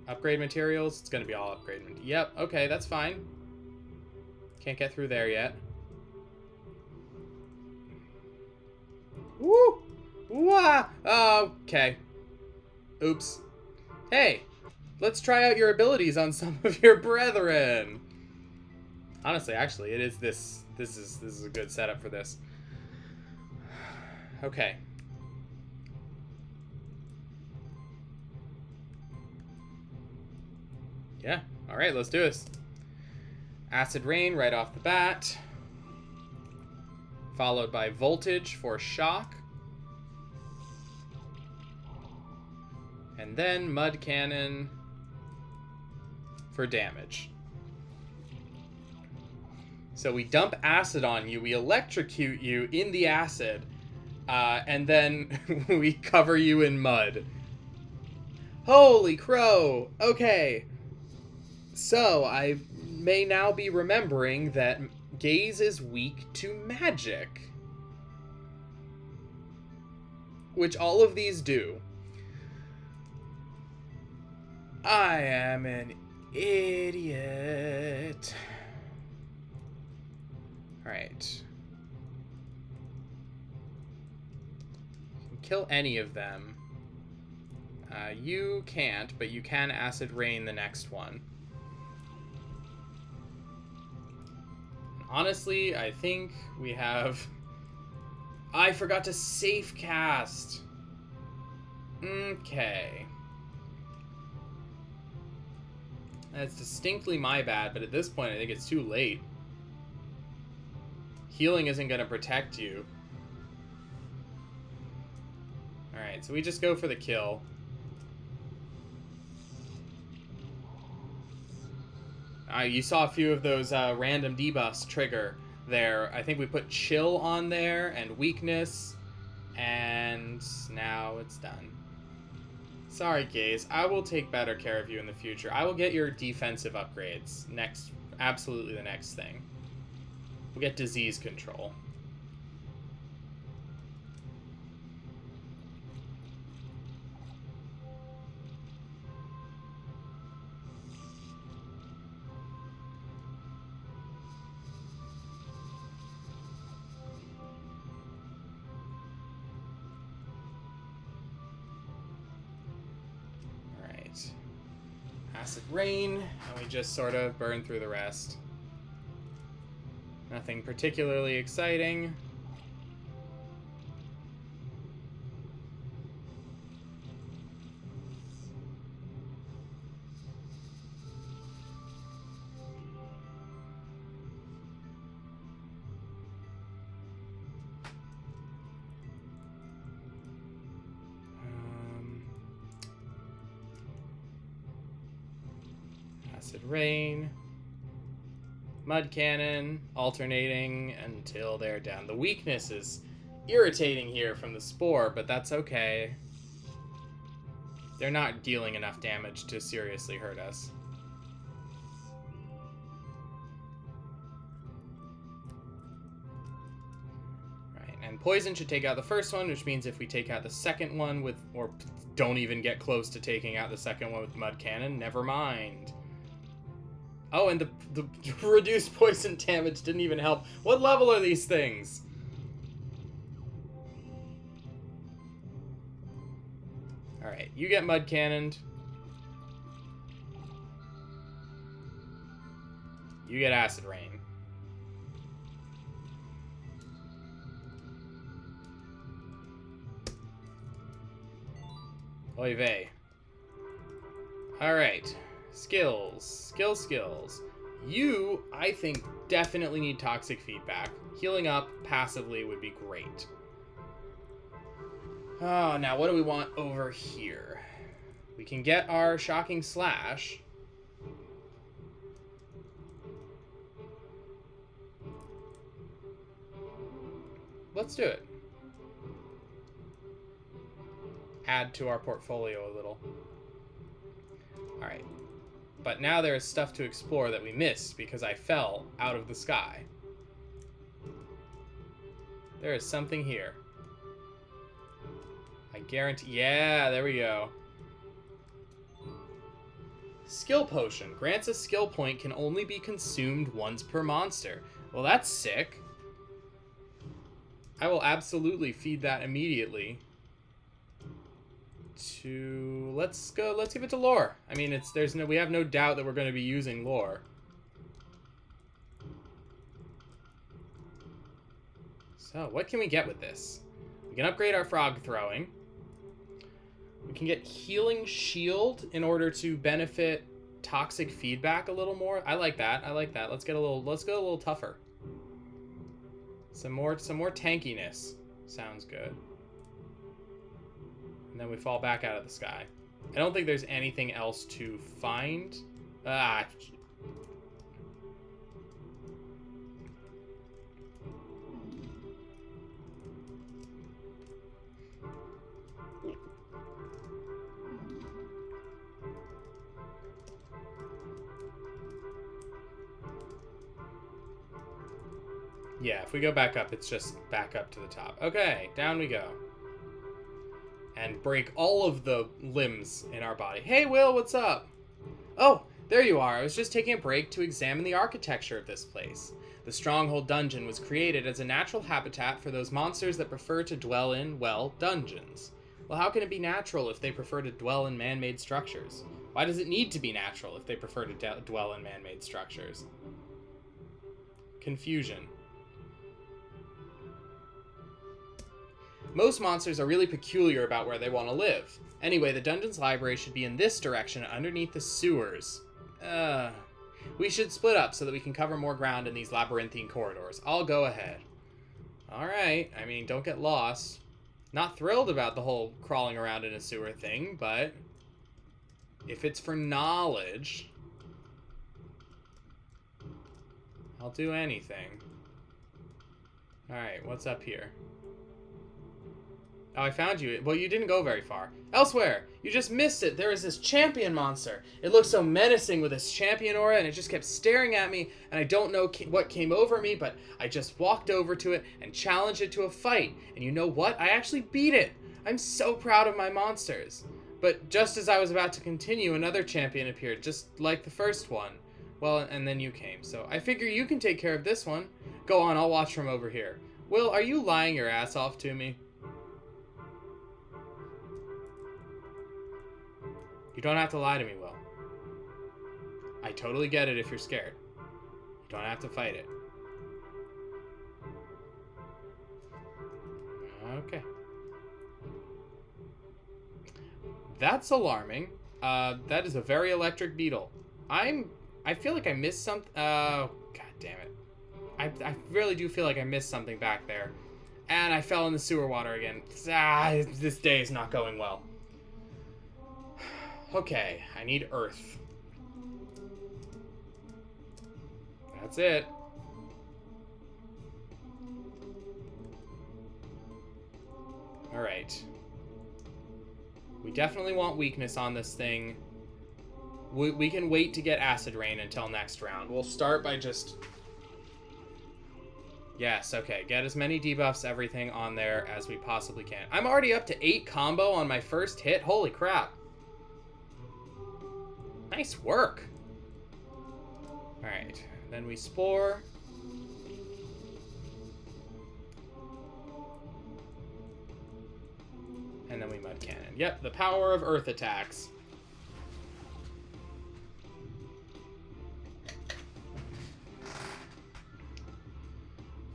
Upgrade materials. It's gonna be all upgrade. Yep, okay, that's fine. Can't get through there yet. Woo! Wah! Okay. Oops. Hey, let's try out your abilities on some of your brethren. Honestly, actually, it is this. This is a good setup for this. Okay. Yeah. All right, let's do this. Acid Rain right off the bat. Followed by Voltage for shock. And then Mud Cannon for damage. So we dump acid on you, we electrocute you in the acid, and then we cover you in mud. Holy crow! Okay. So I may now be remembering that Gaze is weak to magic. Which all of these do. I am an idiot. Alright. You can kill any of them. You can't, but you can Acid Rain the next one. Honestly, I think we have... I forgot to safe cast. Okay. That's distinctly my bad, but at this point I think it's too late. Healing isn't going to protect you. Alright, so we just go for the kill. You saw a few of those random debuffs trigger there. I think we put chill on there and weakness, and now it's done. Sorry, Gaze. I will take better care of you in the future. I will get your defensive upgrades next. Absolutely the next thing. We'll get disease control. Acid rain, and we just sort of burn through the rest. Nothing particularly exciting. Acid rain, mud cannon, alternating until they're down. The weakness is irritating here from the spore, but that's okay. They're not dealing enough damage to seriously hurt us. Right, and poison should take out the first one, which means if we take out the second one with, or don't even get close to taking out the second one with mud cannon, never mind. Oh, and the reduced poison damage didn't even help. What level are these things? Alright, you get mud cannoned. You get acid rain. Oy vey. Alright. Skills. Skills. You, I think, definitely need toxic feedback. Healing up passively would be great. Oh, now what do we want over here? We can get our Shocking Slash. Let's do it. Add to our portfolio a little. Alright. But now there is stuff to explore that we missed because I fell out of the sky. There is something here. I guarantee... Yeah, there we go. Skill Potion. Grants a skill point, can only be consumed once per monster. Well, that's sick. I will absolutely feed that immediately. Let's give it to lore. I mean, we have no doubt that we're going to be using lore. So, what can we get with this? We can upgrade our frog throwing. We can get healing shield in order to benefit toxic feedback a little more. I like that. Let's go a little tougher. Some more tankiness. Sounds good. And then we fall back out of the sky. I don't think there's anything else to find. Yeah, if we go back up, it's just back up to the top. Okay, down we go. And break all of the limbs in our body. Hey, Will, what's up? Oh, there you are. I was just taking a break to examine the architecture of this place. The Stronghold Dungeon was created as a natural habitat for those monsters that prefer to dwell in, well, dungeons. Well, how can it be natural if they prefer to dwell in man-made structures? Why does it need to be natural if they prefer to dwell in man-made structures? Confusion. Most monsters are really peculiar about where they want to live. Anyway, the dungeon's library should be in this direction, underneath the sewers. We should split up so that we can cover more ground in these labyrinthine corridors. I'll go ahead. Alright, I mean, don't get lost. Not thrilled about the whole crawling around in a sewer thing, but if it's for knowledge, I'll do anything. Alright, what's up here? Oh, I found you. Well, you didn't go very far. Elsewhere! You just missed it! There is this champion monster! It looks so menacing with its champion aura, and it just kept staring at me, and I don't know what came over me, but I just walked over to it and challenged it to a fight. And you know what? I actually beat it! I'm so proud of my monsters. But just as I was about to continue, another champion appeared, just like the first one. Well, and then you came, so I figure you can take care of this one. Go on, I'll watch from over here. Will, are you lying your ass off to me? You don't have to lie to me, Will. I totally get it if you're scared. You don't have to fight it. Okay. That's alarming. That is a very electric beetle. I feel like I missed something. God damn it. I really do feel like I missed something back there. And I fell in the sewer water again. This day is not going well. Okay, I need earth. That's it. Alright. We definitely want weakness on this thing. We can wait to get acid rain until next round. We'll start by just... Yes, okay. Get as many debuffs, everything on there as we possibly can. I'm already up to 8 combo on my first hit. Holy crap. Nice work. Alright, then we spore. And then we mud cannon. Yep, the power of earth attacks.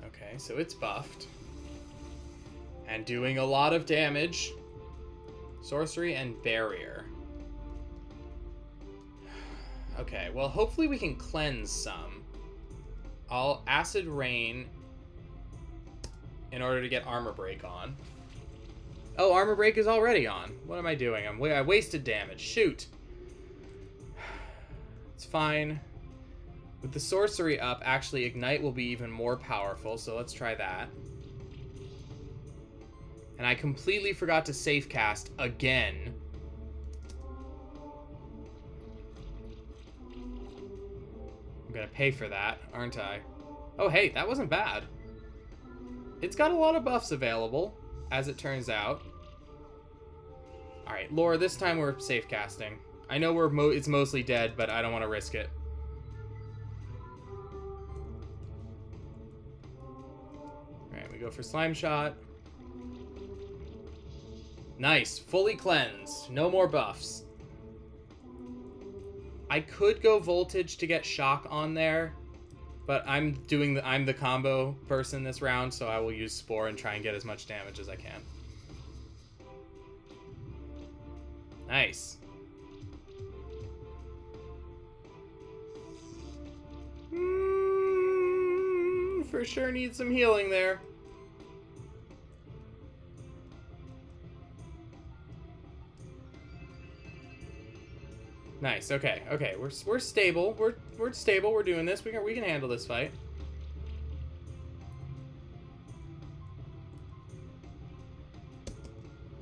Okay, so it's buffed. And doing a lot of damage. Sorcery and barrier. Okay, well, hopefully we can cleanse some. I'll acid rain in order to get armor break on. Oh, armor break is already on. What am I doing? I wasted damage. Shoot. It's fine. With the sorcery up, actually ignite will be even more powerful, so let's try that. And I completely forgot to safe cast again. I'm gonna pay for that, aren't I? Oh, hey, that wasn't bad. It's got a lot of buffs available, as it turns out. Alright, Laura, this time we're safe casting. I know it's mostly dead, but I don't want to risk it. Alright, we go for Slime Shot. Nice, fully cleansed. No more buffs. I could go Voltage to get Shock on there, but I'm the combo person this round, so I will use Spore and try and get as much damage as I can. Nice. For sure need some healing there. Nice. Okay. Okay. We're stable. We're stable. We're doing this. We can handle this fight.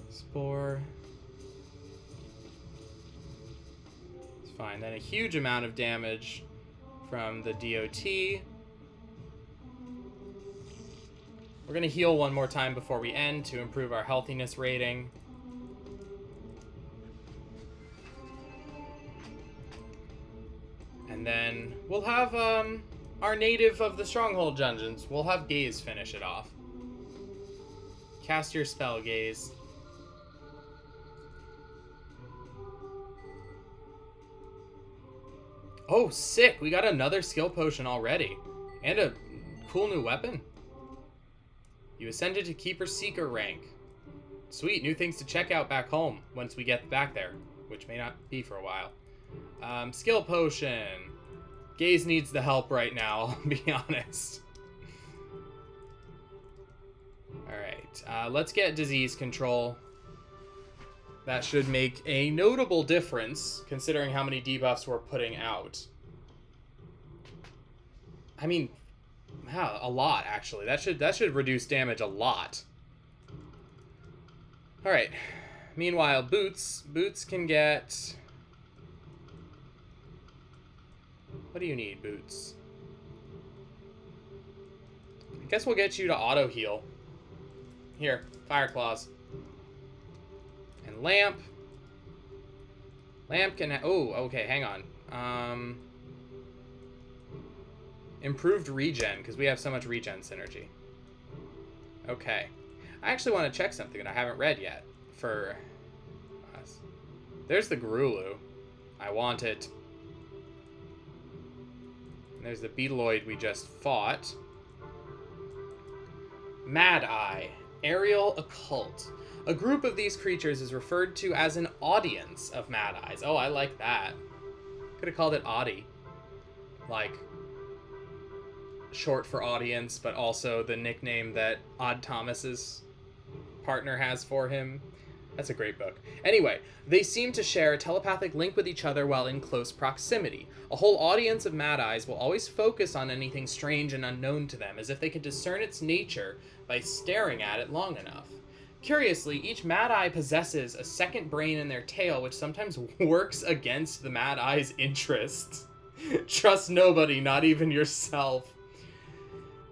Spore. It's fine. Then a huge amount of damage from the DOT. We're gonna heal one more time before we end to improve our healthiness rating. And then we'll have our native of the Stronghold dungeons. We'll have Gaze finish it off. Cast your spell, Gaze. Oh, sick! We got another skill potion already. And a cool new weapon. You ascended to Keeper Seeker rank. Sweet, new things to check out back home once we get back there, which may not be for a while. Skill potion. Gaze needs the help right now, I'll be honest. Alright, let's get disease control. That should make a notable difference, considering how many debuffs we're putting out. I mean, wow, a lot, actually. That should reduce damage a lot. Alright. Meanwhile, Boots. Boots can get... What do you need, Boots? I guess we'll get you to auto-heal. Here, Fire Claws. And Lamp. Lamp can... Oh, okay, hang on. Improved regen, because we have so much regen synergy. Okay. I actually want to check something that I haven't read yet for us. There's the Gurulu. I want it. And there's the Beetleoid we just fought. Mad Eye. Aerial Occult. A group of these creatures is referred to as an audience of Mad Eyes. Oh, I like that. Could have called it Audie. Like, short for audience, but also the nickname that Odd Thomas's partner has for him. That's a great book. Anyway, they seem to share a telepathic link with each other while in close proximity. A whole audience of Mad Eyes will always focus on anything strange and unknown to them, as if they could discern its nature by staring at it long enough. Curiously, each Mad Eye possesses a second brain in their tail, which sometimes works against the Mad Eye's interests. Trust nobody, not even yourself.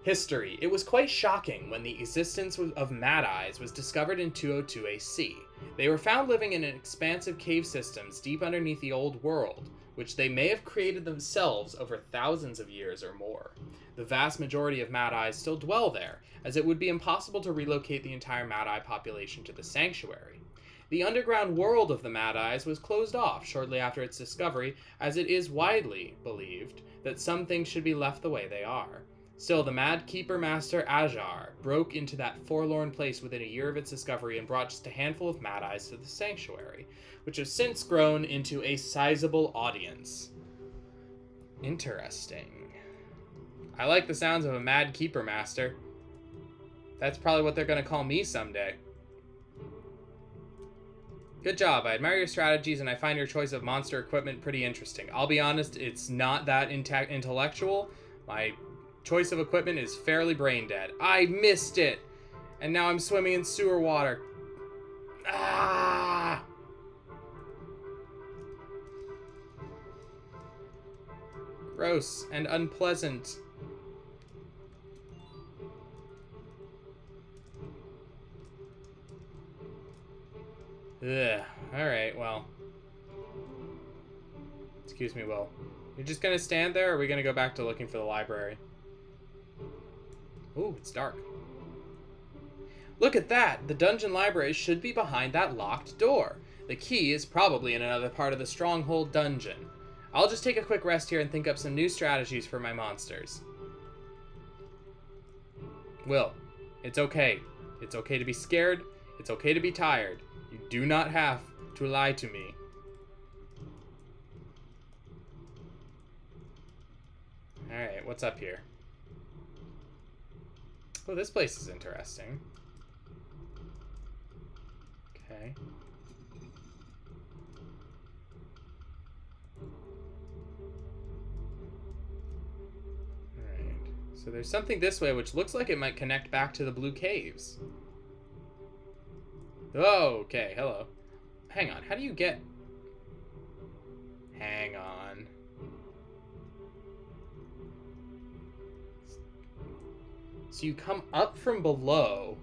History. It was quite shocking when the existence of Mad Eyes was discovered in 202 AC. They were found living in expansive cave systems deep underneath the old world, which they may have created themselves over thousands of years or more. The vast majority of Mad Eyes still dwell there, as it would be impossible to relocate the entire Mad Eye population to the sanctuary. The underground world of the Mad Eyes was closed off shortly after its discovery, as it is widely believed that some things should be left the way they are. Still, the Mad Keeper Master Ajar broke into that forlorn place within a year of its discovery and brought just a handful of Mad Eyes to the sanctuary, which has since grown into a sizable audience. Interesting. I like the sounds of a Mad Keeper Master. That's probably what they're going to call me someday. Good job. I admire your strategies, and I find your choice of monster equipment pretty interesting. I'll be honest, it's not that intellectual. My choice of equipment is fairly brain dead. I missed it! And now I'm swimming in sewer water. Ah! Gross and unpleasant. Ugh. Alright, well. Excuse me, Will. You're just gonna stand there, or are we gonna go back to looking for the library? Ooh, it's dark. Look at that! The dungeon library should be behind that locked door. The key is probably in another part of the stronghold dungeon. I'll just take a quick rest here and think up some new strategies for my monsters. Will, it's okay. It's okay to be scared. It's okay to be tired. You do not have to lie to me. Alright, what's up here? Oh, this place is interesting. Okay. Alright. So there's something this way which looks like it might connect back to the blue caves. Oh, okay, hello. Hang on, how do you get... Hang on. So you come up from below.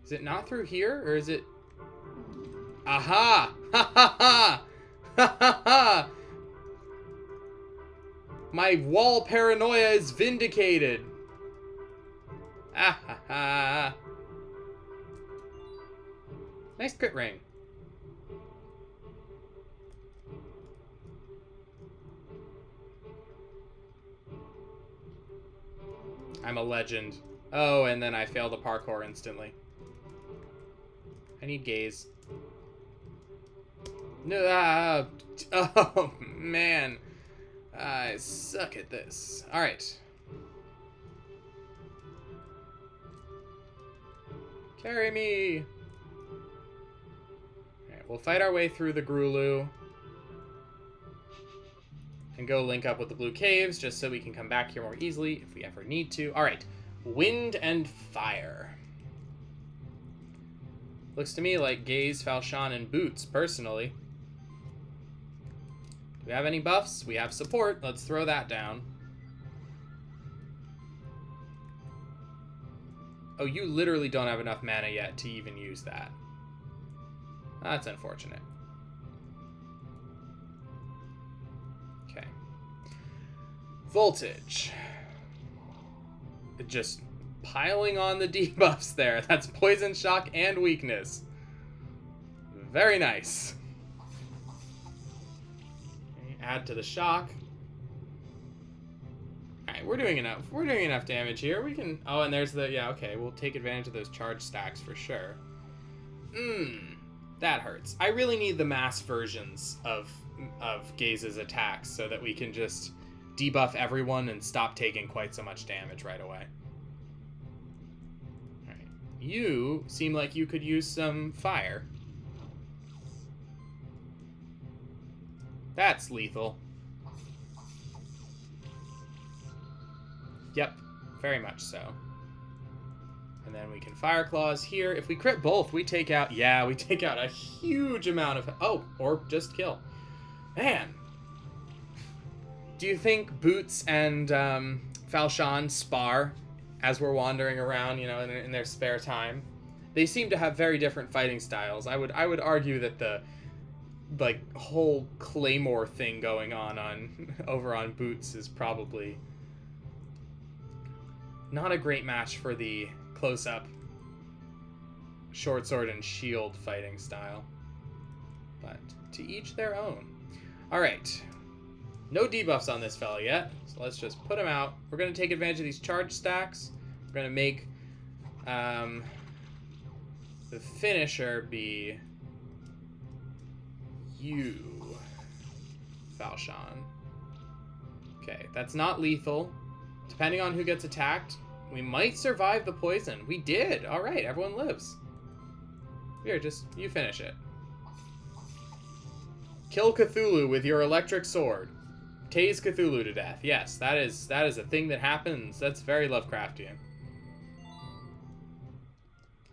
Is it not through here, or is it... Aha! Ha ha ha! Ha ha ha! My wall paranoia is vindicated! Ah ha ha! Nice crit ring. I'm a legend. Oh, and then I failed the parkour instantly. I need gaze. No, oh, man. I suck at this. Alright. Carry me! Alright, we'll fight our way through the Grulu. And go link up with the blue caves, just so we can come back here more easily if we ever need to. Alright. Wind and fire. Looks to me like Gaze, Falchion, and Boots, personally. Do we have any buffs? We have support. Let's throw that down. Oh, you literally don't have enough mana yet to even use that. That's unfortunate. Okay. Voltage. Just piling on the debuffs there. That's poison, shock, and weakness. Very nice. Okay, add to the shock. Alright, we're doing enough. We're doing enough damage here. We can... Oh, and there's the... Yeah, okay. We'll take advantage of those charge stacks for sure. That hurts. I really need the mass versions of Gaze's attacks so that we can just debuff everyone and stop taking quite so much damage right away. Alright. You seem like you could use some fire. That's lethal. Yep, very much so. And then we can Fire Claws here. If we crit both, we take out... Yeah, we take out a huge amount of... Oh, or just kill. Man. Do you think Boots and Falchion spar as we're wandering around, you know, in their spare time? They seem to have very different fighting styles. I would argue that the like whole claymore thing going on over on Boots is probably not a great match for the close-up short sword and shield fighting style. But to each their own. Alright. No debuffs on this fella yet, so let's just put him out. We're going to take advantage of these charge stacks. We're going to make the finisher be you, Falchion. Okay, that's not lethal. Depending on who gets attacked, we might survive the poison. We did! Alright, everyone lives. Here, just, you finish it. Kill Cthulhu with your electric sword. Tase Cthulhu to death. Yes, that is a thing that happens. That's very Lovecraftian.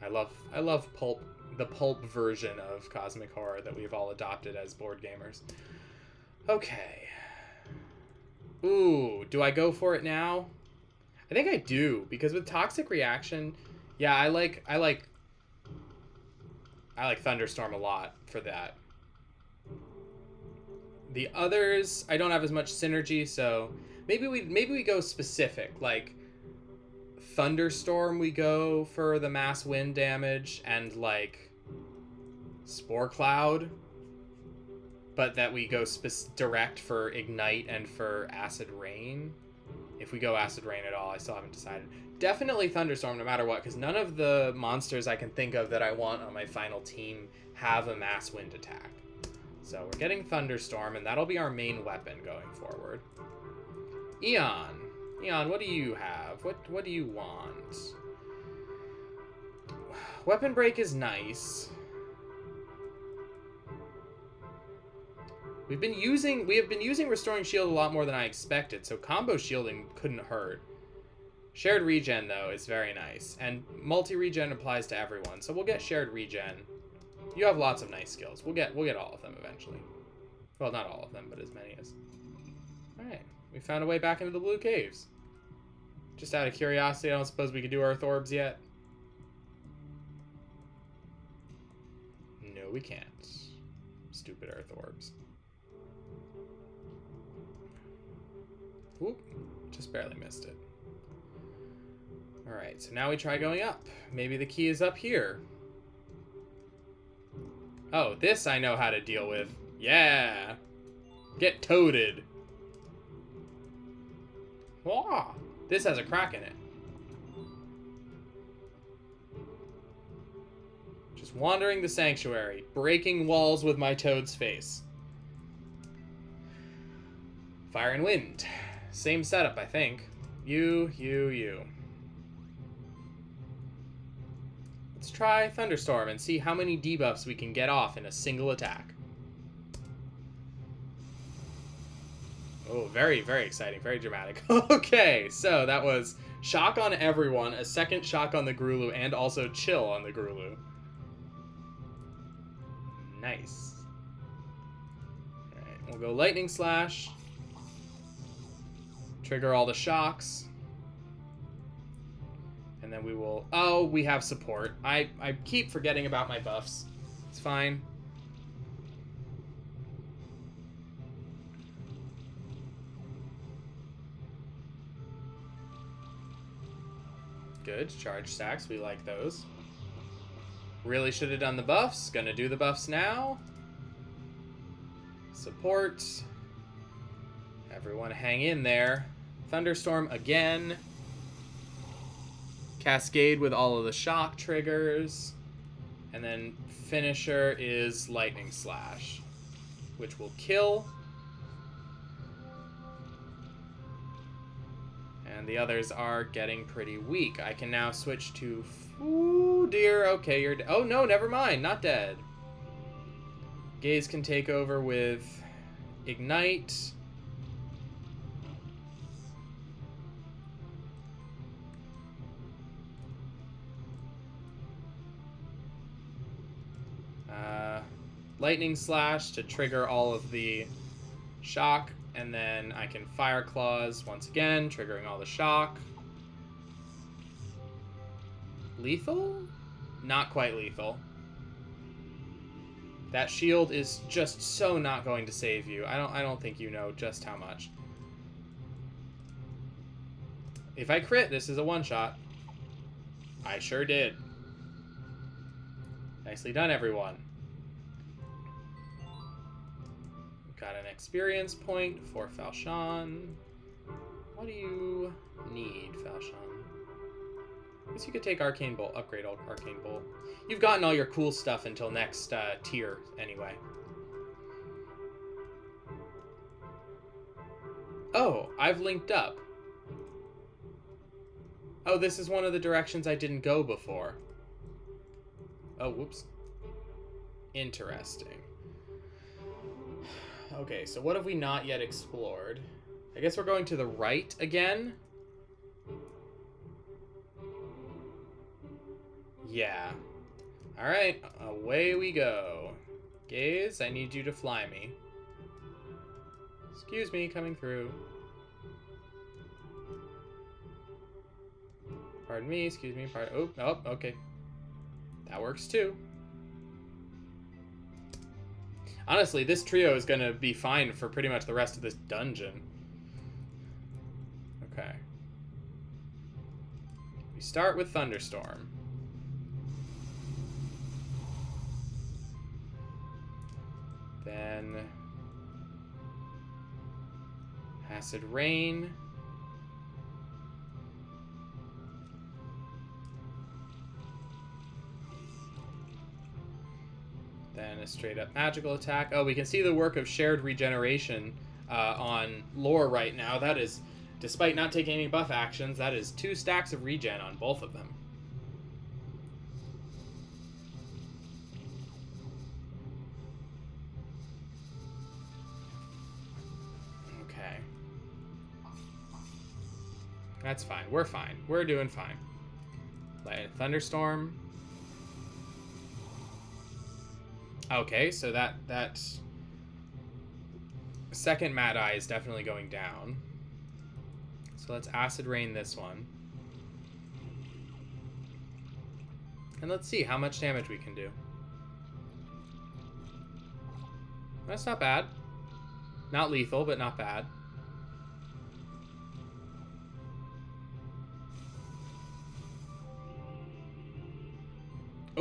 I love pulp, the pulp version of cosmic horror that we've all adopted as board gamers. Okay. Ooh, do I go for it now? I think I do, because with Toxic Reaction, yeah, I like Thunderstorm a lot for that. The others, I don't have as much synergy, so maybe we go specific, like Thunderstorm we go for the mass wind damage, and like Spore Cloud, but that we go direct for Ignite and for Acid Rain. If we go Acid Rain at all, I still haven't decided. Definitely Thunderstorm no matter what, because none of the monsters I can think of that I want on my final team have a mass wind attack. So we're getting Thunderstorm, and that'll be our main weapon going forward. Eon, what do you have? What do you want? Weapon Break is nice. We have been using Restoring Shield a lot more than I expected, so combo shielding couldn't hurt. Shared Regen, though, is very nice, and multi-regen applies to everyone, so we'll get Shared Regen. You have lots of nice skills. We'll get all of them eventually. Well, not all of them, but as many as. Alright, we found a way back into the blue caves. Just out of curiosity, I don't suppose we could do Earth Orbs yet? No, we can't. Stupid Earth Orbs. Oop, just barely missed it. Alright, so now we try going up. Maybe the key is up here. Oh, this I know how to deal with. Yeah! Get toaded. Wah! This has a crack in it. Just wandering the sanctuary, breaking walls with my toad's face. Fire and wind. Same setup, I think. You. Let's try Thunderstorm and see how many debuffs we can get off in a single attack. Oh, very, very exciting. Very dramatic. Okay, so that was shock on everyone, a second shock on the Grulu, and also chill on the Grulu. Nice. Alright, we'll go Lightning Slash. Trigger all the shocks. And then we will... Oh, we have support. I keep forgetting about my buffs. It's fine. Good. Charge stacks. We like those. Really should have done the buffs. Gonna do the buffs now. Support. Everyone hang in there. Thunderstorm again. Cascade with all of the shock triggers. And then finisher is Lightning Slash, which will kill. And the others are getting pretty weak. I can now switch to... Ooh, dear. Okay, you're... Oh, no, never mind. Not dead. Gaze can take over with Ignite. Lightning Slash to trigger all of the shock, and then I can Fire Claws once again, triggering all the shock. Lethal? Not quite lethal. That shield is just so not going to save you. I don't think you know just how much. If I crit, this is a one-shot. I sure did. Nicely done, everyone. Got an experience point for Falchion. What do you need, Falchion? I guess you could take Arcane Bolt, upgrade Arcane Bolt. You've gotten all your cool stuff until next tier, anyway. Oh, I've linked up. Oh, this is one of the directions I didn't go before. Oh, whoops. Interesting. Okay, so what have we not yet explored? I guess we're going to the right again? Yeah. Alright, away we go. Gaze, I need you to fly me. Excuse me, coming through. Pardon me, excuse me, pardon... Oh, okay. That works too. Honestly, this trio is going to be fine for pretty much the rest of this dungeon. Okay. We start with Thunderstorm. Then... Acid Rain. Then a straight up magical attack. Oh, we can see the work of shared regeneration on Lore right now. That is, despite not taking any buff actions, that is 2 stacks of regen on both of them. Okay. That's fine. We're fine. We're doing fine. Thunderstorm. Okay, so that second Mad Eye is definitely going down. So let's Acid Rain this one. And let's see how much damage we can do. That's not bad. Not lethal, but not bad.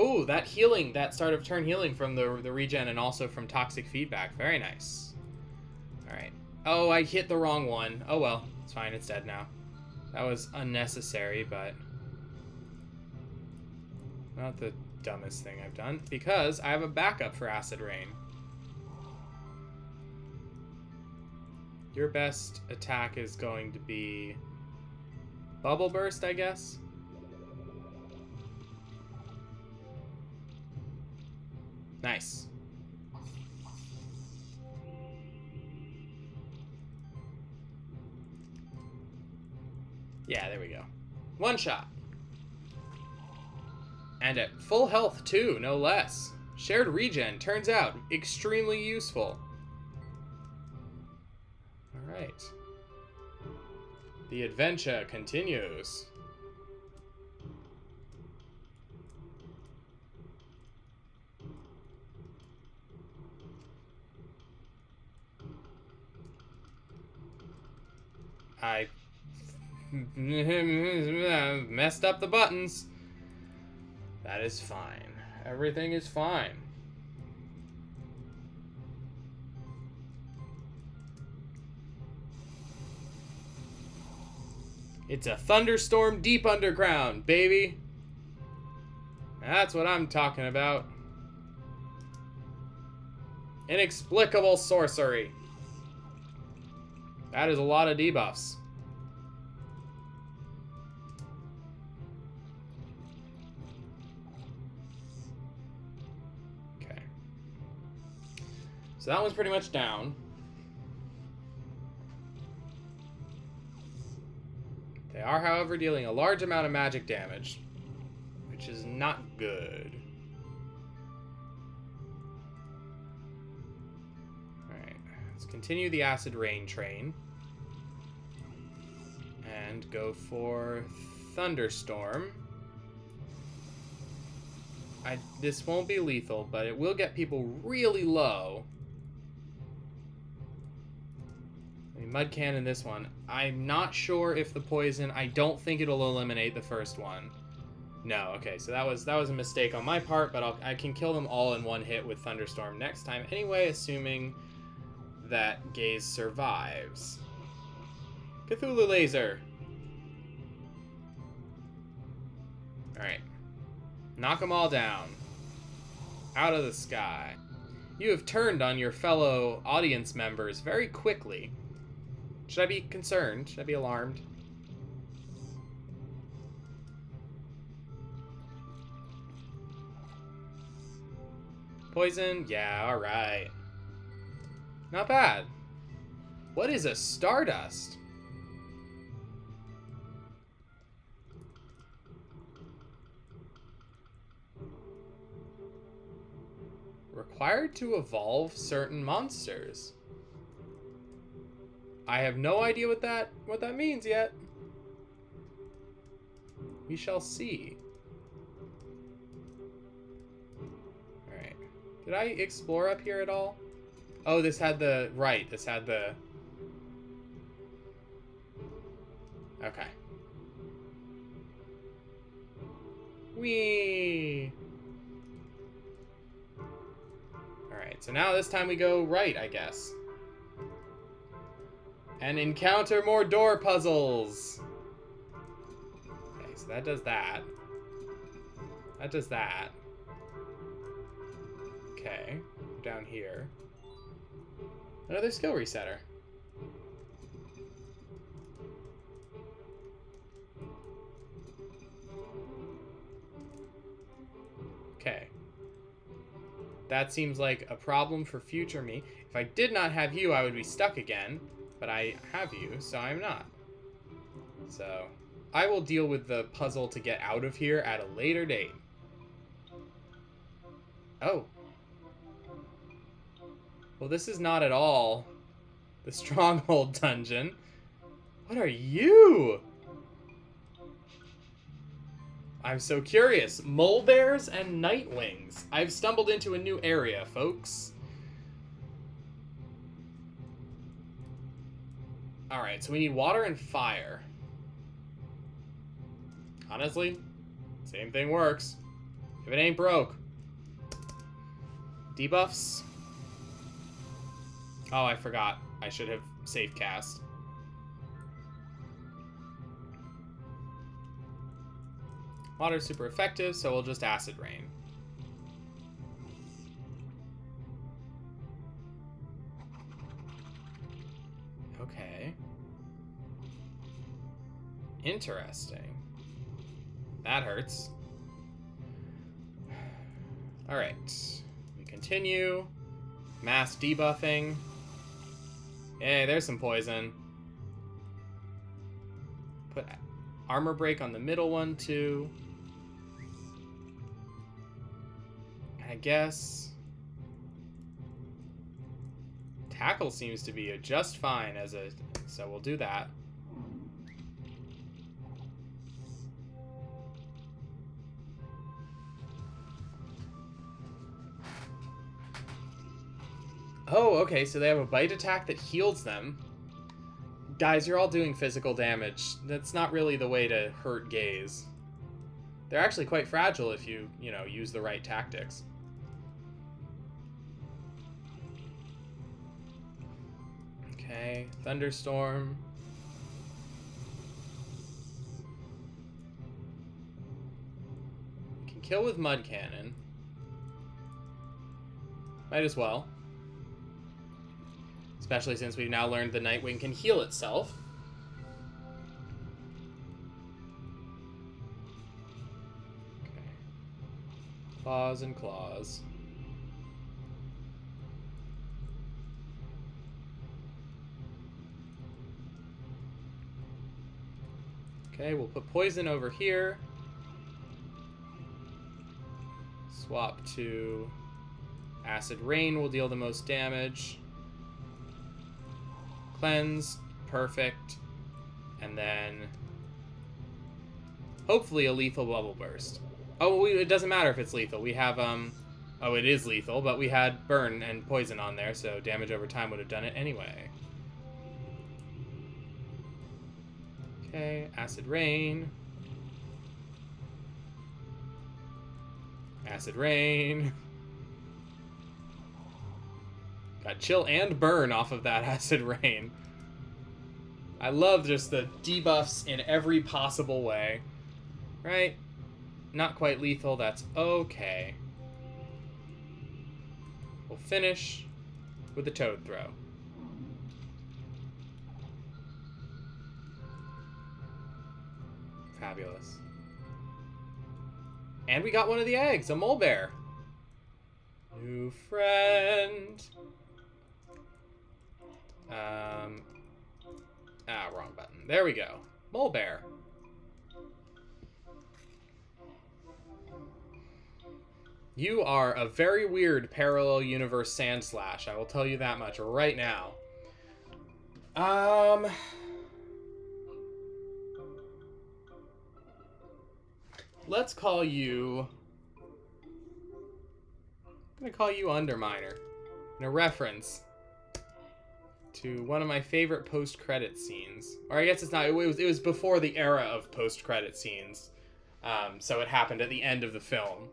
Oh, that healing, that start of turn healing from the regen and also from toxic feedback. Very nice. Alright. Oh, I hit the wrong one. Oh well, it's fine, it's dead now. That was unnecessary, but... Not the dumbest thing I've done, because I have a backup for Acid Rain. Your best attack is going to be Bubble Burst, I guess. Nice. Yeah, there we go. One shot. And at full health too, no less. Shared regen turns out extremely useful. Alright. The adventure continues. I messed up the buttons. That is fine. Everything is fine. It's a thunderstorm deep underground, baby. That's what I'm talking about. Inexplicable sorcery. That is a lot of debuffs. Okay. So that one's pretty much down. They are, however, dealing a large amount of magic damage, which is not good. Alright, let's continue the Acid Rain train. And go for Thunderstorm. This won't be lethal, but it will get people really low. Mud Cannon this one. I'm not sure if the poison, I don't think it'll eliminate the first one. No, okay, so that was a mistake on my part, but I can kill them all in one hit with Thunderstorm next time anyway, assuming that Gaze survives. Cthulhu Laser. Alright. Knock them all down. Out of the sky. You have turned on your fellow audience members very quickly. Should I be concerned? Should I be alarmed? Poison? Yeah, alright. Not bad. What is a Stardust? Required to evolve certain monsters. I have no idea what that means yet. We shall see. Alright. Did I explore up here at all? Oh, this had the... Right, this had the... Okay. Whee! Alright, so now this time we go right, I guess. And encounter more door puzzles. Okay, so that does that. That does that. Okay, down here. Another skill resetter. Okay. That seems like a problem for future me. If I did not have you, I would be stuck again. But I have you, so I'm not. So, I will deal with the puzzle to get out of here at a later date. Oh. Well, this is not at all the Stronghold dungeon. What are you? I'm so curious. Mole bears and nightwings. I've stumbled into a new area, folks. Alright, so we need water and fire. Honestly, same thing works. If it ain't broke. Debuffs. Oh, I forgot. I should have safe cast. Water's super effective, so we'll just Acid Rain. Interesting. That hurts. Alright. We continue. Mass debuffing. Hey, there's some poison. Put armor break on the middle one, too. I guess tackle seems to be just fine as a, so we'll do that. Oh, okay, so they have a bite attack that heals them. Guys, you're all doing physical damage. That's not really the way to hurt gaze. They're actually quite fragile if you know, use the right tactics. Okay, thunderstorm. Can kill with mud cannon. Might as well. Especially since we've now learned the Nightwing can heal itself. Okay. Claws and claws. Okay, we'll put poison over here. Swap to acid rain will deal the most damage. Cleanse, perfect. And then hopefully a lethal bubble burst. Oh, it doesn't matter if it's lethal. We have, oh, it is lethal, but we had burn and poison on there, so damage over time would have done it anyway. Okay, acid rain. Acid rain. Got chill and burn off of that acid rain. I love just the debuffs in every possible way. Right? Not quite lethal, that's okay. We'll finish with the toad throw. Fabulous. And we got one of the eggs, a mole bear. New friend. Wrong button. There we go. Mole bear. You are a very weird parallel universe sand slash. I will tell you that much right now. Let's call you... I'm gonna call you Underminer. In a reference to one of my favorite post-credit scenes. Or I guess it's not, it was before the era of post-credit scenes. So it happened at the end of the film.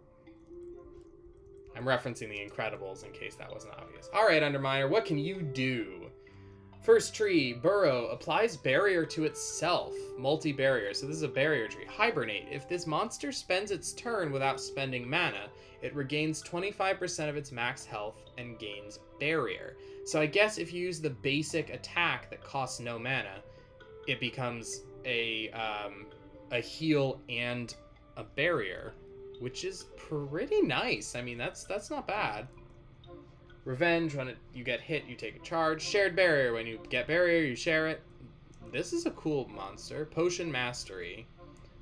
I'm referencing The Incredibles in case that wasn't obvious. Alright, Underminer, what can you do? First tree, Burrow, applies barrier to itself. Multi-barrier, so this is a barrier tree. Hibernate, if this monster spends its turn without spending mana, it regains 25% of its max health and gains barrier. So I guess if you use the basic attack that costs no mana, it becomes a heal and a barrier, which is pretty nice. I mean, that's not bad. Revenge, when you get hit, you take a charge. Shared barrier, when you get barrier, you share it. This is a cool monster. Potion mastery.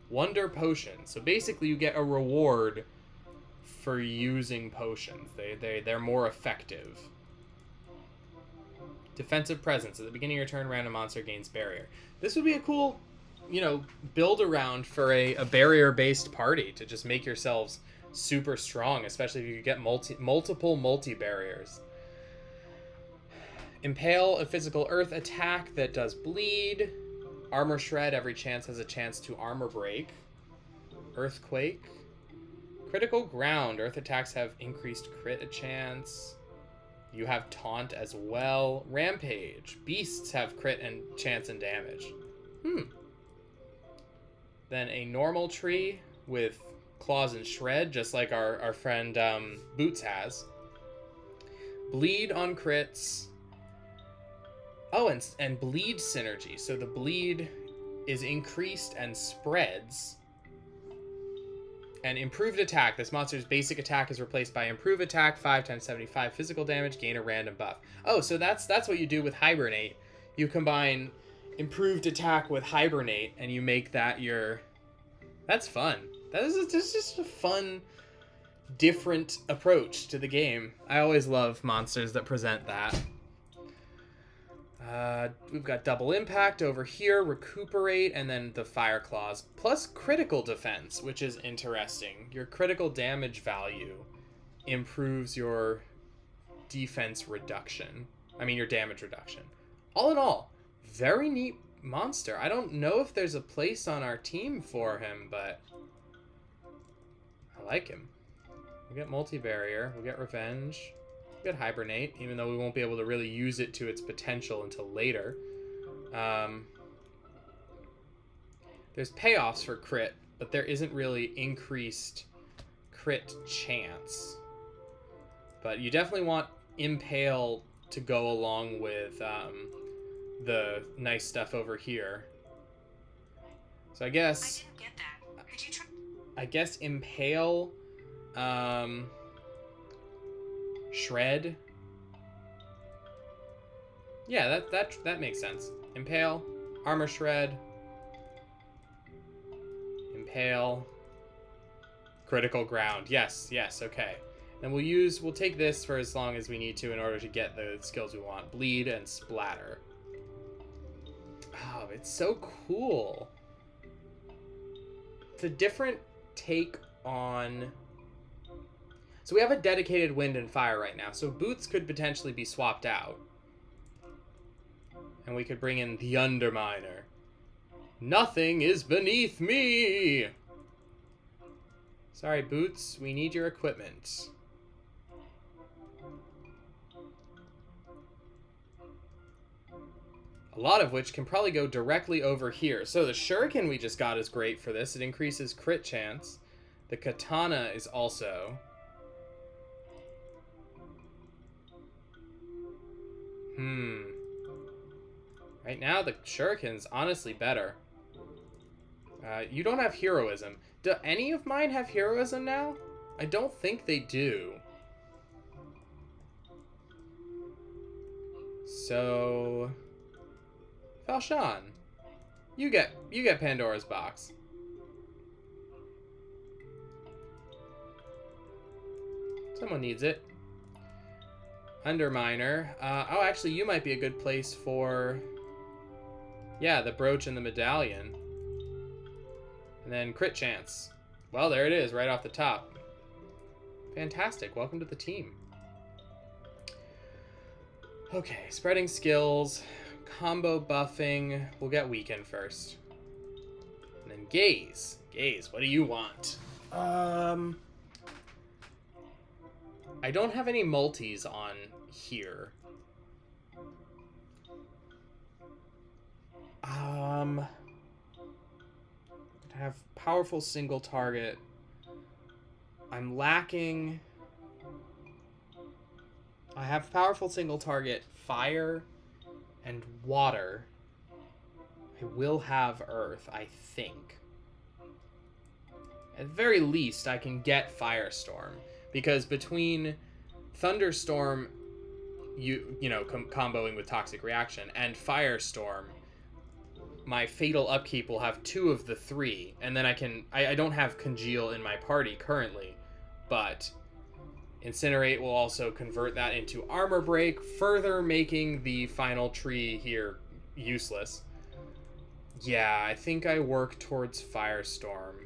Wonder potion. So basically you get a reward for using potions. They're more effective. Defensive presence. At the beginning of your turn, random monster gains barrier. This would be a cool, build around for a barrier-based party to just make yourselves super strong, especially if you get multiple multi-barriers. Impale, a physical earth attack that does bleed. Armor shred, every chance has a chance to armor break. Earthquake. Critical ground, earth attacks have increased crit chance. You have taunt as well. Rampage, beasts have crit and chance and damage. Then a normal tree with claws and shred, just like our friend Boots has. Bleed on crits. Oh, and bleed synergy. So the bleed is increased and spreads. And improved attack. This monster's basic attack is replaced by improved attack, 5 times 75 physical damage, gain a random buff. Oh, so that's what you do with Hibernate. You combine improved attack with Hibernate, and you make that your... That's fun. This is just a fun, different approach to the game. I always love monsters that present that. We've got double impact over here, recuperate, and then the fire claws, plus critical defense, which is interesting. Your critical damage value improves your defense reduction. I mean, your damage reduction. All in all, very neat monster. I don't know if there's a place on our team for him, but I like him. We get multi-barrier, we get revenge. Good Hibernate, even though we won't be able to really use it to its potential until later. There's payoffs for crit, but there isn't really increased crit chance. But you definitely want Impale to go along with the nice stuff over here. So I guess... I didn't get that. Could you try? I guess Impale... Shred. Yeah, that makes sense. Impale, armor shred, impale, critical ground. Yes, okay. Then we'll take this for as long as we need to in order to get the skills we want. Bleed and splatter. Oh, it's so cool. It's a different take on... So we have a dedicated wind and fire right now, so boots could potentially be swapped out. And we could bring in the Underminer. Nothing is beneath me! Sorry, boots, we need your equipment. A lot of which can probably go directly over here. So the shuriken we just got is great for this. It increases crit chance. The katana is also... Right now, the shuriken's honestly better. You don't have heroism. Do any of mine have heroism now? I don't think they do. So... Falshan, you get Pandora's box. Someone needs it. Underminer. Oh, actually, you might be a good place for... Yeah, the brooch and the medallion. And then crit chance. Well, there it is, right off the top. Fantastic. Welcome to the team. Okay, spreading skills. Combo buffing. We'll get weaken first. And then gaze. Gaze, what do you want? I don't have any multis on here. I have powerful single target. I'm lacking... I have powerful single target, fire, and water. I will have earth, I think. At the very least, I can get Firestorm. Because between Thunderstorm, you know, comboing with Toxic Reaction, and Firestorm, my Fatal Upkeep will have 2 of the 3. And then I don't have Congeal in my party currently, but Incinerate will also convert that into Armor Break, further making the final tree here useless. Yeah, I think I work towards Firestorm.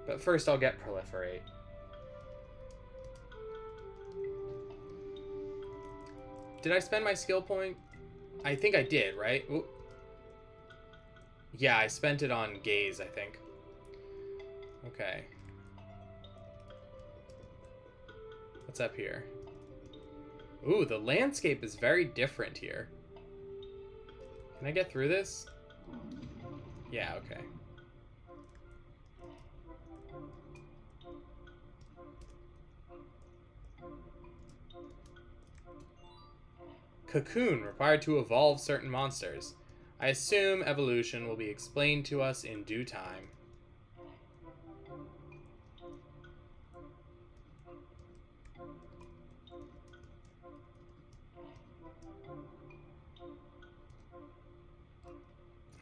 But first I'll get Proliferate. Did I spend my skill point? I think I did, right? Ooh. Yeah, I spent it on Gaze, I think. Okay. What's up here? Ooh, the landscape is very different here. Can I get through this? Yeah, okay. Cocoon, required to evolve certain monsters. I assume evolution will be explained to us in due time.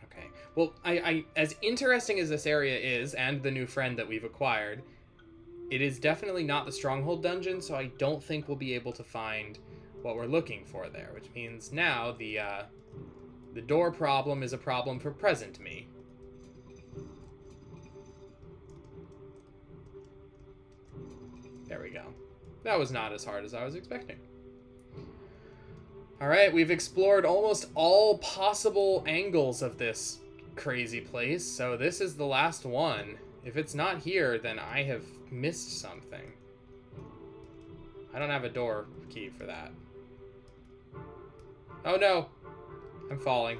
Okay. Well, I as interesting as this area is, and the new friend that we've acquired, it is definitely not the Stronghold dungeon, so I don't think we'll be able to find what we're looking for there, which means now the door problem is a problem for present me. There we go. That was not as hard as I was expecting. Alright, we've explored almost all possible angles of this crazy place, so this is the last one. If it's not here, then I have missed something. I don't have a door key for that. Oh no! I'm falling.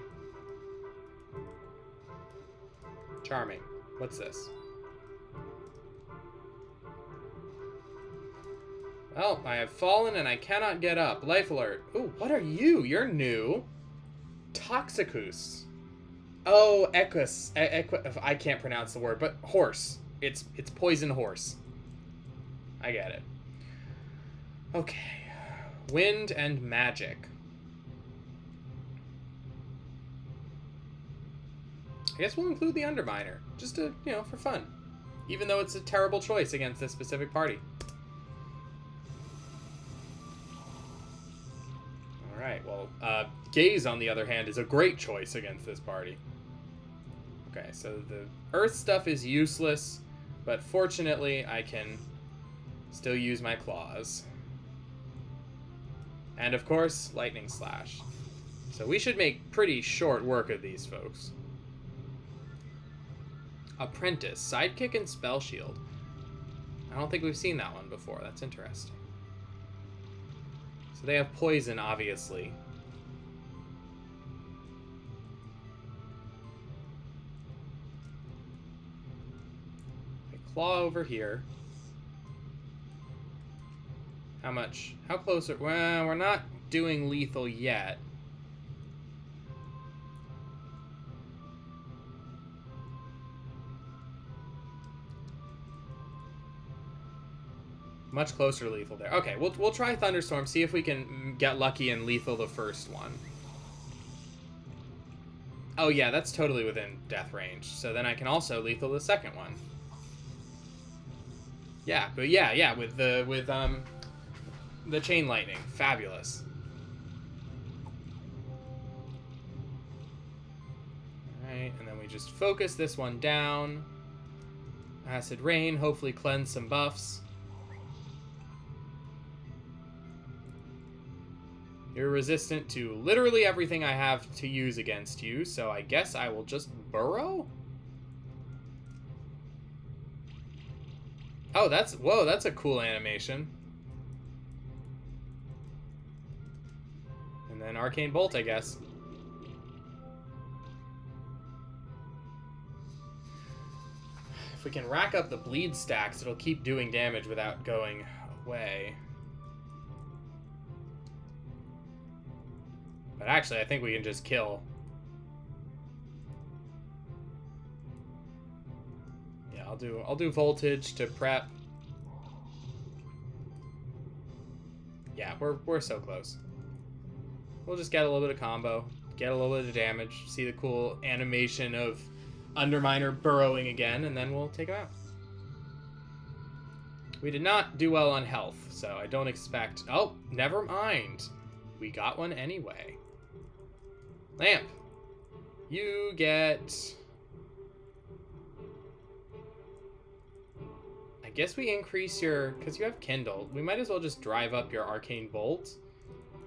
Charming. What's this? Oh, I have fallen and I cannot get up. Life alert. Ooh, what are you? You're new. Toxicus. Oh, Equus. I can't pronounce the word, but horse. It's poison horse. I get it. Okay. Wind and magic. I guess we'll include the Underminer, just to, for fun. Even though it's a terrible choice against this specific party. Alright, well, Gaze, on the other hand, is a great choice against this party. Okay, so the Earth stuff is useless, but fortunately I can still use my claws. And of course, Lightning Slash. So we should make pretty short work of these folks. Apprentice, Sidekick, and Spell Shield. I don't think we've seen that one before. That's interesting. So they have poison, obviously. A claw over here. How much? How close are... Well, we're not doing lethal yet. Much closer to lethal there. Okay, we'll try Thunderstorm, see if we can get lucky and lethal the first one. Oh yeah, that's totally within death range. So then I can also lethal the second one. Yeah, but yeah, with the chain lightning. Fabulous. Alright, and then we just focus this one down. Acid Rain, hopefully cleanse some buffs. You're resistant to literally everything I have to use against you, so I guess I will just burrow? Oh, that's a cool animation. And then Arcane Bolt, I guess. If we can rack up the bleed stacks, it'll keep doing damage without going away. But actually, I think we can just kill. Yeah, I'll do voltage to prep. Yeah, we're so close. We'll just get a little bit of combo, get a little bit of damage, see the cool animation of Underminer burrowing again, and then we'll take him out. We did not do well on health, so I don't expect... Oh, never mind. We got one anyway. Lamp, you get... I guess we increase your... Because you have Kindle, we might as well just drive up your Arcane Bolt.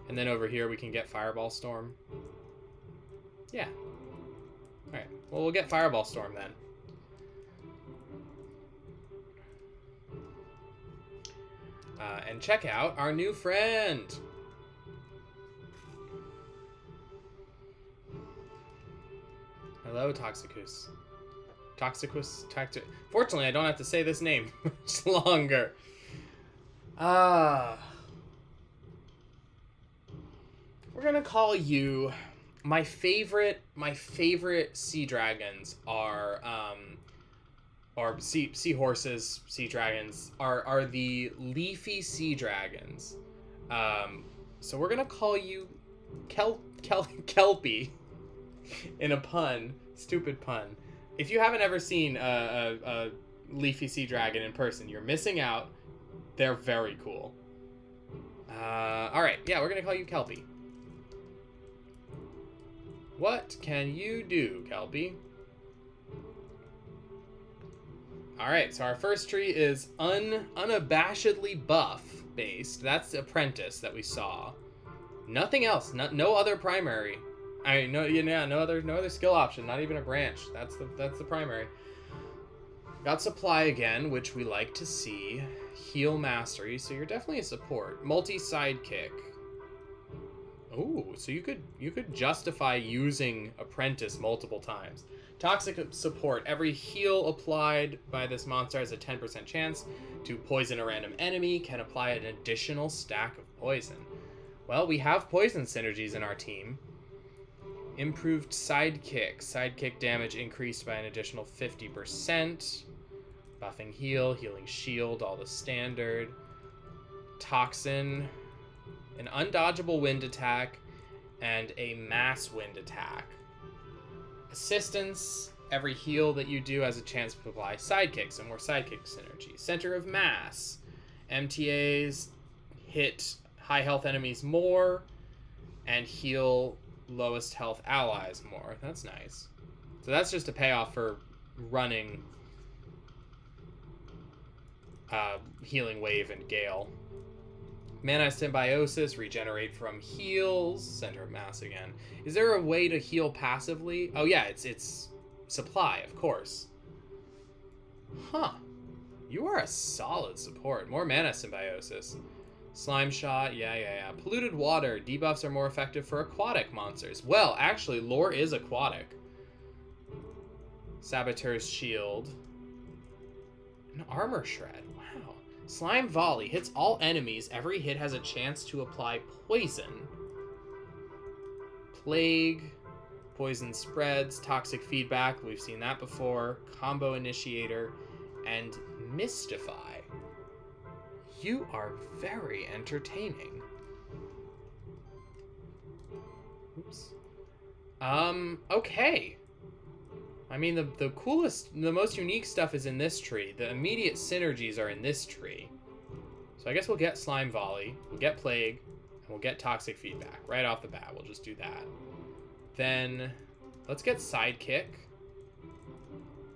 And then over here we can get Fireball Storm. Yeah. Alright, well we'll get Fireball Storm then. And check out our new friend. Hello, Toxicus. Fortunately, I don't have to say this name much longer. We're gonna call you my favorite sea dragons are or seahorses, sea dragons are the leafy sea dragons. So we're gonna call you Kelpie in a pun, stupid pun. If you haven't ever seen a leafy sea dragon in person, you're missing out. They're very cool. All right, yeah, we're gonna call you Kelpie. What can you do, Kelpie? Alright, so our first tree is unabashedly buff based. That's Apprentice that we saw. Nothing else. No other primary. No other skill option. Not even a branch. That's the primary. Got supply again, which we like to see. Heal mastery, so you're definitely a support. Multi sidekick. Ooh, so you could justify using Apprentice multiple times. Toxic support. Every heal applied by this monster has a 10% chance to poison a random enemy, can apply an additional stack of poison. Well, we have poison synergies in our team. Improved sidekick. Sidekick damage increased by an additional 50%. Buffing heal, healing shield, all the standard. Toxin. An undodgeable wind attack, and a mass wind attack. Assistance. Every heal that you do has a chance to apply sidekicks, so more sidekick synergy. Center of mass. MTAs hit high health enemies more, and heal lowest health allies more. That's nice. So that's just a payoff for running Healing Wave and Gale. Mana Symbiosis, regenerate from heals, center of mass again. Is there a way to heal passively? Oh yeah, it's supply, of course. Huh. You are a solid support. More Mana Symbiosis. Slime Shot, yeah. Polluted Water, debuffs are more effective for aquatic monsters. Well, actually, Lore is aquatic. Saboteur's Shield. An Armor Shred, wow. Slime Volley hits all enemies. Every hit has a chance to apply poison. Plague. Poison spreads. Toxic feedback. We've seen that before. Combo Initiator. And Mystify. You are very entertaining. Oops. Okay. I mean, the coolest, the most unique stuff is in this tree. The immediate synergies are in this tree. So I guess we'll get Slime Volley, we'll get Plague, and we'll get Toxic Feedback. Right off the bat, we'll just do that. Then, let's get Sidekick.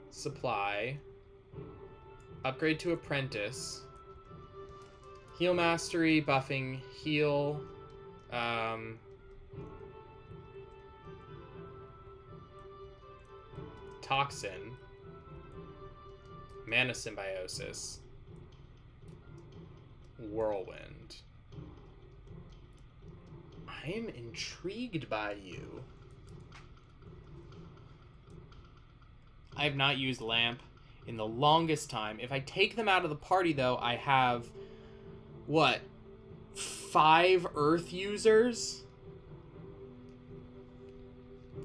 Supply. Upgrade to Apprentice. Heal Mastery, buffing, heal. Toxin, Mana Symbiosis, Whirlwind. I am intrigued by you. I have not used Lamp in the longest time. If I take them out of the party, though, I have, what, 5 Earth users?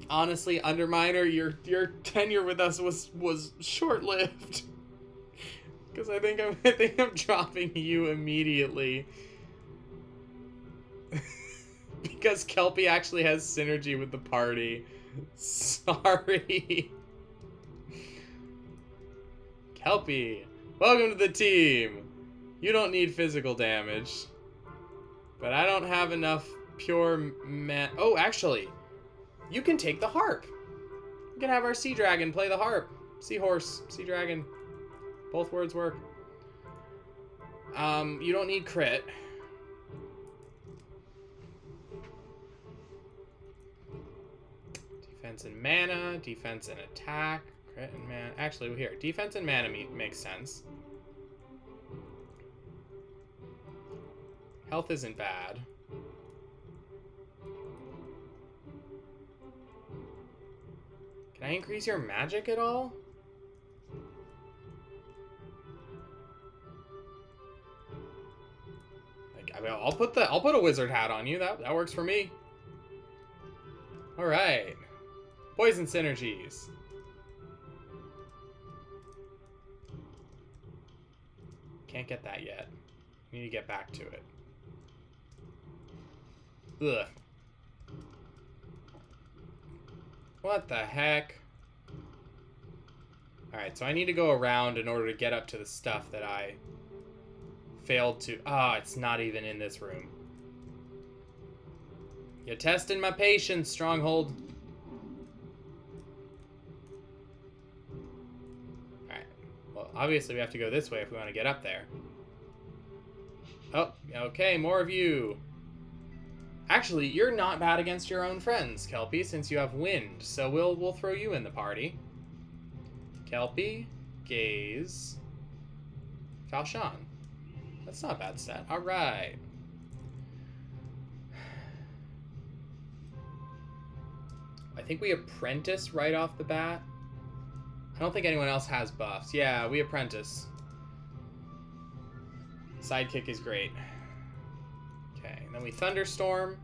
Honestly, Underminer, your tenure with us was short-lived. Because I think I'm dropping you immediately. Because Kelpie actually has synergy with the party. Sorry. Kelpie, welcome to the team. You don't need physical damage. But I don't have enough pure Oh, actually, you can take the harp. You can have our sea dragon play the harp. Seahorse, sea dragon. Both words work. You don't need crit. Defense and mana, defense and attack, crit and mana. Actually, here, defense and mana makes sense. Health isn't bad. Can I increase your magic at all? Like, I mean, I'll put a wizard hat on you. That works for me. Alright. Poison synergies. Can't get that yet. We need to get back to it. Ugh. What the heck? Alright, so I need to go around in order to get up to the stuff that I failed to... Ah, it's not even in this room. You're testing my patience, Stronghold. Alright. Well, obviously we have to go this way if we want to get up there. Oh, okay, more of you. Actually, you're not bad against your own friends, Kelpie, since you have wind. So we'll throw you in the party. Kelpie, Gaze, Falshan. That's not a bad set. All right. I think we apprentice right off the bat. I don't think anyone else has buffs. Yeah, we apprentice. Sidekick is great. Okay, and then we thunderstorm.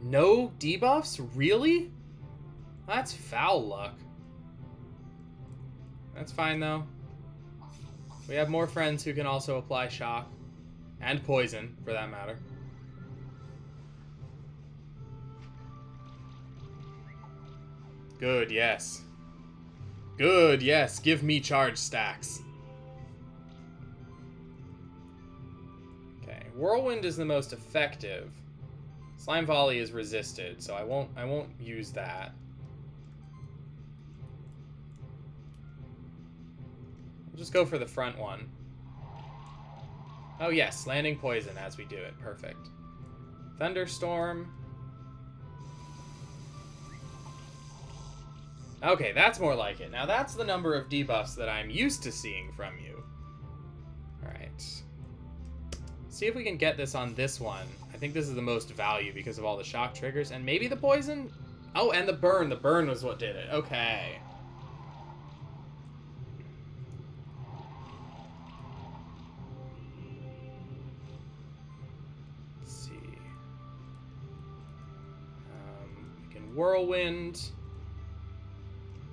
No debuffs? Really? That's foul luck. That's fine, though. We have more friends who can also apply shock. And poison, for that matter. Good, yes. Good, yes. Give me charge stacks. Okay, Whirlwind is the most effective. Slime Volley is resisted, so I won't use that. We'll just go for the front one. Oh yes, landing poison as we do it. Perfect. Thunderstorm. Okay, that's more like it. Now that's the number of debuffs that I'm used to seeing from you. Alright. See if we can get this on this one. I think this is the most value because of all the shock triggers. And maybe the poison? Oh, and the burn. The burn was what did it. Okay. Let's see. We can Whirlwind.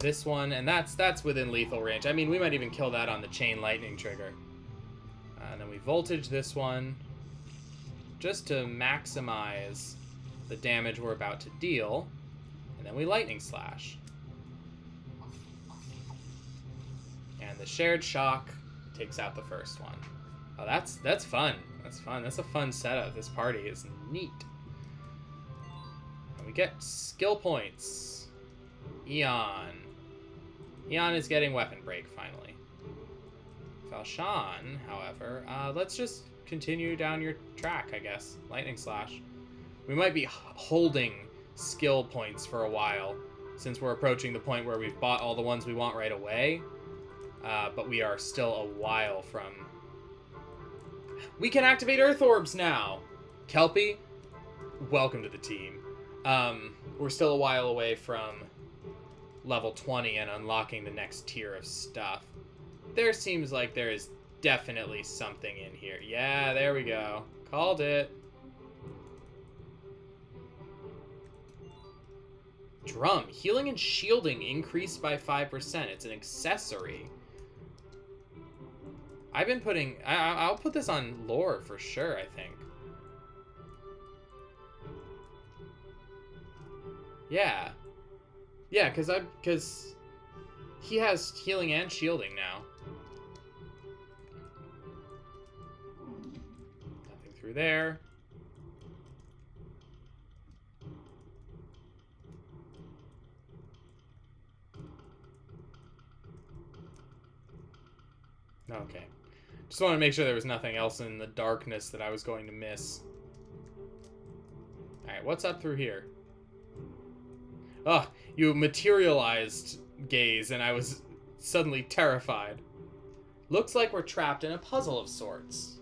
This one, and that's within lethal range. I mean, we might even kill that on the chain lightning trigger. And then we voltage this one just to maximize the damage we're about to deal. And then we lightning slash. And the shared shock takes out the first one. Oh, that's fun. That's fun. That's a fun setup. This party is neat. And we get skill points. Eon. Eon is getting weapon break, finally. Falshan, however, let's just continue down your track, I guess. Lightning Slash. We might be holding skill points for a while, since we're approaching the point where we've bought all the ones we want right away. But we are still a while from... We can activate Earth Orbs now! Kelpie, welcome to the team. We're still a while away from level 20 and unlocking the next tier of stuff. There seems like there is definitely something in here. Yeah, there we go. Called it. Drum. Healing and shielding increased by 5%. It's an accessory. I've been putting... I'll put this on lore for sure, I think. Yeah. Yeah, because he has healing and shielding now. Nothing through there. Okay. Just want to make sure there was nothing else in the darkness that I was going to miss. Alright, what's up through here? Ugh, you materialized, Gaze, and I was suddenly terrified. Looks like we're trapped in a puzzle of sorts.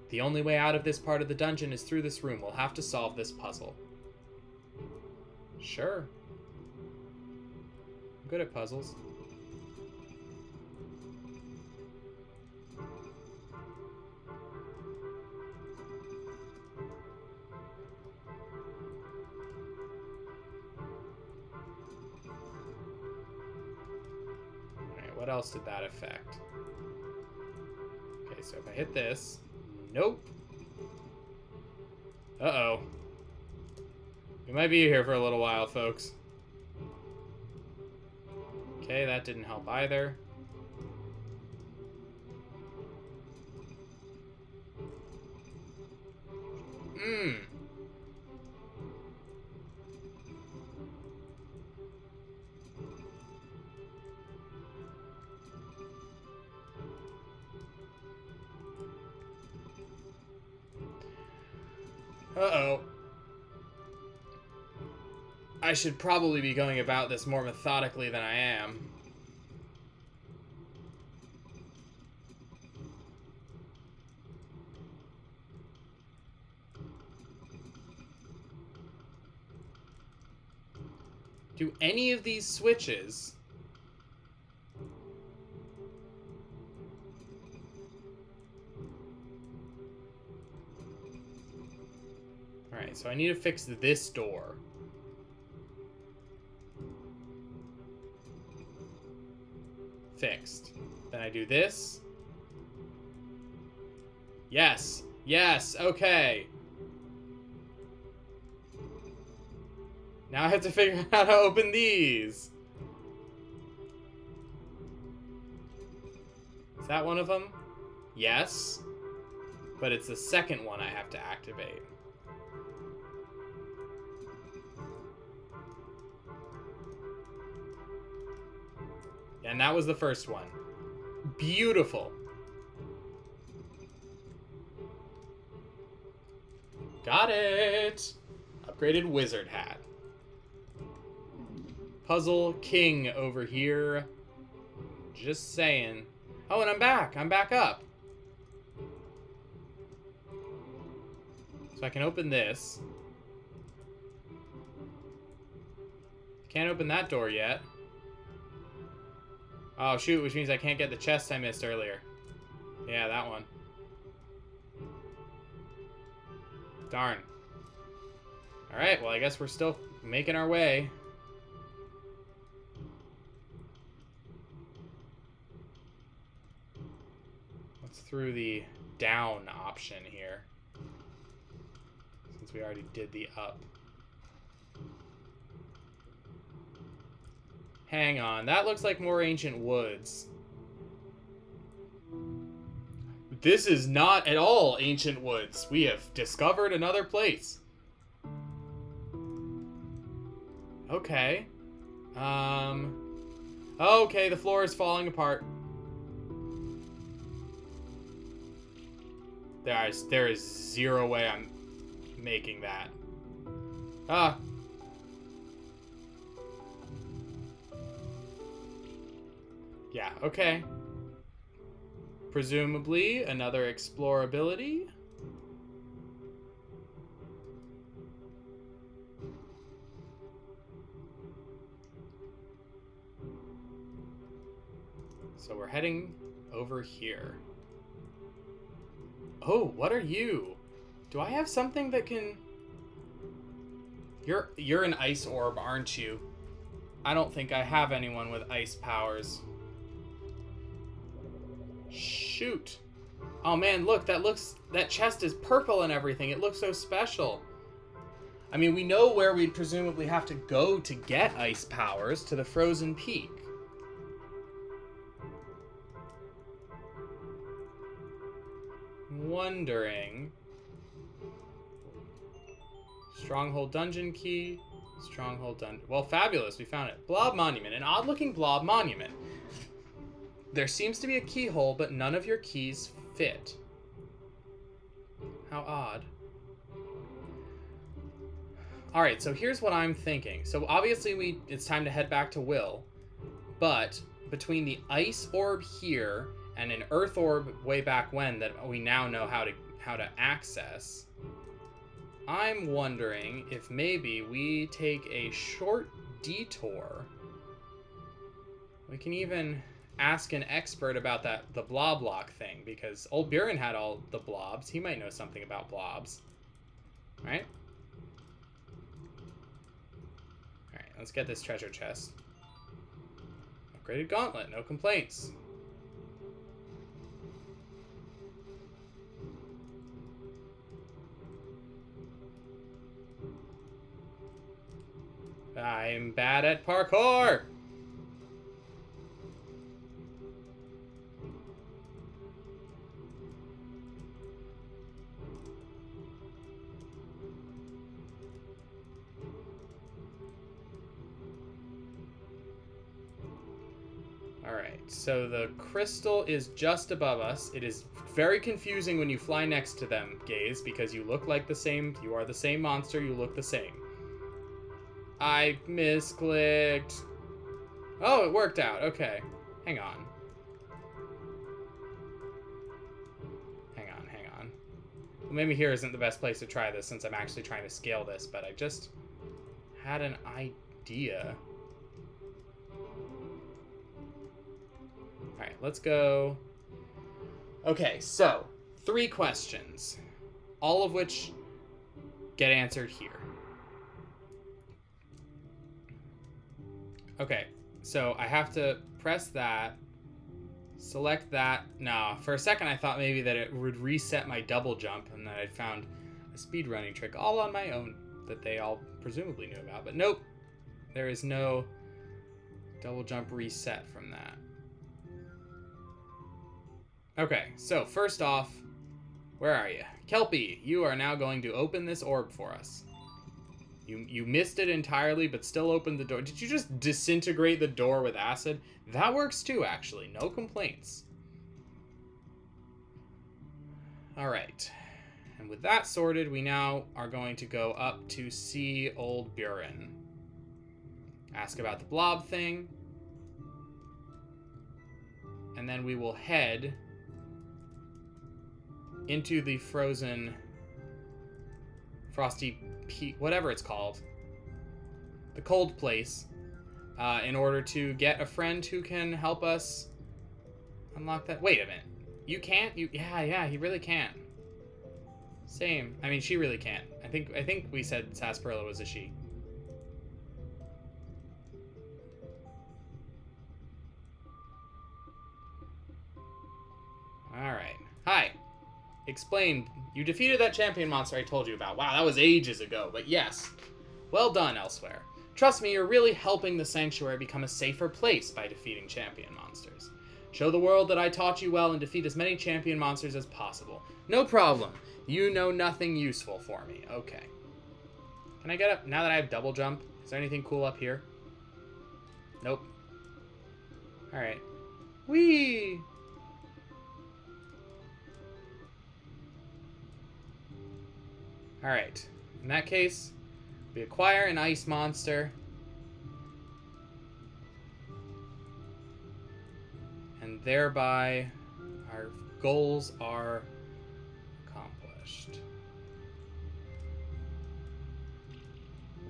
The only way out of this part of the dungeon is through this room. We'll have to solve this puzzle. Sure. I'm good at puzzles. else did that affect? Okay, so if I hit this... Nope. Uh-oh. We might be here for a little while, folks. Okay, that didn't help either. Uh-oh. I should probably be going about this more methodically than I am. Do any of these switches... Alright, so I need to fix this door. Fixed. Then I do this. Yes! Yes! Okay! Now I have to figure out how to open these. Is that one of them? Yes. But it's the second one I have to activate. And that was the first one. Beautiful. Got it! Upgraded wizard hat. Puzzle king over here. Just saying. Oh, and I'm back. I'm back up. So I can open this. Can't open that door yet. Oh, shoot, which means I can't get the chest I missed earlier. Yeah, that one. Darn. Alright, well, I guess we're still making our way. Let's through the down option here, since we already did the up. Hang on, that looks like more ancient woods. This is not at all ancient woods. We have discovered another place. Okay. Okay, the floor is falling apart. There is zero way I'm making that. Ah. Yeah, okay. Presumably, another explorability. So we're heading over here. Oh, what are you? Do I have something that can... You're an ice orb, aren't you? I don't think I have anyone with ice powers. Shoot. Oh man, look, that chest is purple and everything. It looks so special. I mean, we know where we'd presumably have to go to get ice powers, to the frozen peak. Wondering. Stronghold dungeon key. Stronghold dungeon. Well, fabulous. We found it. Blob monument. An odd-looking blob monument. There seems to be a keyhole, but none of your keys fit. How odd. Alright, so here's what I'm thinking. So obviously it's time to head back to Will, but between the ice orb here and an earth orb way back when that we now know how to access, I'm wondering if maybe we take a short detour. We can even ask an expert about the blob lock thing, because old Buren had all the blobs. He might know something about blobs. Right? Alright, let's get this treasure chest. Upgraded gauntlet, no complaints. I'm bad at parkour! Alright, so the crystal is just above us. It is very confusing when you fly next to them, Gaze, because you look like the same. You are the same monster, you look the same. I misclicked. Oh, it worked out. Okay. Hang on. Hang on. Well, maybe here isn't the best place to try this since I'm actually trying to scale this, but I just had an idea. Alright, let's go. Okay, so 3 questions, all of which get answered here. Okay, so I have to press that, select that. No, for a second I thought maybe that it would reset my double jump and that I'd found a speedrunning trick all on my own that they all presumably knew about. But nope, there is no double jump reset from that. Okay, so first off, where are you? Kelpie, you are now going to open this orb for us. You missed it entirely, but still opened the door. Did you just disintegrate the door with acid? That works too, actually. No complaints. Alright. And with that sorted, we now are going to go up to see old Buren. Ask about the blob thing. And then we will head into the frozen frosty peak, whatever it's called, the cold place, in order to get a friend who can help us unlock that. Wait a minute, you can't? Yeah, he really can't. Same. I mean, she really can't. I think we said Sarsaparilla was a she. All right. Hi. Explain. You defeated that champion monster I told you about. Wow, that was ages ago, but yes. Well done, Elsewhere. Trust me, you're really helping the Sanctuary become a safer place by defeating champion monsters. Show the world that I taught you well and defeat as many champion monsters as possible. No problem. You know nothing useful for me. Okay. Can I get up now that I have double jump? Is there anything cool up here? Nope. Alright. Whee! Alright, in that case, we acquire an ice monster. And thereby, our goals are accomplished.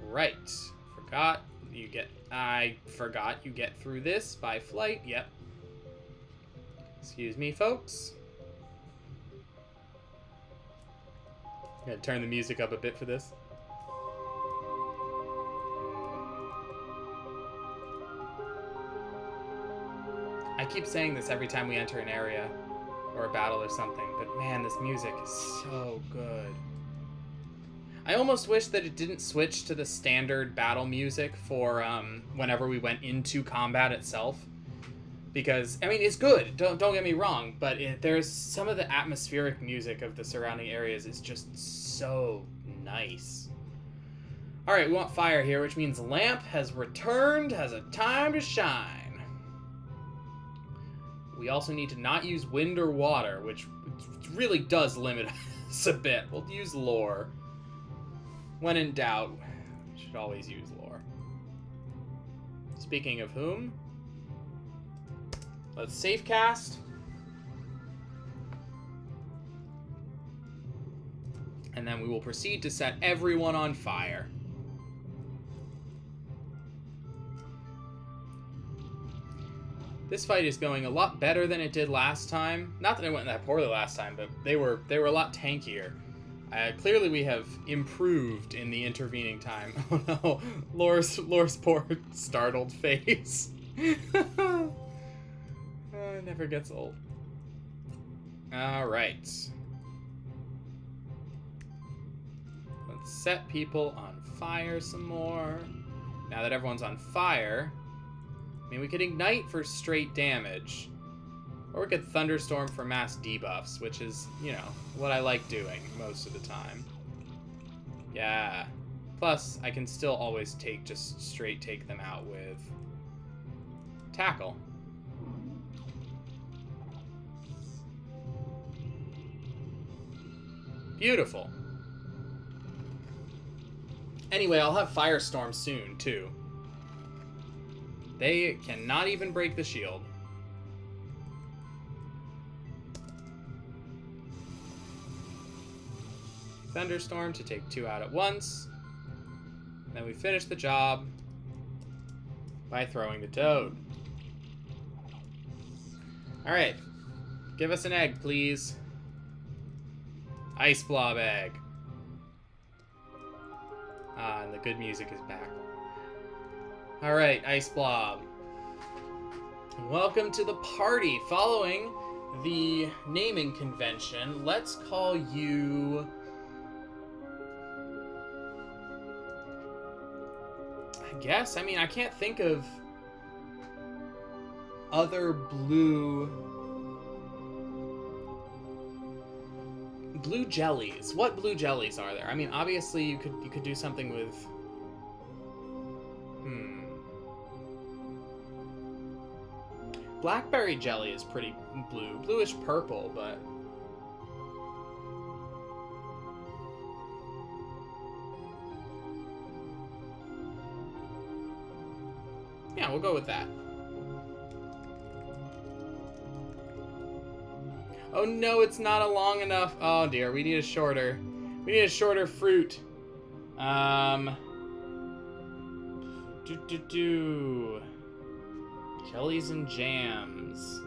Right, I forgot you get through this by flight, yep. Excuse me, folks. I'm gonna turn the music up a bit for this. I keep saying this every time we enter an area or a battle or something, but man, this music is so good. I almost wish that it didn't switch to the standard battle music for whenever we went into combat itself. Because, I mean, it's good, don't get me wrong, but there's some of the atmospheric music of the surrounding areas is just so nice. Alright, we want fire here, which means Lamp has returned, has a time to shine. We also need to not use wind or water, which really does limit us a bit. We'll use lore. When in doubt, we should always use lore. Speaking of whom... let's safe cast. And then we will proceed to set everyone on fire. This fight is going a lot better than it did last time. Not that it went that poorly last time, but they were a lot tankier. Clearly we have improved in the intervening time. Oh no, Lore's poor startled face. It never gets old. Alright. Let's set people on fire some more. Now that everyone's on fire, I mean, we could ignite for straight damage. Or we could thunderstorm for mass debuffs, which is, you know, what I like doing most of the time. Yeah. Plus, I can still always just straight take them out with tackle. Beautiful. Anyway, I'll have Firestorm soon, too. They cannot even break the shield. Thunderstorm to take 2 out at once. Then we finish the job by throwing the toad. Alright. Give us an egg, please. Ice blob egg. And the good music is back. Alright, Ice Blob. Welcome to the party. Following the naming convention, let's call you... I guess. I mean, I can't think of other blue jellies. What blue jellies are there? I mean, obviously you could do something with blackberry jelly is pretty bluish purple, but yeah, we'll go with that. Oh no, it's not a long enough. Oh dear, we need a shorter fruit. Jellies and jams.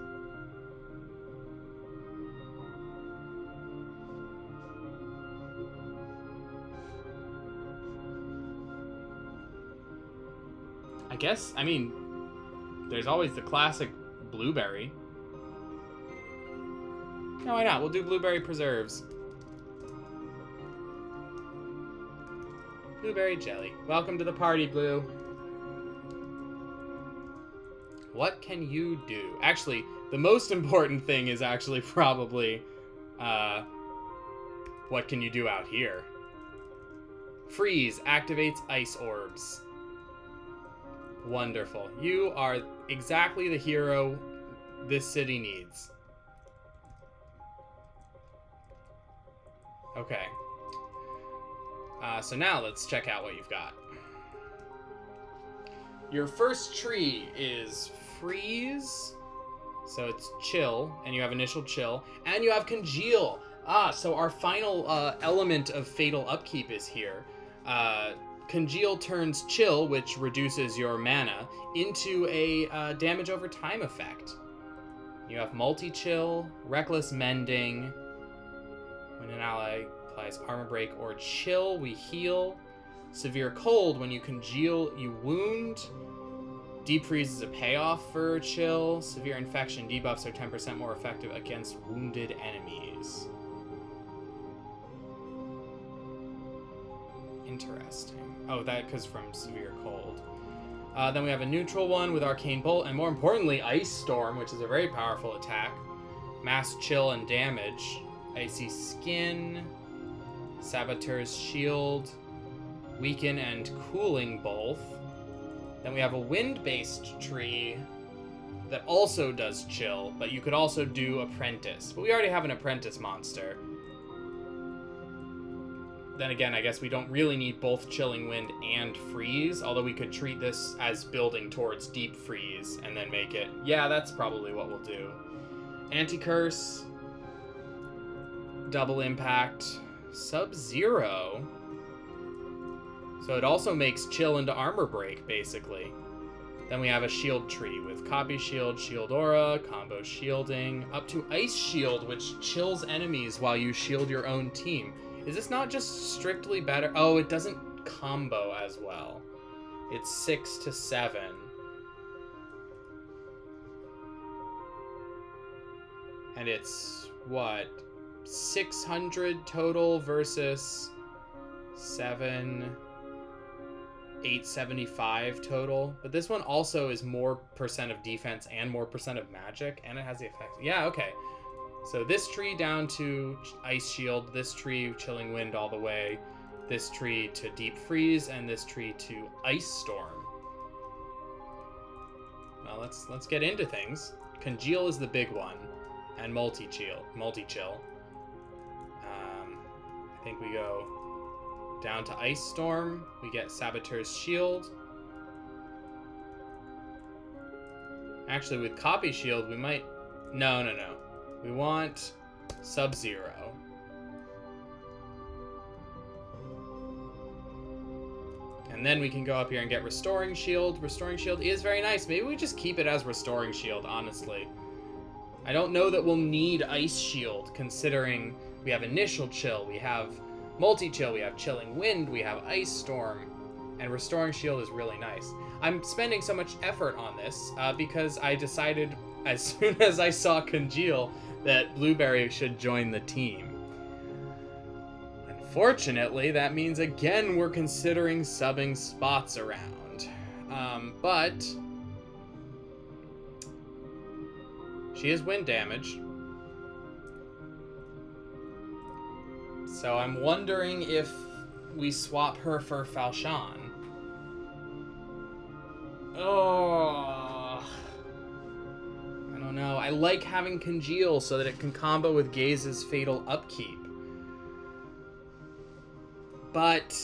I guess, I mean, there's always the classic blueberry. No, why not? We'll do blueberry preserves. Blueberry jelly. Welcome to the party, Blue. What can you do? Actually, the most important thing is actually probably, what can you do out here? Freeze activates ice orbs. Wonderful. You are exactly the hero this city needs. Okay. So now let's check out what you've got. Your first tree is freeze. So it's chill, and you have initial chill, and you have congeal. So our final element of fatal upkeep is here. Congeal turns chill, which reduces your mana, into a damage over time effect. You have multi-chill, reckless mending. When an ally applies armor break or chill, we heal. Severe cold, when you congeal, you wound. Deep freeze is a payoff for chill. Severe infection, debuffs are 10% more effective against wounded enemies. Interesting. Oh, that because from severe cold. Then we have a neutral one with Arcane Bolt, and more importantly, Ice Storm, which is a very powerful attack. Mass chill and damage. Icy Skin. Saboteur's Shield. Weaken and Cooling both. Then we have a wind-based tree that also does chill, but you could also do Apprentice. But we already have an Apprentice monster. Then again, I guess we don't really need both Chilling Wind and Freeze, although we could treat this as building towards Deep Freeze and then make it... Yeah, that's probably what we'll do. Anti-Curse. Double Impact. Sub-Zero. So it also makes chill into armor break, basically. Then we have a shield tree with copy shield, shield aura, combo shielding, up to ice shield, which chills enemies while you shield your own team. Is this not just strictly better? Oh, it doesn't combo as well. It's 6 to 7. And it's, what, 600 total versus 875 total. But this one also is more percent of defense and more percent of magic, and it has the effect. Yeah, okay. So this tree down to Ice Shield, this tree Chilling Wind all the way, this tree to Deep Freeze, and this tree to Ice Storm. Well, let's get into things. Congeal is the big one, and Multi-Chill. I think we go down to Ice Storm. We get Saboteur's Shield. Actually, with Copy Shield, we might... No. We want Sub-Zero. And then we can go up here and get Restoring Shield. Restoring Shield is very nice. Maybe we just keep it as Restoring Shield, honestly. I don't know that we'll need Ice Shield, considering we have Initial Chill, we have Multi-Chill, we have Chilling Wind, we have Ice Storm, and Restoring Shield is really nice. I'm spending so much effort on this because I decided as soon as I saw Congeal that Blueberry should join the team. Unfortunately, that means again we're considering subbing spots around. But she is wind damage. So I'm wondering if we swap her for Falchion. Oh, I don't know. I like having Congeal so that it can combo with Gaze's Fatal Upkeep. But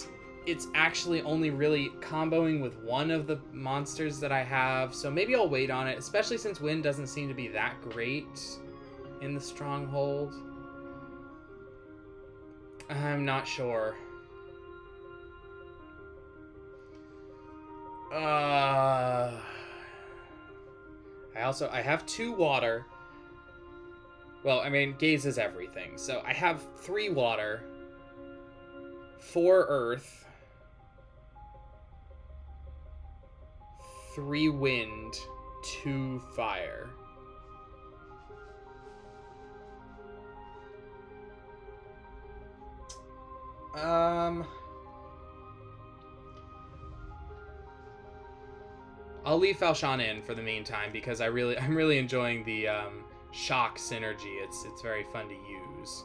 it's actually only really comboing with one of the monsters that I have, so maybe I'll wait on it, especially since Wind doesn't seem to be that great in the Stronghold. I'm not sure. I have 2 water. Well, I mean, Gaze is everything. So I have 3 water, 4 earth, 3 wind, 2 fire. I'll leave Falchion in for the meantime because I'm really enjoying the shock synergy. It's very fun to use.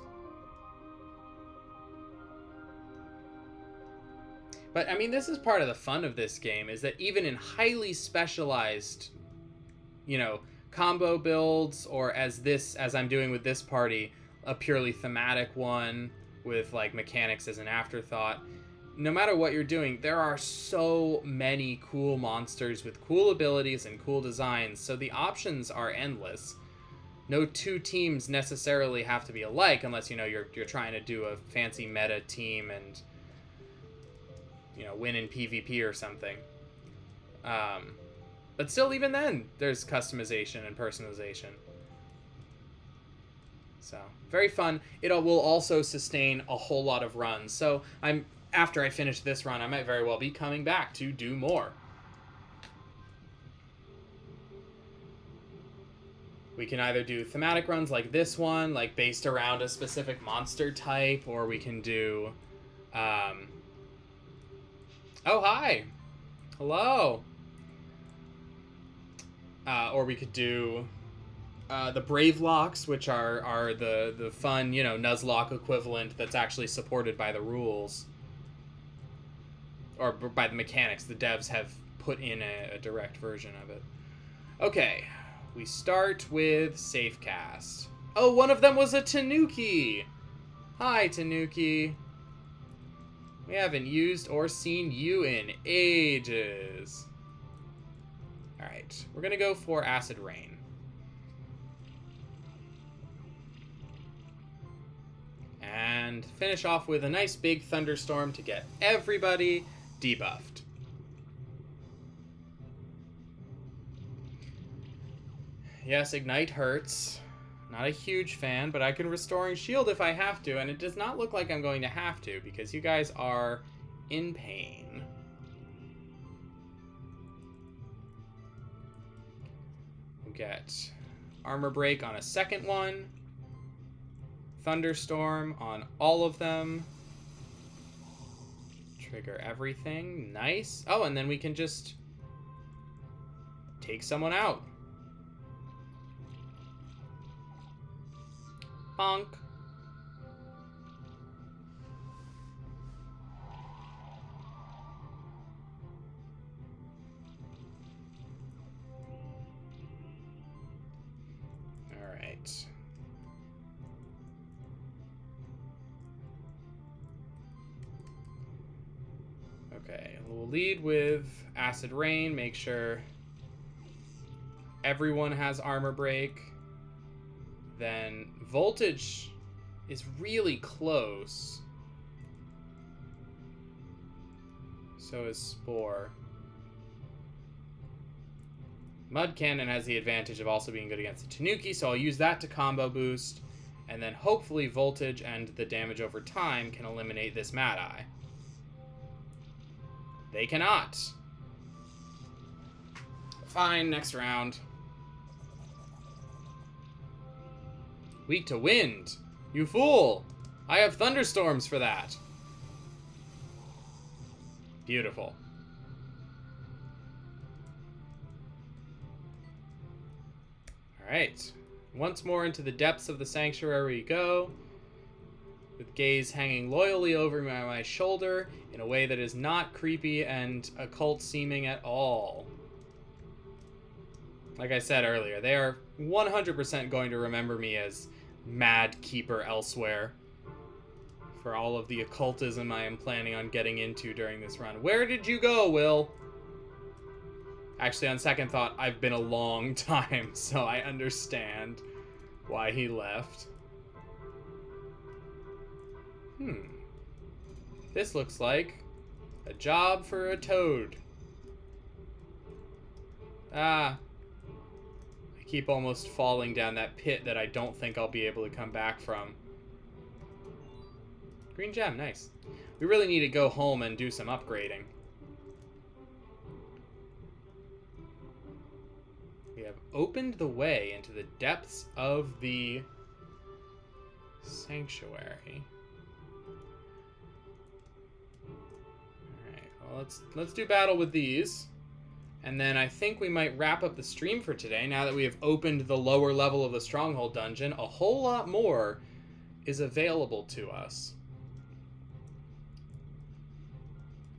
But I mean, this is part of the fun of this game, is that even in highly specialized, combo builds, or as I'm doing with this party, a purely thematic one with like mechanics as an afterthought, no matter what you're doing, there are so many cool monsters with cool abilities and cool designs, so the options are endless. No 2 teams necessarily have to be alike unless you're trying to do a fancy meta team and win in PvP or something. But still, even then, there's customization and personalization. So, very fun. It will also sustain a whole lot of runs. So, after I finish this run, I might very well be coming back to do more. We can either do thematic runs like this one, like based around a specific monster type, or we can do... Oh, hi! Hello! Or we could do the Brave Locks, which are the fun, Nuzlocke equivalent that's actually supported by the rules. Or by the mechanics. The devs have put in a direct version of it. Okay, we start with Safe Cast. Oh, one of them was a Tanuki! Hi, Tanuki. We haven't used or seen you in ages. Alright, we're gonna go for Acid Rain. And finish off with a nice big thunderstorm to get everybody debuffed. Yes, Ignite hurts. Not a huge fan, but I can Restoring Shield if I have to, and it does not look like I'm going to have to, because you guys are in pain. We'll get Armor Break on a second one. Thunderstorm on all of them. Trigger everything. Nice. Oh, and then we can just take someone out. Bonk. All right. Okay, we'll lead with Acid Rain, make sure everyone has armor break. Then Voltage is really close. So is Spore. Mud Cannon has the advantage of also being good against the Tanuki, so I'll use that to combo boost. And then hopefully Voltage and the damage over time can eliminate this Mad Eye. They cannot. Fine, next round. Weak to wind. You fool! I have thunderstorms for that. Beautiful. Alright. Once more into the depths of the sanctuary we go, with gaze hanging loyally over my shoulder in a way that is not creepy and occult seeming at all. Like I said earlier, they are 100% going to remember me as Mad Keeper elsewhere for all of the occultism I am planning on getting into during this run. Where did you go, Will? Actually, on second thought, I've been a long time, so I understand why he left. This looks like a job for a toad. I keep almost falling down that pit that I don't think I'll be able to come back from. Green gem, nice. We really need to go home and do some upgrading. We have opened the way into the depths of the sanctuary. Alright, well let's do battle with these. And then I think we might wrap up the stream for today. Now that we have opened the lower level of the Stronghold Dungeon, a whole lot more is available to us.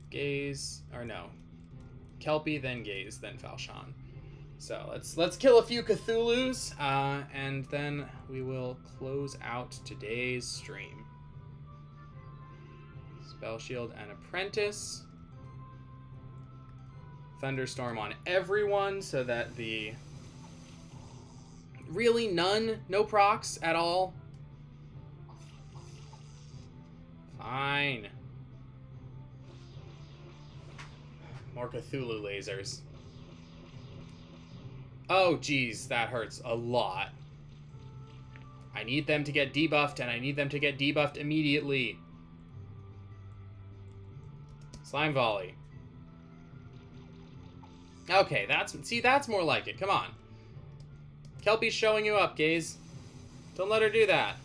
Gaze, or no. Kelpie, then Gaze, then Falchion. So let's kill a few Cthulhus, and then we will close out today's stream. Spell Shield and Apprentice. Thunderstorm on everyone so that the... Really none? No procs at all? Fine. More Cthulhu lasers. Oh, geez, that hurts a lot. I need them to get debuffed, and I need them to get debuffed immediately. Slime Volley. Okay, that's more like it. Come on. Kelpie's showing you up, Gaze. Don't let her do that.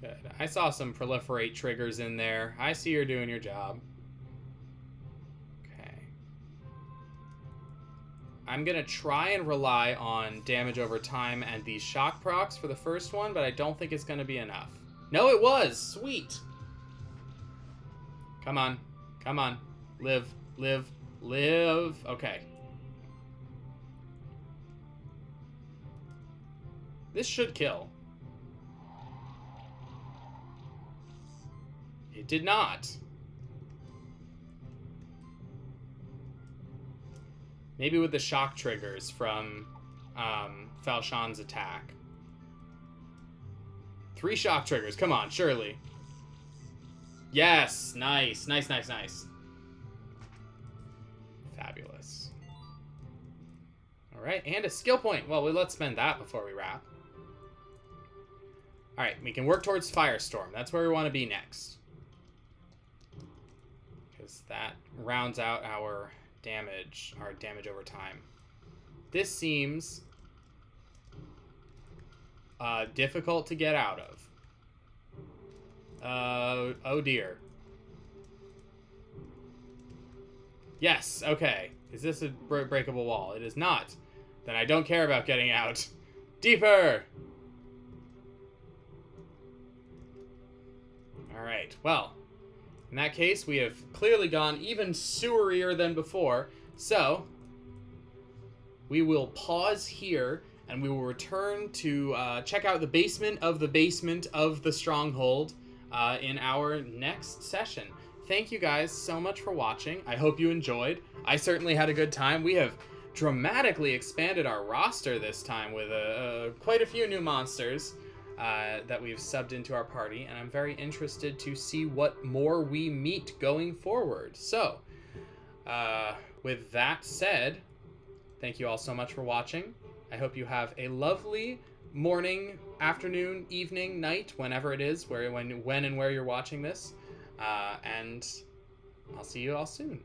Good. I saw some proliferate triggers in there. I see you're doing your job. Okay. I'm gonna try and rely on damage over time and these shock procs for the first one, but I don't think it's gonna be enough. No, it was! Sweet! Come on. Come on. Live. Live. Live. Okay. This should kill. It did not. Maybe with the shock triggers from Falchion's attack. 3 shock triggers. Come on, surely. Yes. Nice. Nice, nice, nice. Fabulous. Alright, and a skill point. Well, let's spend that before we wrap. Alright, we can work towards Firestorm. That's where we want to be next. Because that rounds out our damage over time. This seems difficult to get out of. Oh dear. Yes, okay. Is this a breakable wall? It is not. Then I don't care about getting out. Deeper! Alright, well, in that case, we have clearly gone even sewerier than before, so we will pause here, and we will return to check out the basement of the stronghold in our next session. Thank you guys so much for watching. I hope you enjoyed. I certainly had a good time. We have dramatically expanded our roster this time with quite a few new monsters that we've subbed into our party, and I'm very interested to see what more we meet going forward. So, with that said, thank you all so much for watching. I hope you have a lovely morning, afternoon, evening, night, whenever it is, when and where you're watching this. And I'll see you all soon.